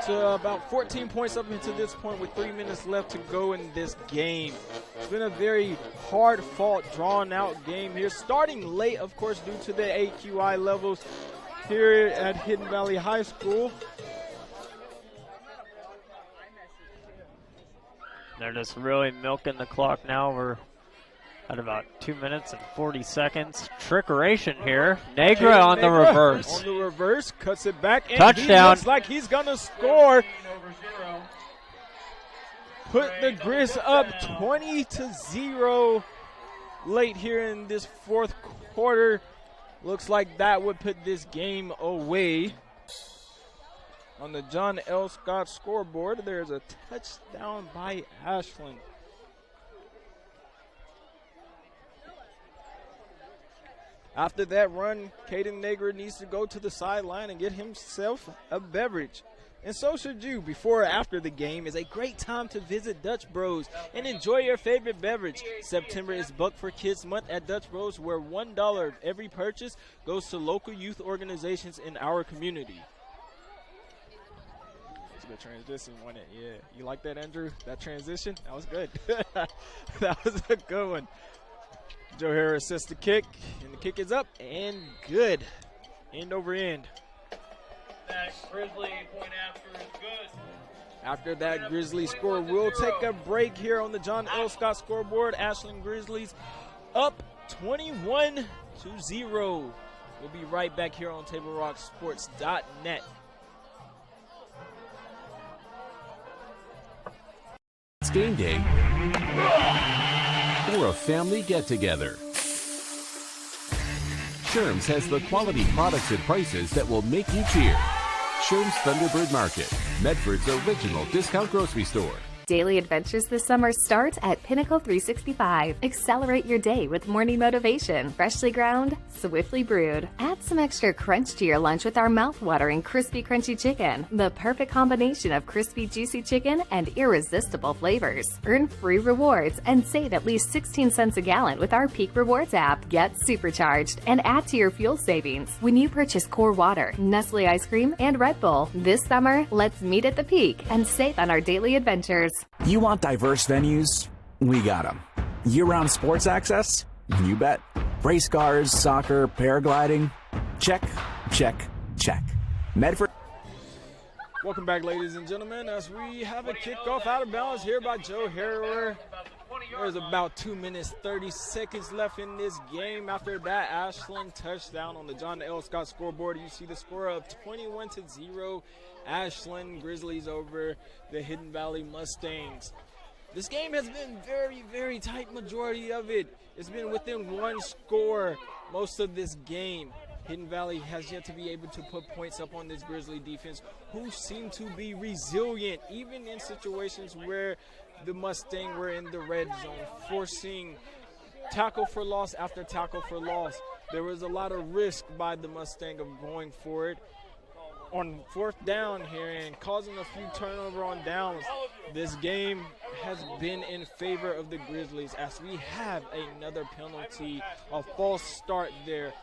to about 14 points up until this point with 3 minutes left to go in this game. It's been a very hard-fought, drawn-out game here, starting late, of course, due to the AQI levels here at Hidden Valley High School. They're just really milking the clock now. We're at about 2 minutes and 40 seconds. Trickeration here. Negra on the reverse. On the reverse, cuts it back. And touchdown. He looks like he's going to score. Put the Grizz up 20-0 late here in this fourth quarter. Looks like that would put this game away. On the John L. Scott scoreboard, there's a touchdown by Ashland. After that run, Caden Negra needs to go to the sideline and get himself a beverage. And so should you. Before or after the game is a great time to visit Dutch Bros and enjoy your favorite beverage. September is Buck for Kids Month at Dutch Bros, where $1 of every purchase goes to local youth organizations in our community. That's a good transition, wasn't it? Yeah. You like that, Andrew? That transition? That was good. That was a good one. Joe Harris sets the kick, and the kick is up and good. End over end. That Grizzly point after is good. After that Grizzly score, we'll take a break here on the John L. Scott scoreboard. Ashland Grizzlies up 21-0. We'll be right back here on TableRockSports.net. It's game day or a family get-together. Sherm's has the quality products and prices that will make you cheer. Sherm's Thunderbird Market, Medford's original discount grocery store. Daily adventures this summer start at Pinnacle 365. Accelerate your day with morning motivation. Freshly ground, swiftly brewed. Add some extra crunch to your lunch with our mouth-watering crispy crunchy chicken. The perfect combination of crispy juicy chicken and irresistible flavors. Earn free rewards and save at least 16 cents a gallon with our Peak Rewards app. Get supercharged and add to your fuel savings when you purchase Core Water, Nestle Ice Cream, and Red Bull. This summer, let's meet at the Peak and save on our daily adventures. You want diverse venues? We got them. Year-round sports access? You bet. Race cars, soccer, paragliding? Check, check, check. Medford. Welcome back, ladies and gentlemen, as we have a kickoff out of bounds here by Joe Harrower. There's about 2 minutes, 30 seconds left in this game. After that, Ashland touchdown on the John L. Scott scoreboard. You see the score of 21-0. Ashland Grizzlies over the Hidden Valley Mustangs. This game has been very, very tight majority of it. It's been within one score most of this game. Hidden Valley has yet to be able to put points up on this Grizzly defense, who seem to be resilient, even in situations where the Mustang were in the red zone, forcing tackle for loss after tackle for loss. There was a lot of risk by the Mustang of going for it on fourth down here and causing a few turnover on downs. This game has been in favor of the Grizzlies as we have another penalty, a false start there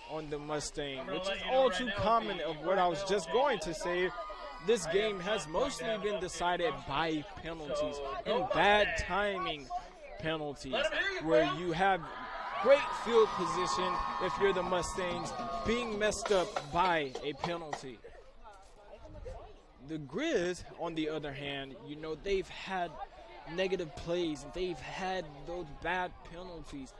on the Mustang, which is all too common of what I was just going to say. This game has mostly been decided by penalties and bad timing penalties, where you have great field position if you're the Mustangs being messed up by a penalty. The Grizz, on the other hand, you know, they've had negative plays and they've had those bad penalties,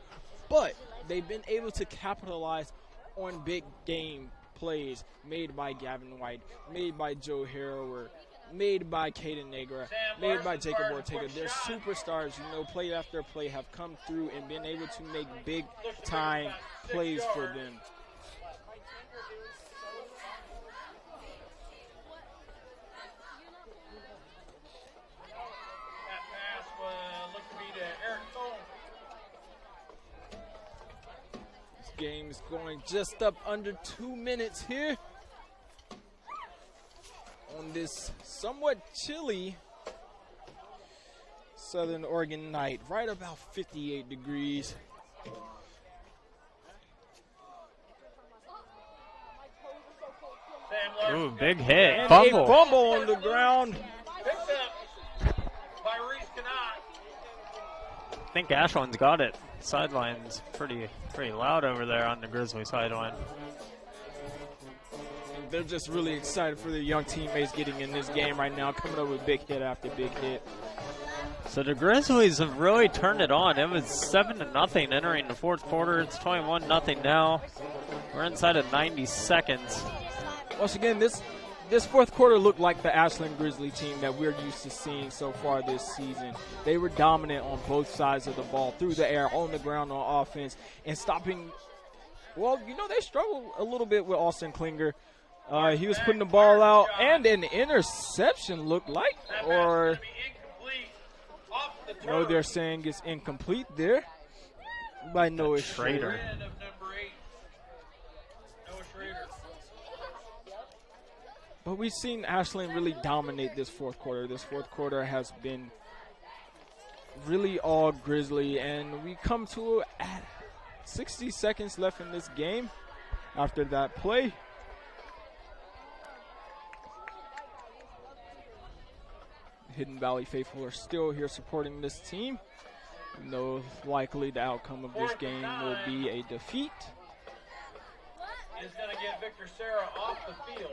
but they've been able to capitalize on big game plays made by Gavin White, made by Joe Harrower, made by Caden Negra, made by Jacob Ortega. They're superstars, you know, play after play have come through and been able to make big time plays for them. Game is going just up under 2 minutes here on this somewhat chilly Southern Oregon night, right about 58 degrees. Ooh, big hit. And Fumble. a fumble on the ground. I think Ashland's got it. Sideline's pretty loud over there on the Grizzly sideline. They're just really excited for their young teammates getting in this game right now, coming up with big hit after big hit. So the Grizzlies have really turned it on. It was 7-0 entering the fourth quarter. It's 21-0 now. We're inside of 90 seconds. Once again, this fourth quarter looked like the Ashland Grizzly team that we're used to seeing so far this season. They were dominant on both sides of the ball, through the air, on the ground on offense, and stopping. Well, you know, they struggled a little bit with Austin Klinger. He was putting the ball out, and an interception looked like, or no, they're saying it's incomplete there by Noah Schrader. But we've seen Ashland really dominate this fourth quarter. This fourth quarter has been really all Grizzly, and we come to 60 seconds left in this game after that play. Hidden Valley faithful are still here supporting this team. No, likely the outcome of this game will be a defeat. Is going to get Victor Serra off the field.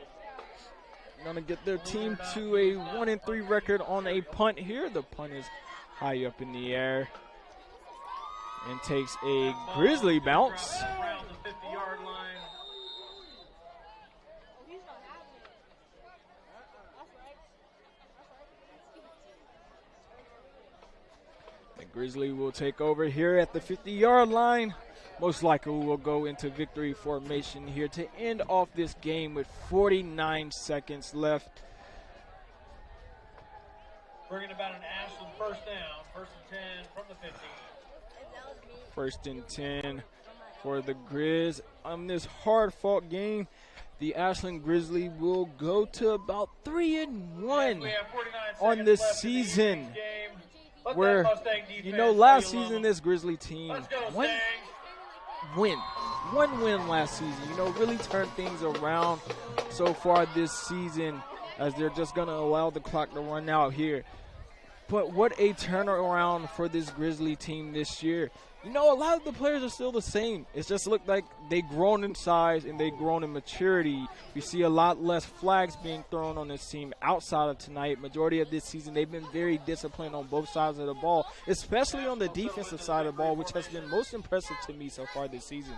Going to get their team to a 1-3 record on a punt here. The punt is high up in the air and takes a Grizzly bounce. Around the 50-yard line. Grizzly will take over here at the 50-yard line. Most likely will go into victory formation here to end off this game with 49 seconds left. Bringing about an Ashland first down, 1st and 10 from the 15. 1st and 10 for the Grizz. On this hard-fought game, the Ashland Grizzly will go to about 3-1 on this season. Where, you know, last season this Grizzly team, one win last season, you know, really turned things around so far this season, as they're just going to allow the clock to run out here. But what a turnaround for this Grizzly team this year. You know, a lot of the players are still the same. It's just looked like they've grown in size and they've grown in maturity. We see a lot less flags being thrown on this team outside of tonight. Majority of this season, they've been very disciplined on both sides of the ball, especially on the defensive side of the ball, which has been most impressive to me so far this season.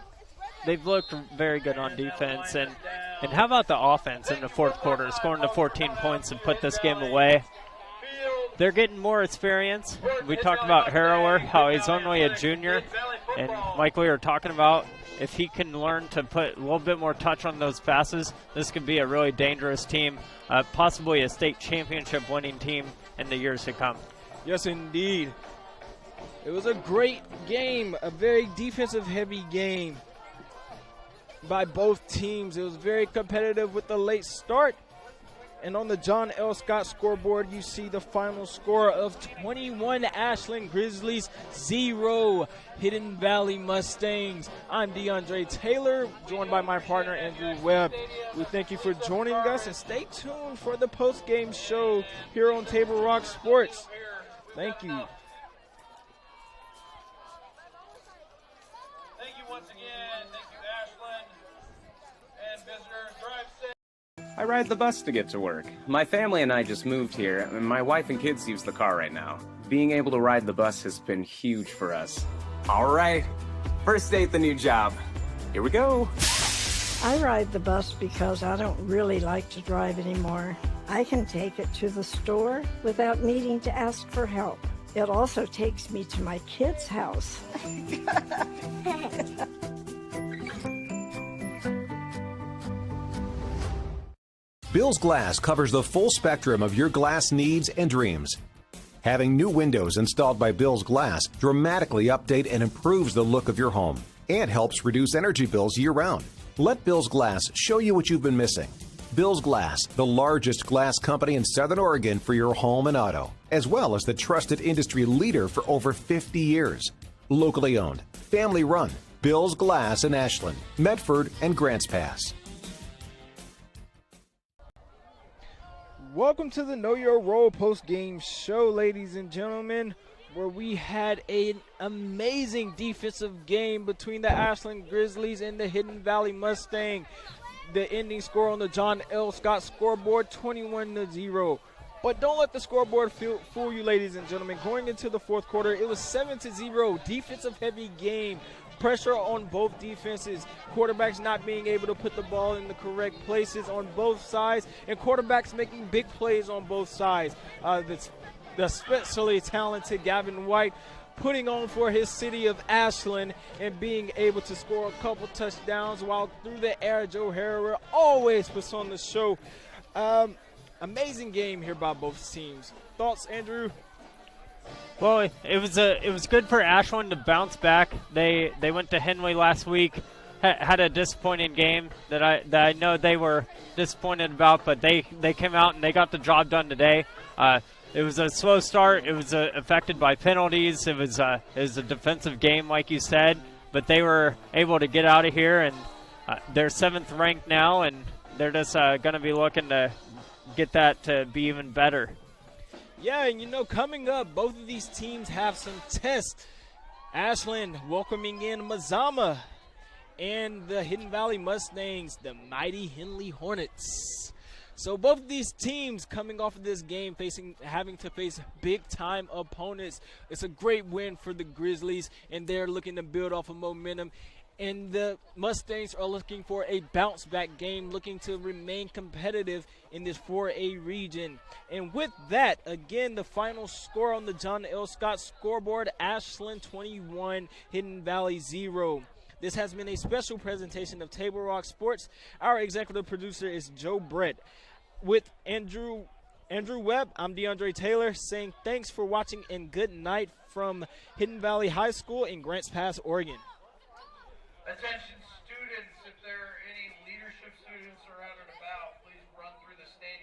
They've looked very good on defense. And how about the offense in the fourth quarter, scoring the 14 points and put this game away? They're getting more experience. We talked about Harrower, how he's only a junior. And like we were talking about, if he can learn to put a little bit more touch on those passes, this could be a really dangerous team, possibly a state championship winning team in the years to come. Yes, indeed. It was a great game, a very defensive-heavy game by both teams. It was very competitive with the late start. And on the John L. Scott scoreboard, you see the final score of 21 Ashland Grizzlies, 0 Hidden Valley Mustangs. I'm DeAndre Taylor, joined by my partner Andrew Webb. We thank you for joining us, and stay tuned for the post-game show here on Table Rock Sports. Thank you. Thank you once again. Thank you, Ashland. And visitors, drive safe. I ride the bus to get to work. My family and I just moved here, and my wife and kids use the car right now. Being able to ride the bus has been huge for us. All right, first day at the new job. Here we go. I ride the bus because I don't really like to drive anymore. I can take it to the store without needing to ask for help. It also takes me to my kids' house. Bill's Glass covers the full spectrum of your glass needs and dreams. Having new windows installed by Bill's Glass dramatically update and improves the look of your home and helps reduce energy bills year-round. Let Bill's Glass show you what you've been missing. Bill's Glass, the largest glass company in Southern Oregon for your home and auto, as well as the trusted industry leader for over 50 years. Locally owned, family run, Bill's Glass in Ashland, Medford, and Grants Pass. Welcome to the Know Your Role post-game show, ladies and gentlemen, where we had an amazing defensive game between the Ashland Grizzlies and the Hidden Valley Mustang. The ending score on the John L. Scott scoreboard, 21-0. But don't let the scoreboard fool you, ladies and gentlemen. Going into the fourth quarter, it was 7-0, defensive-heavy game. Pressure on both defenses, quarterbacks not being able to put the ball in the correct places on both sides, and quarterbacks making big plays on both sides. The especially talented Gavin White putting on for his city of Ashland and being able to score a couple touchdowns, while through the air, Joe Harrower always puts on the show. Amazing game here by both teams. Thoughts, Andrew? Well, it was good for Ashland to bounce back. They went to Henley last week, had a disappointing game that I know they were disappointed about, but they came out and they got the job done today. It was a slow start. It was affected by penalties. It was a defensive game, like you said, but they were able to get out of here, and they're 7th ranked now, and they're just going to be looking to get that to be even better. Yeah, and you know, coming up, both of these teams have some tests. Ashland welcoming in Mazama, and the Hidden Valley Mustangs, the mighty Henley Hornets. So both of these teams coming off of this game having to face big-time opponents. It's a great win for the Grizzlies, and they're looking to build off of momentum and the Mustangs are looking for a bounce-back game, looking to remain competitive in this 4A region. And with that, again, the final score on the John L. Scott scoreboard, Ashland 21, Hidden Valley 0. This has been a special presentation of Table Rock Sports. Our executive producer is Joe Brett. With Andrew Webb, I'm DeAndre Taylor saying thanks for watching and good night from Hidden Valley High School in Grants Pass, Oregon. Attention